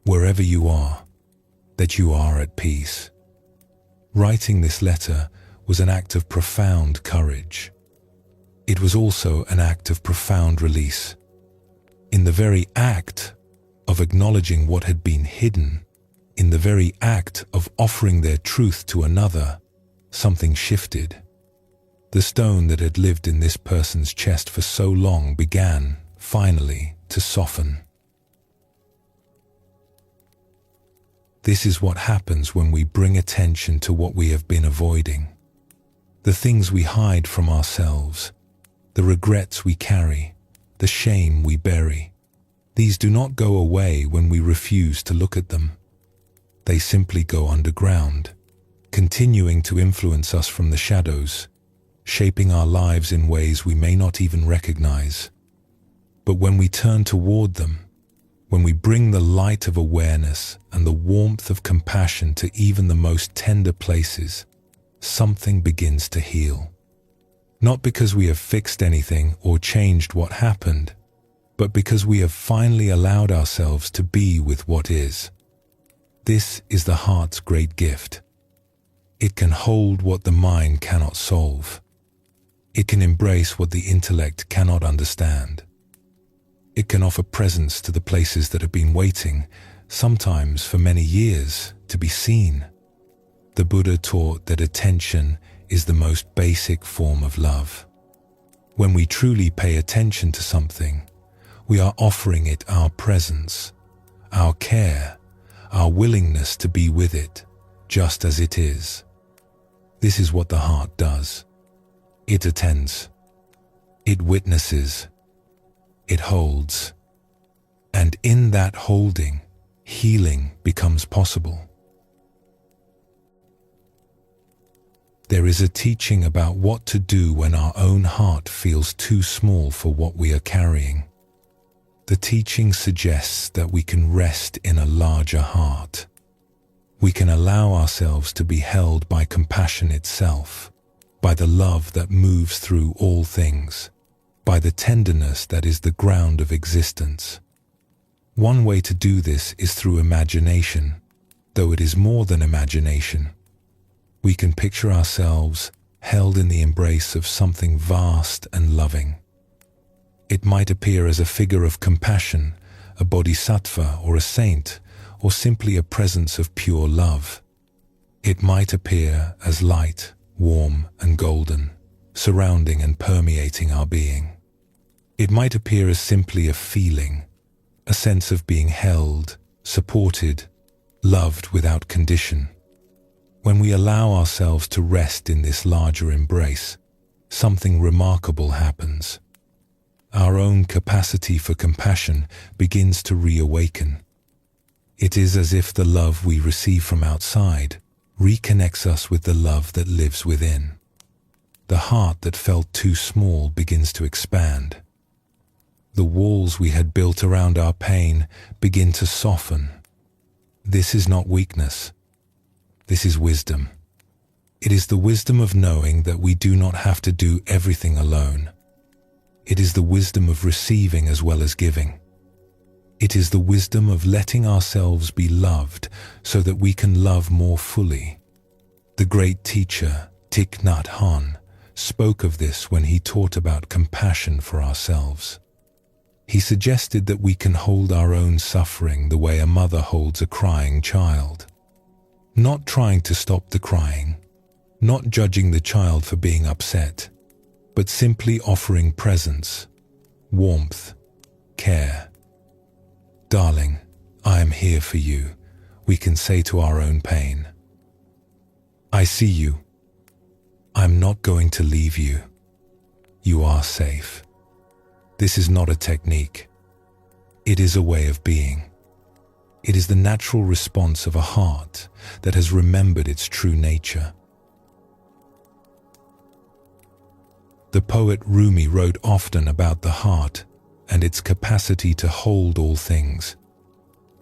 wherever you are, that you are at peace." Writing this letter was an act of profound courage. It was also an act of profound release. In the very act of acknowledging what had been hidden, in the very act of offering their truth to another, something shifted. The stone that had lived in this person's chest for so long began, finally, to soften. This is what happens when we bring attention to what we have been avoiding. The things we hide from ourselves, the regrets we carry, the shame we bury. These do not go away when we refuse to look at them. They simply go underground, continuing to influence us from the shadows, shaping our lives in ways we may not even recognize. But when we turn toward them, when we bring the light of awareness and the warmth of compassion to even the most tender places, something begins to heal. Not because we have fixed anything or changed what happened, but because we have finally allowed ourselves to be with what is. This is the heart's great gift. It can hold what the mind cannot solve. It can embrace what the intellect cannot understand. It can offer presence to the places that have been waiting, sometimes for many years, to be seen. The Buddha taught that attention is the most basic form of love. When we truly pay attention to something, we are offering it our presence, our care, our willingness to be with it, just as it is. This is what the heart does. It attends. It witnesses. It holds. And in that holding, healing becomes possible. There is a teaching about what to do when our own heart feels too small for what we are carrying. The teaching suggests that we can rest in a larger heart. We can allow ourselves to be held by compassion itself, by the love that moves through all things, by the tenderness that is the ground of existence. One way to do this is through imagination, though it is more than imagination. We can picture ourselves held in the embrace of something vast and loving. It might appear as a figure of compassion, a bodhisattva or a saint, or simply a presence of pure love. It might appear as light, warm and golden, surrounding and permeating our being. It might appear as simply a feeling, a sense of being held, supported, loved without condition. When we allow ourselves to rest in this larger embrace, something remarkable happens. Our own capacity for compassion begins to reawaken. It is as if the love we receive from outside reconnects us with the love that lives within. The heart that felt too small begins to expand. The walls we had built around our pain begin to soften. This is not weakness. This is wisdom. It is the wisdom of knowing that we do not have to do everything alone. It is the wisdom of receiving as well as giving. It is the wisdom of letting ourselves be loved so that we can love more fully. The great teacher, Thich Nhat Hanh, spoke of this when he taught about compassion for ourselves. He suggested that we can hold our own suffering the way a mother holds a crying child. Not trying to stop the crying, not judging the child for being upset, but simply offering presence, warmth, care. Darling, I am here for you, we can say to our own pain. I see you. I'm not going to leave you. You are safe. This is not a technique. It is a way of being. It is the natural response of a heart that has remembered its true nature. The poet Rumi wrote often about the heart and its capacity to hold all things.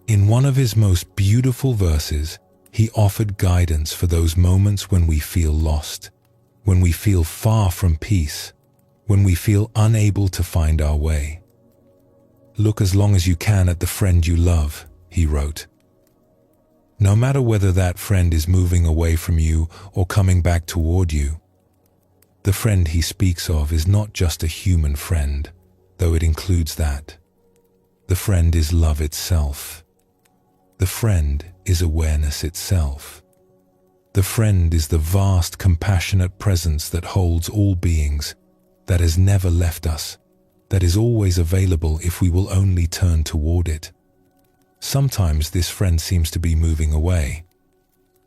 In one of his most beautiful verses, he offered guidance for those moments when we feel lost, when we feel far from peace, when we feel unable to find our way. Look as long as you can at the friend you love, he wrote. No matter whether that friend is moving away from you or coming back toward you, the friend he speaks of is not just a human friend, though it includes that. The friend is love itself. The friend is awareness itself. The friend is the vast, compassionate presence that holds all beings, that has never left us, that is always available if we will only turn toward it. Sometimes this friend seems to be moving away.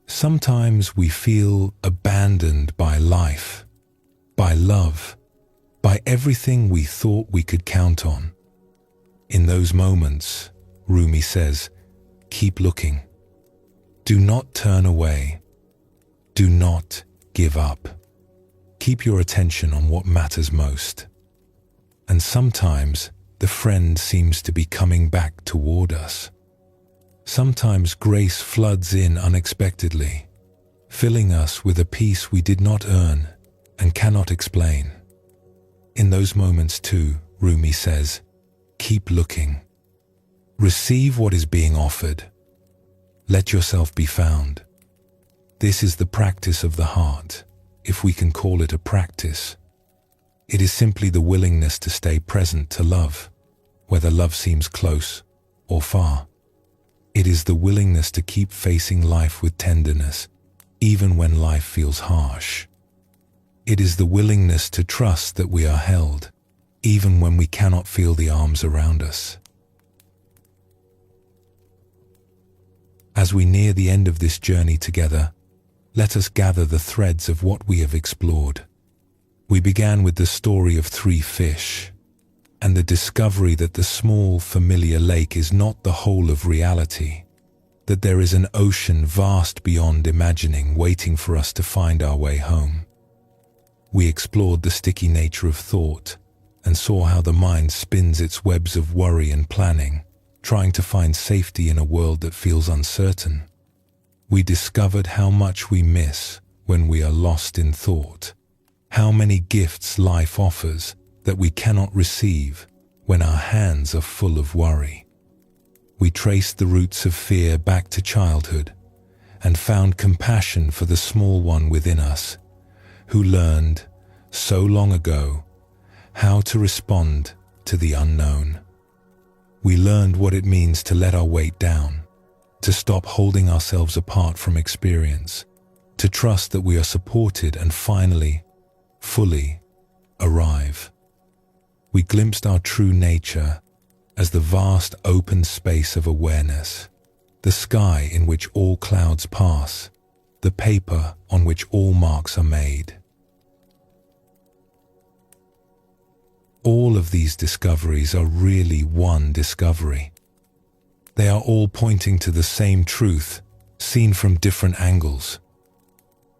Sometimes we feel abandoned by life, by love, by everything we thought we could count on. In those moments, Rumi says, keep looking. Do not turn away. Do not give up. Keep your attention on what matters most. And sometimes the friend seems to be coming back toward us. Sometimes grace floods in unexpectedly, filling us with a peace we did not earn and cannot explain. In those moments too, Rumi says, keep looking. Receive what is being offered. Let yourself be found. This is the practice of the heart, if we can call it a practice. It is simply the willingness to stay present to love, whether love seems close or far. It is the willingness to keep facing life with tenderness, even when life feels harsh. It is the willingness to trust that we are held, even when we cannot feel the arms around us. As we near the end of this journey together, let us gather the threads of what we have explored. We began with the story of 3 fish, and the discovery that the small, familiar lake is not the whole of reality, that there is an ocean vast beyond imagining waiting for us to find our way home. We explored the sticky nature of thought and saw how the mind spins its webs of worry and planning, trying to find safety in a world that feels uncertain. We discovered how much we miss when we are lost in thought, how many gifts life offers that we cannot receive when our hands are full of worry. We traced the roots of fear back to childhood and found compassion for the small one within us, who learned, so long ago, how to respond to the unknown. We learned what it means to let our weight down, to stop holding ourselves apart from experience, to trust that we are supported and finally, fully, arrive. We glimpsed our true nature as the vast open space of awareness, the sky in which all clouds pass, the paper on which all marks are made. All of these discoveries are really one discovery. They are all pointing to the same truth, seen from different angles.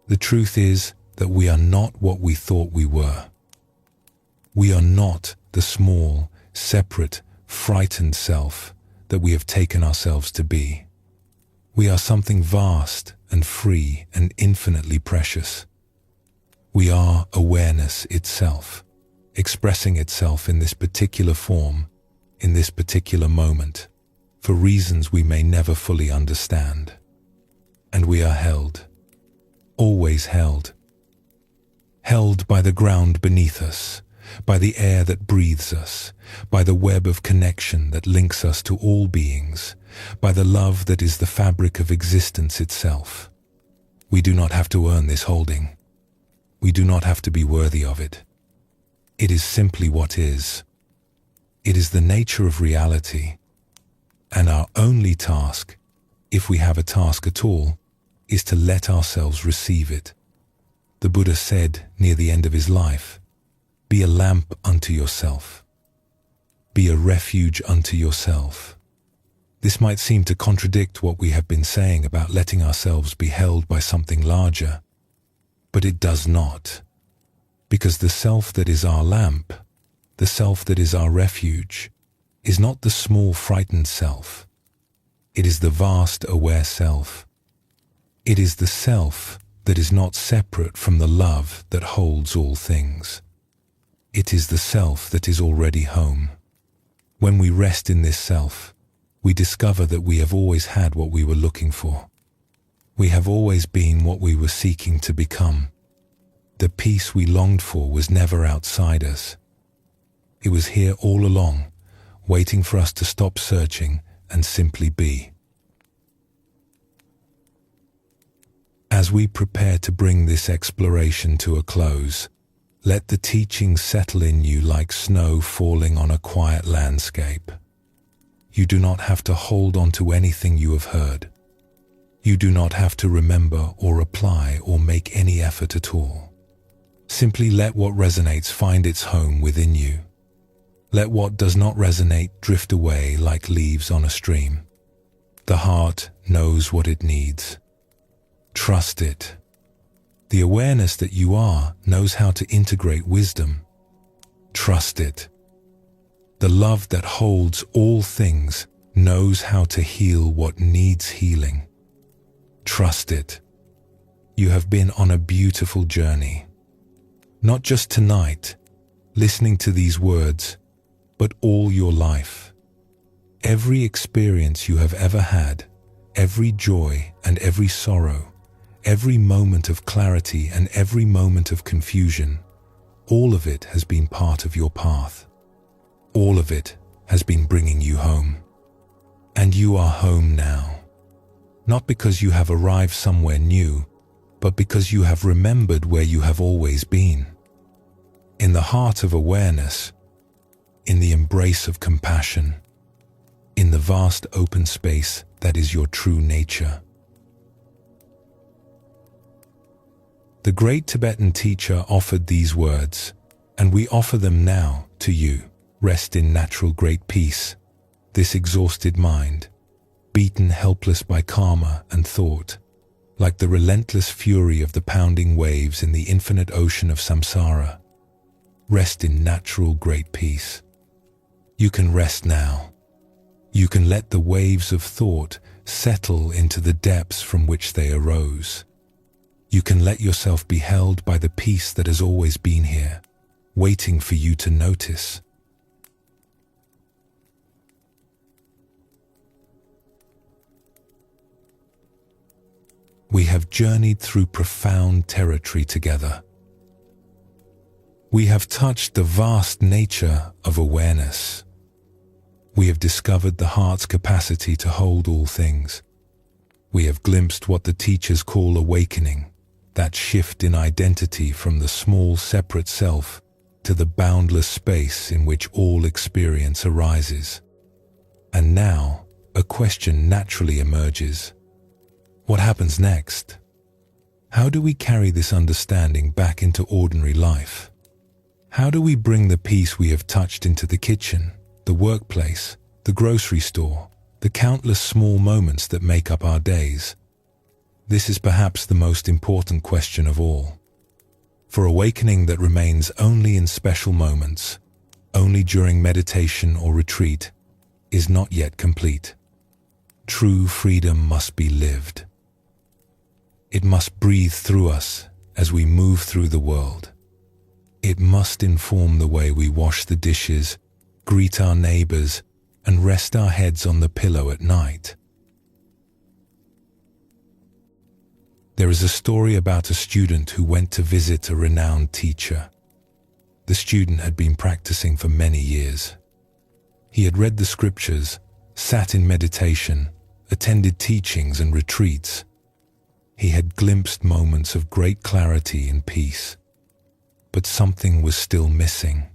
The truth is that we are not what we thought we were. We are not the small, separate, frightened self that we have taken ourselves to be. We are something vast and free and infinitely precious. We are awareness itself, expressing itself in this particular form, in this particular moment, for reasons we may never fully understand. And we are held, always held. Held by the ground beneath us, by the air that breathes us, by the web of connection that links us to all beings, by the love that is the fabric of existence itself. We do not have to earn this holding. We do not have to be worthy of it. It is simply what is. It is the nature of reality, and our only task, if we have a task at all, is to let ourselves receive it. The Buddha said near the end of his life, "Be a lamp unto yourself. Be a refuge unto yourself." This might seem to contradict what we have been saying about letting ourselves be held by something larger, but it does not, because the self that is our lamp, the self that is our refuge, is not the small frightened self. It is the vast aware self. It is the self that is not separate from the love that holds all things. It is the self that is already home. When we rest in this self, we discover that we have always had what we were looking for. We have always been what we were seeking to become. The peace we longed for was never outside us. It was here all along, waiting for us to stop searching and simply be. As we prepare to bring this exploration to a close, let the teachings settle in you like snow falling on a quiet landscape. You do not have to hold on to anything you have heard. You do not have to remember or apply or make any effort at all. Simply let what resonates find its home within you. Let what does not resonate drift away like leaves on a stream. The heart knows what it needs. Trust it. The awareness that you are knows how to integrate wisdom. Trust it. The love that holds all things knows how to heal what needs healing. Trust it. You have been on a beautiful journey. Not just tonight, listening to these words, but all your life. Every experience you have ever had, every joy and every sorrow, every moment of clarity and every moment of confusion, all of it has been part of your path. All of it has been bringing you home. And you are home now. Not because you have arrived somewhere new, but because you have remembered where you have always been. In the heart of awareness, in the embrace of compassion, in the vast open space that is your true nature. The great Tibetan teacher offered these words, and we offer them now to you. Rest in natural great peace, this exhausted mind, beaten helpless by karma and thought, like the relentless fury of the pounding waves in the infinite ocean of samsara. Rest in natural great peace. You can rest now. You can let the waves of thought settle into the depths from which they arose. You can let yourself be held by the peace that has always been here, waiting for you to notice. We have journeyed through profound territory together. We have touched the vast nature of awareness. We have discovered the heart's capacity to hold all things. We have glimpsed what the teachers call awakening, that shift in identity from the small separate self to the boundless space in which all experience arises. And now, a question naturally emerges. What happens next? How do we carry this understanding back into ordinary life? How do we bring the peace we have touched into the kitchen, the workplace, the grocery store, the countless small moments that make up our days? This is perhaps the most important question of all. For awakening that remains only in special moments, only during meditation or retreat, is not yet complete. True freedom must be lived. It must breathe through us as we move through the world. It must inform the way we wash the dishes, greet our neighbors, and rest our heads on the pillow at night. There is a story about a student who went to visit a renowned teacher. The student had been practicing for many years. He had read the scriptures, sat in meditation, attended teachings and retreats. He had glimpsed moments of great clarity and peace, but something was still missing.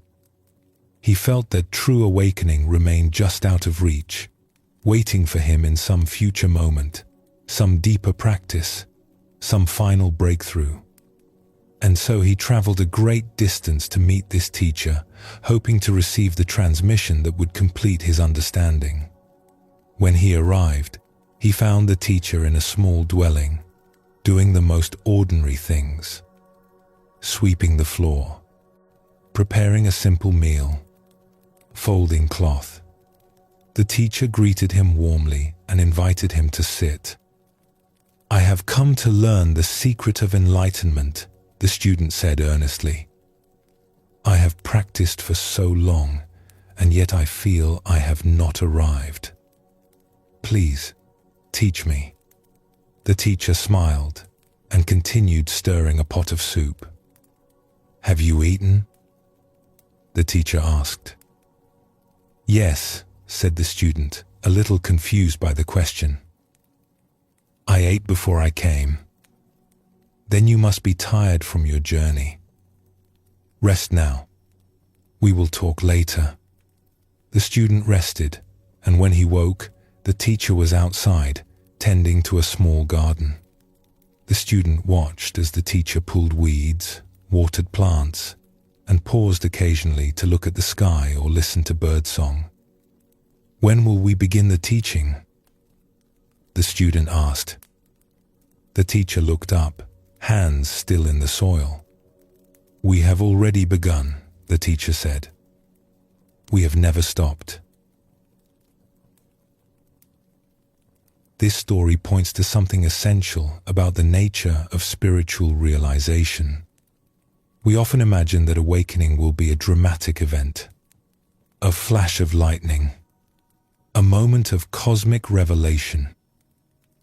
He felt that true awakening remained just out of reach, waiting for him in some future moment, some deeper practice, some final breakthrough. And so he traveled a great distance to meet this teacher, hoping to receive the transmission that would complete his understanding. When he arrived, he found the teacher in a small dwelling, doing the most ordinary things. Sweeping the floor, preparing a simple meal, folding cloth. The teacher greeted him warmly and invited him to sit. "I have come to learn the secret of enlightenment," the student said earnestly. "I have practiced for so long, and yet I feel I have not arrived. Please, teach me." The teacher smiled and continued stirring a pot of soup. "Have you eaten?" the teacher asked. "Yes," said the student, a little confused by the question. "I ate before I came." "Then you must be tired from your journey. Rest now. We will talk later." The student rested, and when he woke, the teacher was outside, tending to a small garden. The student watched as the teacher pulled weeds, watered plants, and paused occasionally to look at the sky or listen to birdsong. "When will we begin the teaching?" the student asked. The teacher looked up, hands still in the soil. "We have already begun," the teacher said. "We have never stopped." This story points to something essential about the nature of spiritual realization. We often imagine that awakening will be a dramatic event, a flash of lightning, a moment of cosmic revelation,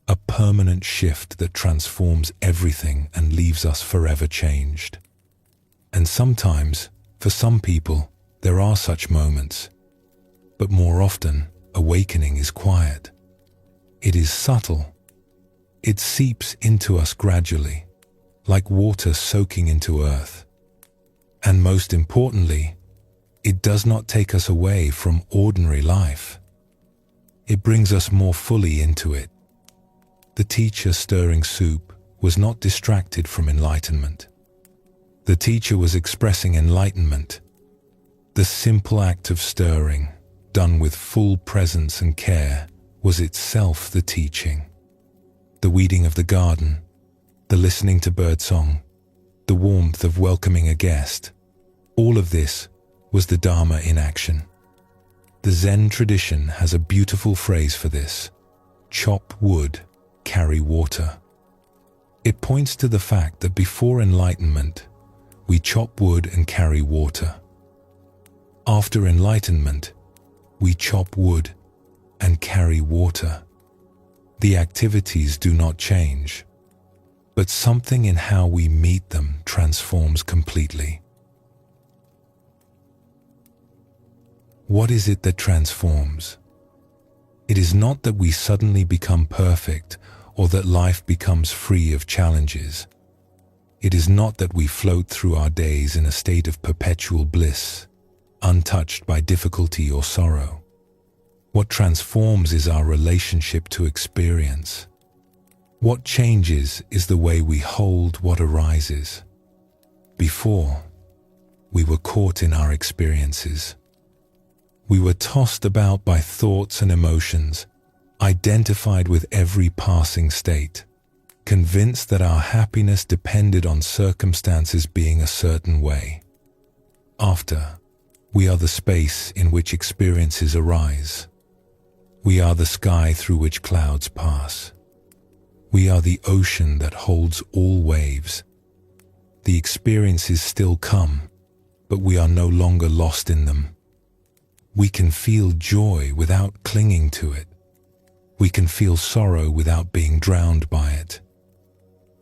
a permanent shift that transforms everything and leaves us forever changed. And sometimes, for some people, there are such moments. But more often, awakening is quiet. It is subtle. It seeps into us gradually, like water soaking into earth. And most importantly, it does not take us away from ordinary life. It brings us more fully into it. The teacher stirring soup was not distracted from enlightenment. The teacher was expressing enlightenment. The simple act of stirring, done with full presence and care, was itself the teaching. The weeding of the garden, the listening to birdsong, the warmth of welcoming a guest, all of this was the Dharma in action. The Zen tradition has a beautiful phrase for this: chop wood, carry water. It points to the fact that before enlightenment, we chop wood and carry water. After enlightenment, we chop wood and carry water. The activities do not change, but something in how we meet them transforms completely. What is it that transforms? It is not that we suddenly become perfect or that life becomes free of challenges. It is not that we float through our days in a state of perpetual bliss, untouched by difficulty or sorrow. What transforms is our relationship to experience. What changes is the way we hold what arises. Before, we were caught in our experiences. We were tossed about by thoughts and emotions, identified with every passing state, convinced that our happiness depended on circumstances being a certain way. After, we are the space in which experiences arise. We are the sky through which clouds pass. We are the ocean that holds all waves. The experiences still come, but we are no longer lost in them. We can feel joy without clinging to it. We can feel sorrow without being drowned by it.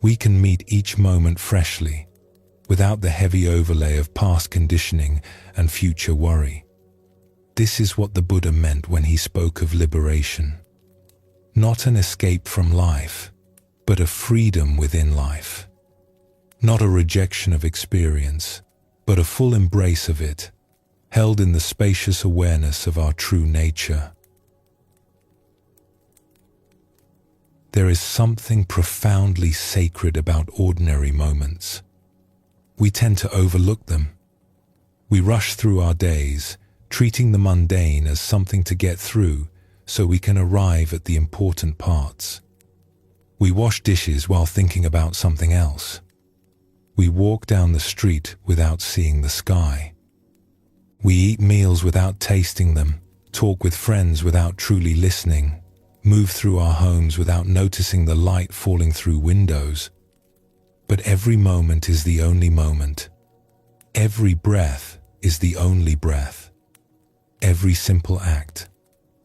We can meet each moment freshly, without the heavy overlay of past conditioning and future worry. This is what the Buddha meant when he spoke of liberation. Not an escape from life, but a freedom within life. Not a rejection of experience, but a full embrace of it, held in the spacious awareness of our true nature. There is something profoundly sacred about ordinary moments. We tend to overlook them. We rush through our days, treating the mundane as something to get through so we can arrive at the important parts. We wash dishes while thinking about something else. We walk down the street without seeing the sky. We eat meals without tasting them, talk with friends without truly listening, move through our homes without noticing the light falling through windows. But every moment is the only moment. Every breath is the only breath. Every simple act,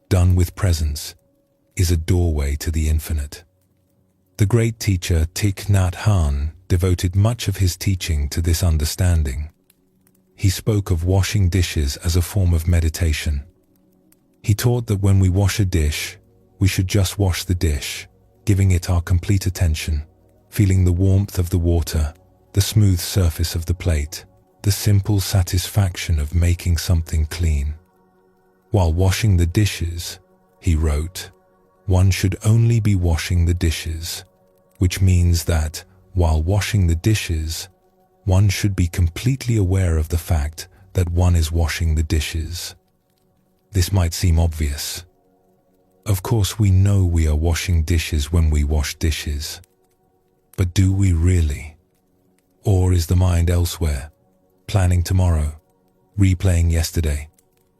done with presence, is a doorway to the infinite. The great teacher Thich Nhat Hanh devoted much of his teaching to this understanding. He spoke of washing dishes as a form of meditation. He taught that when we wash a dish, we should just wash the dish, giving it our complete attention, feeling the warmth of the water, the smooth surface of the plate, the simple satisfaction of making something clean. While washing the dishes, he wrote, one should only be washing the dishes, which means that, while washing the dishes, one should be completely aware of the fact that one is washing the dishes. This might seem obvious. Of course, we know we are washing dishes when we wash dishes. But do we really? Or is the mind elsewhere, planning tomorrow, replaying yesterday,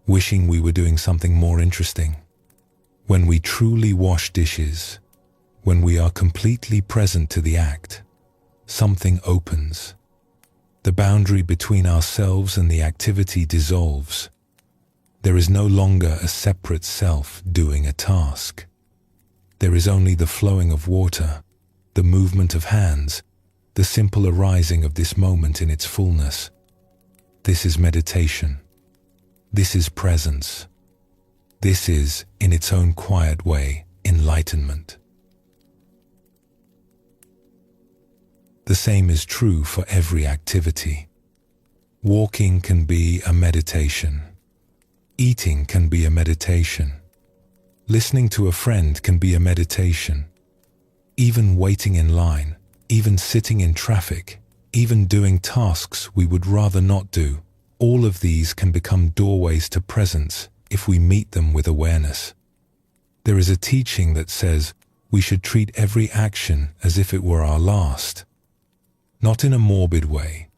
wishing we were doing something more interesting? When we truly wash dishes, when we are completely present to the act, something opens. The boundary between ourselves and the activity dissolves. There is no longer a separate self doing a task. There is only the flowing of water, the movement of hands, the simple arising of this moment in its fullness. This is meditation. This is presence. This is, in its own quiet way, enlightenment. The same is true for every activity. Walking can be a meditation. Eating can be a meditation. Listening to a friend can be a meditation. Even waiting in line, even sitting in traffic, even doing tasks we would rather not do, all of these can become doorways to presence if we meet them with awareness. There is a teaching that says we should treat every action as if it were our last. Not in a morbid way,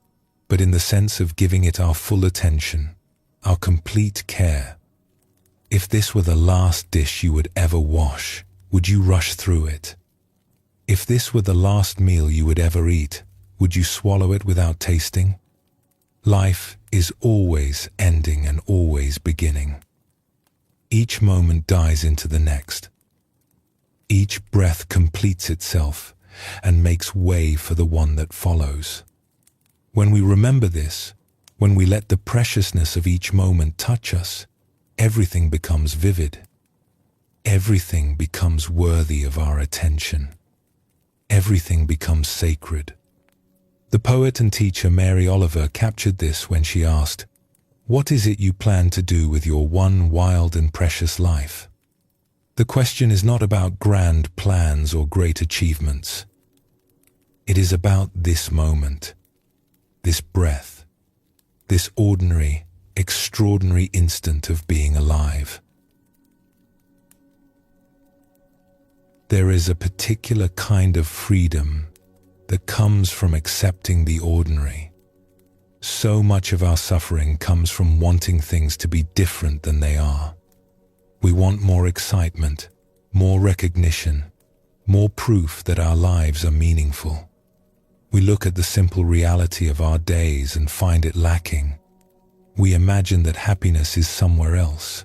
but in the sense of giving it our full attention, our complete care. If this were the last dish you would ever wash, would you rush through it? If this were the last meal you would ever eat, would you swallow it without tasting? Life is always ending and always beginning. Each moment dies into the next. Each breath completes itself and makes way for the one that follows. When we remember this, when we let the preciousness of each moment touch us, everything becomes vivid. Everything becomes worthy of our attention. Everything becomes sacred. The poet and teacher Mary Oliver captured this when she asked, "What is it you plan to do with your one wild and precious life?" The question is not about grand plans or great achievements. It is about this moment, this breath, this ordinary, extraordinary instant of being alive. There is a particular kind of freedom that comes from accepting the ordinary. So much of our suffering comes from wanting things to be different than they are. We want more excitement, more recognition, more proof that our lives are meaningful. We look at the simple reality of our days and find it lacking. We imagine that happiness is somewhere else,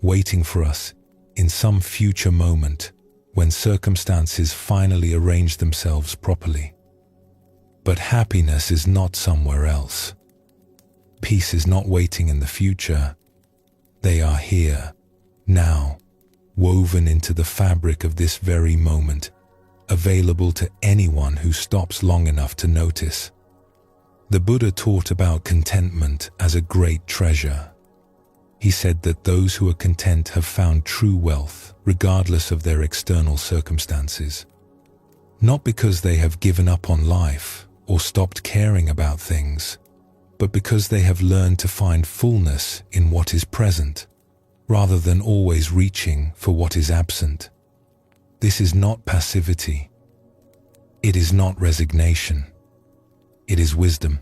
waiting for us in some future moment when circumstances finally arrange themselves properly. But happiness is not somewhere else. Peace is not waiting in the future. They are here, now, woven into the fabric of this very moment, available to anyone who stops long enough to notice. The Buddha taught about contentment as a great treasure. He said that those who are content have found true wealth, regardless of their external circumstances. Not because they have given up on life or stopped caring about things, but because they have learned to find fullness in what is present, rather than always reaching for what is absent. This is not passivity. It is not resignation. It is wisdom.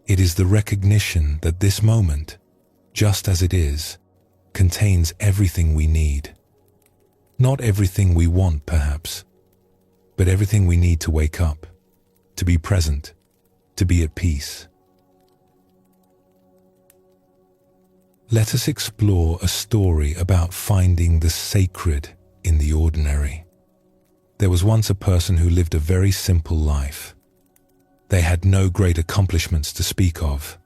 It is the recognition that this moment, just as it is, contains everything we need. Not everything we want, perhaps, but everything we need to wake up, to be present, to be at peace. Let us explore a story about finding the sacred in the ordinary. There was once a person who lived a very simple life. They had no great accomplishments to speak of,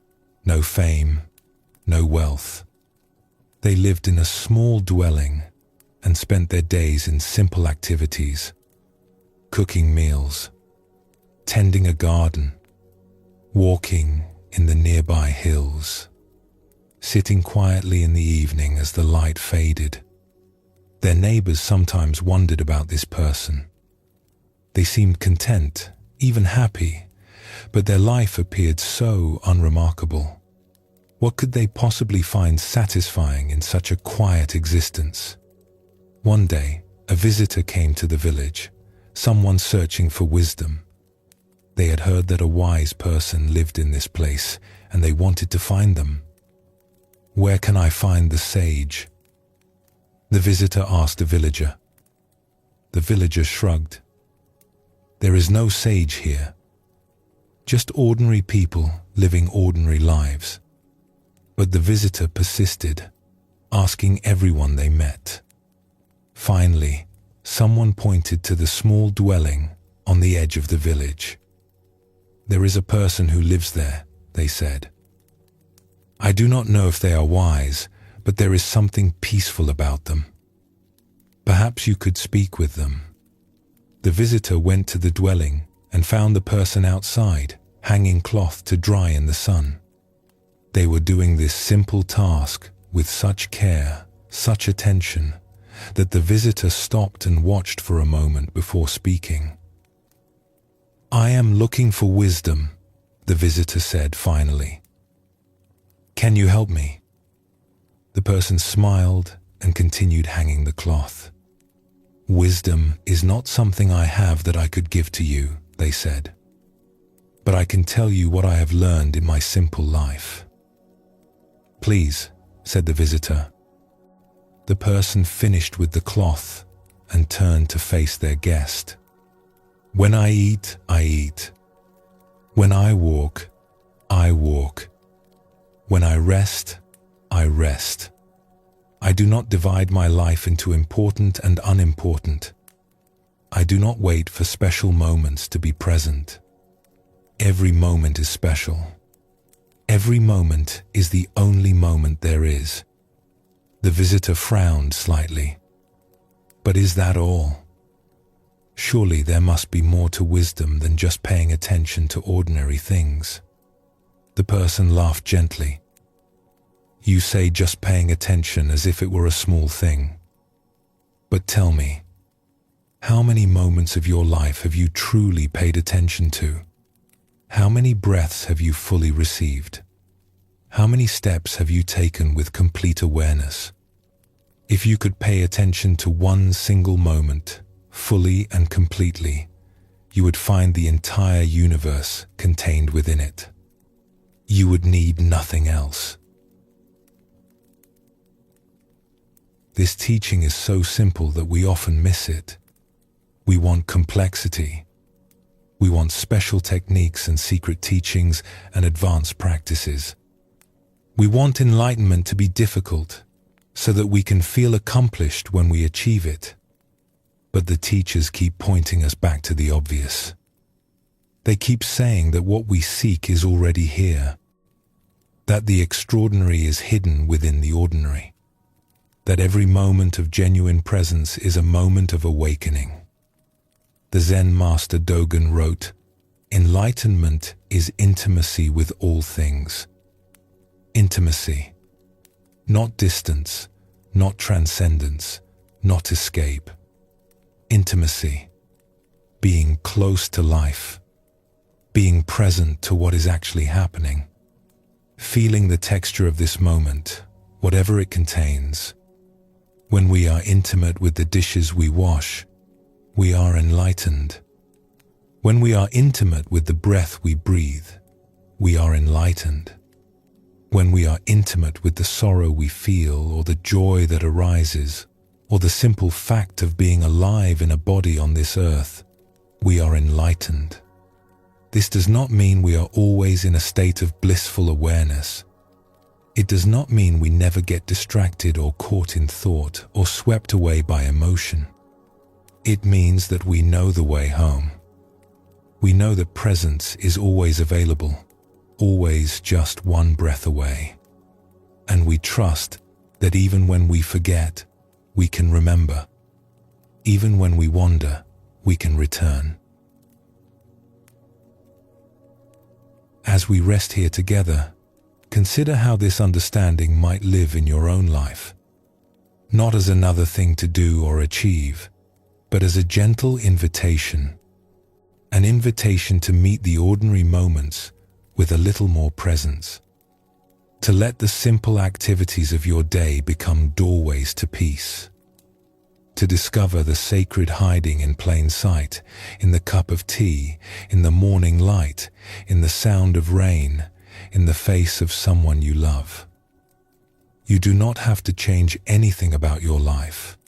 no fame, no wealth. They lived in a small dwelling and spent their days in simple activities, cooking meals, tending a garden, walking in the nearby hills, sitting quietly in the evening as the light faded. Their neighbors sometimes wondered about this person. They seemed content, even happy, but their life appeared so unremarkable. What could they possibly find satisfying in such a quiet existence? One day, a visitor came to the village, someone searching for wisdom. They had heard that a wise person lived in this place, and they wanted to find them. "Where can I find the sage?" the visitor asked a villager. The villager shrugged. "There is no sage here. Just ordinary people living ordinary lives." But the visitor persisted, asking everyone they met. Finally, someone pointed to the small dwelling on the edge of the village. "There is a person who lives there," they said. "I do not know if they are wise, but there is something peaceful about them. Perhaps you could speak with them." The visitor went to the dwelling and found the person outside, hanging cloth to dry in the sun. They were doing this simple task with such care, such attention, that the visitor stopped and watched for a moment before speaking. "I am looking for wisdom," the visitor said finally. "Can you help me?" The person smiled and continued hanging the cloth. "Wisdom is not something I have that I could give to you," they said. "But I can tell you what I have learned in my simple life." "Please," said the visitor. The person finished with the cloth and turned to face their guest. "When I eat, I eat. When I walk, I walk. When I rest, I rest. I do not divide my life into important and unimportant. I do not wait for special moments to be present. Every moment is special. Every moment is the only moment there is." The visitor frowned slightly. "But is that all? Surely there must be more to wisdom than just paying attention to ordinary things." The person laughed gently. "You say just paying attention as if it were a small thing. But tell me, how many moments of your life have you truly paid attention to? How many breaths have you fully received? How many steps have you taken with complete awareness? If you could pay attention to one single moment, fully and completely, you would find the entire universe contained within it. You would need nothing else." This teaching is so simple that we often miss it. We want complexity. We want special techniques and secret teachings and advanced practices. We want enlightenment to be difficult, so that we can feel accomplished when we achieve it. But the teachers keep pointing us back to the obvious. They keep saying that what we seek is already here, that the extraordinary is hidden within the ordinary, that every moment of genuine presence is a moment of awakening. The Zen master Dogen wrote, "Enlightenment is intimacy with all things." Intimacy. Not distance, not transcendence, not escape. Intimacy. Being close to life. Being present to what is actually happening. Feeling the texture of this moment, whatever it contains. When we are intimate with the dishes we wash, we are enlightened. When we are intimate with the breath we breathe, we are enlightened. When we are intimate with the sorrow we feel or the joy that arises, or the simple fact of being alive in a body on this earth, we are enlightened. This does not mean we are always in a state of blissful awareness. It does not mean we never get distracted or caught in thought or swept away by emotion. It means that we know the way home. We know that presence is always available, always just one breath away. And we trust that even when we forget, we can remember. Even when we wander, we can return. As we rest here together, consider how this understanding might live in your own life. Not as another thing to do or achieve, but as a gentle invitation. An invitation to meet the ordinary moments with a little more presence. To let the simple activities of your day become doorways to peace. to discover the sacred hiding in plain sight, in the cup of tea, in the morning light, in the sound of rain, in the face of someone you love. You do not have to change anything about your life.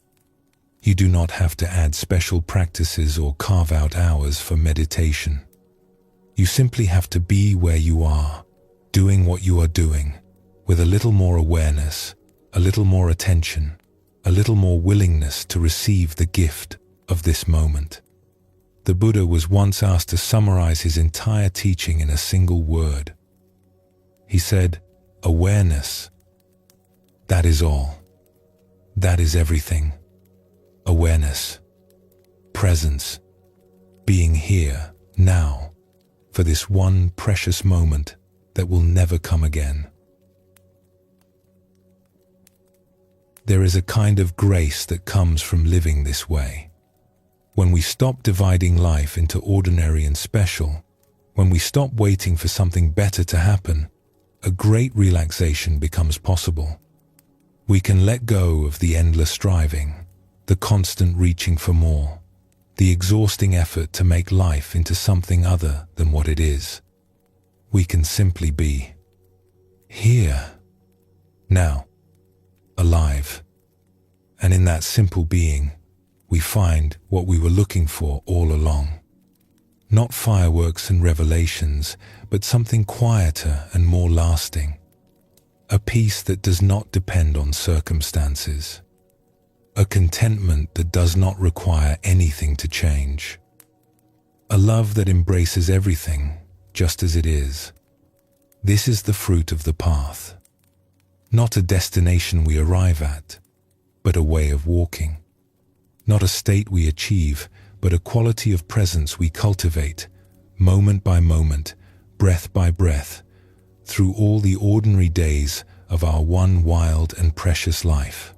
You do not have to add special practices or carve out hours for meditation. You simply have to be where you are, doing what you are doing, with a little more awareness, a little more attention, a little more willingness to receive the gift of this moment. The Buddha was once asked to summarize his entire teaching in a single word. He said, "Awareness. That is all. That is everything. Awareness. Presence. Being here, now, for this one precious moment that will never come again." There is a kind of grace that comes from living this way. When we stop dividing life into ordinary and special, when we stop waiting for something better to happen, a great relaxation becomes possible. We can let go of the endless striving, the constant reaching for more, the exhausting effort to make life into something other than what it is. We can simply be here, now, alive. And in that simple being, we find what we were looking for all along. Not fireworks and revelations, but something quieter and more lasting. A peace that does not depend on circumstances. A contentment that does not require anything to change. A love that embraces everything just as it is. This is the fruit of the path. Not a destination we arrive at, but a way of walking. Not a state we achieve, but a quality of presence we cultivate, moment by moment, breath by breath, through all the ordinary days of our one wild and precious life.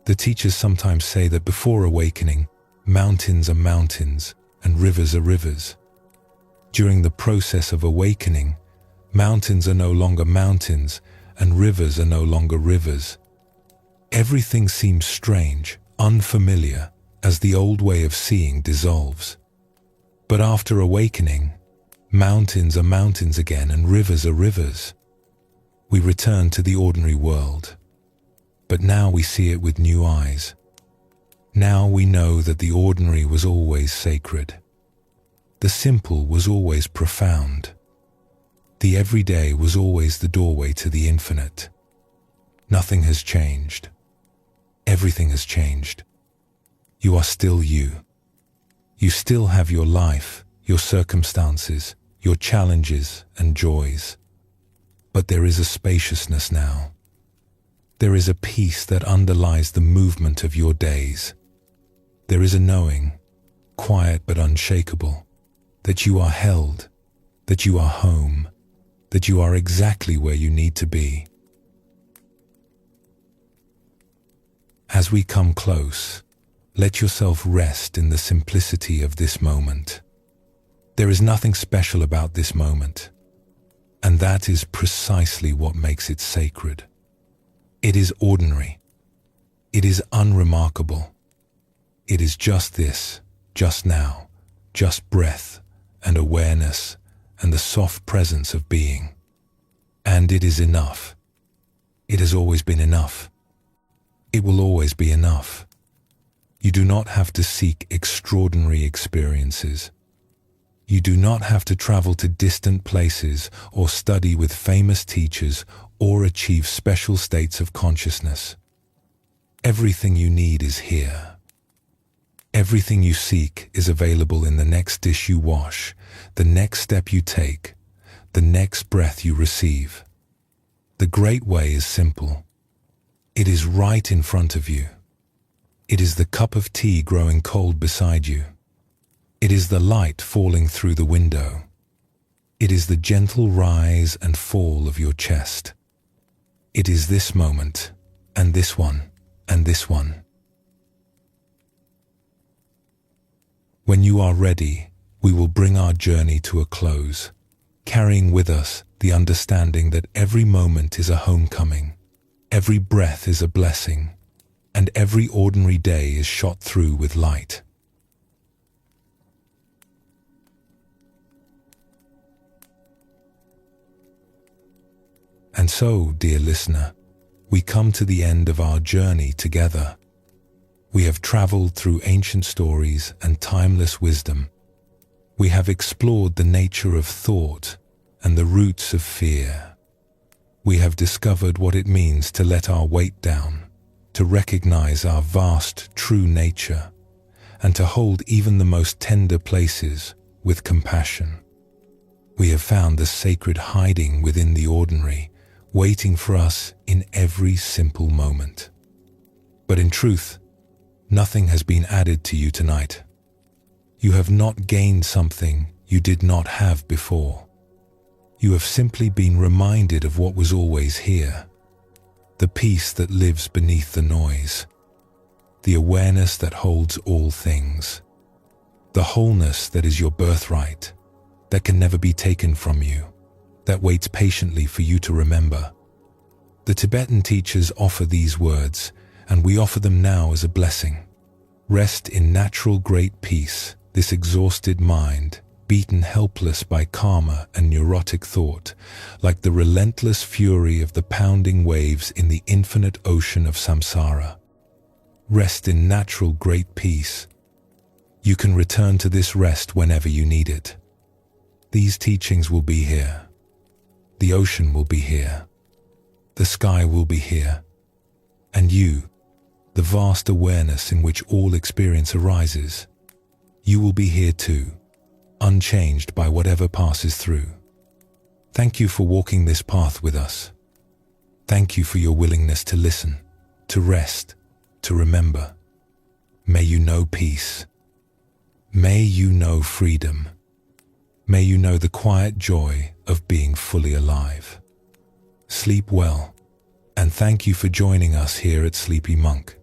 The teachers sometimes say that before awakening, mountains are mountains and rivers are rivers. During the process of awakening, mountains are no longer mountains and rivers are no longer rivers. Everything seems strange, unfamiliar, as the old way of seeing dissolves. But after awakening, mountains are mountains again and rivers are rivers. We return to the ordinary world. But now we see it with new eyes. Now we know that the ordinary was always sacred. The simple was always profound. The everyday was always the doorway to the infinite. Nothing has changed. Everything has changed. You are still you. You still have your life, your circumstances, your challenges and joys. But there is a spaciousness now. There is a peace that underlies the movement of your days. There is a knowing, quiet but unshakable, that you are held, that you are home, that you are exactly where you need to be. As we come close, let yourself rest in the simplicity of this moment. There is nothing special about this moment, and that is precisely what makes it sacred. It is ordinary. It is unremarkable. It is just this, just now, just breath and awareness and the soft presence of being. And it is enough. It has always been enough. It will always be enough. You do not have to seek extraordinary experiences. You do not have to travel to distant places or study with famous teachers or achieve special states of consciousness. Everything you need is here. Everything you seek is available in the next dish you wash, the next step you take, the next breath you receive. The great way is simple. It is right in front of you. It is the cup of tea growing cold beside you. It is the light falling through the window. It is the gentle rise and fall of your chest. It is this moment, and this one, and this one. When you are ready, we will bring our journey to a close, carrying with us the understanding that every moment is a homecoming, Every breath is a blessing, and every ordinary day is shot through with light. And so, dear listener, we come to the end of our journey together. We have traveled through ancient stories and timeless wisdom. We have explored the nature of thought and the roots of fear. We have discovered what it means to let our weight down, to recognize our vast, true nature, and to hold even the most tender places with compassion. We have found the sacred hiding within the ordinary, waiting for us in every simple moment. But in truth, nothing has been added to you tonight. You have not gained something you did not have before. You have simply been reminded of what was always here, the peace that lives beneath the noise, the awareness that holds all things, the wholeness that is your birthright, that can never be taken from you, that waits patiently for you to remember. The Tibetan teachers offer these words, and we offer them now as a blessing. Rest in natural great peace, this exhausted mind, beaten helpless by karma and neurotic thought, like the relentless fury of the pounding waves in the infinite ocean of samsara. Rest in natural great peace. You can return to this rest whenever you need it. These teachings will be here. The ocean will be here. The sky will be here. And you, the vast awareness in which all experience arises, you will be here too, unchanged by whatever passes through. Thank you for walking this path with us. Thank you for your willingness to listen, to rest, to remember. May you know peace. May you know freedom. May you know the quiet joy of being fully alive. Sleep well, and thank you for joining us here at Sleepy Monk.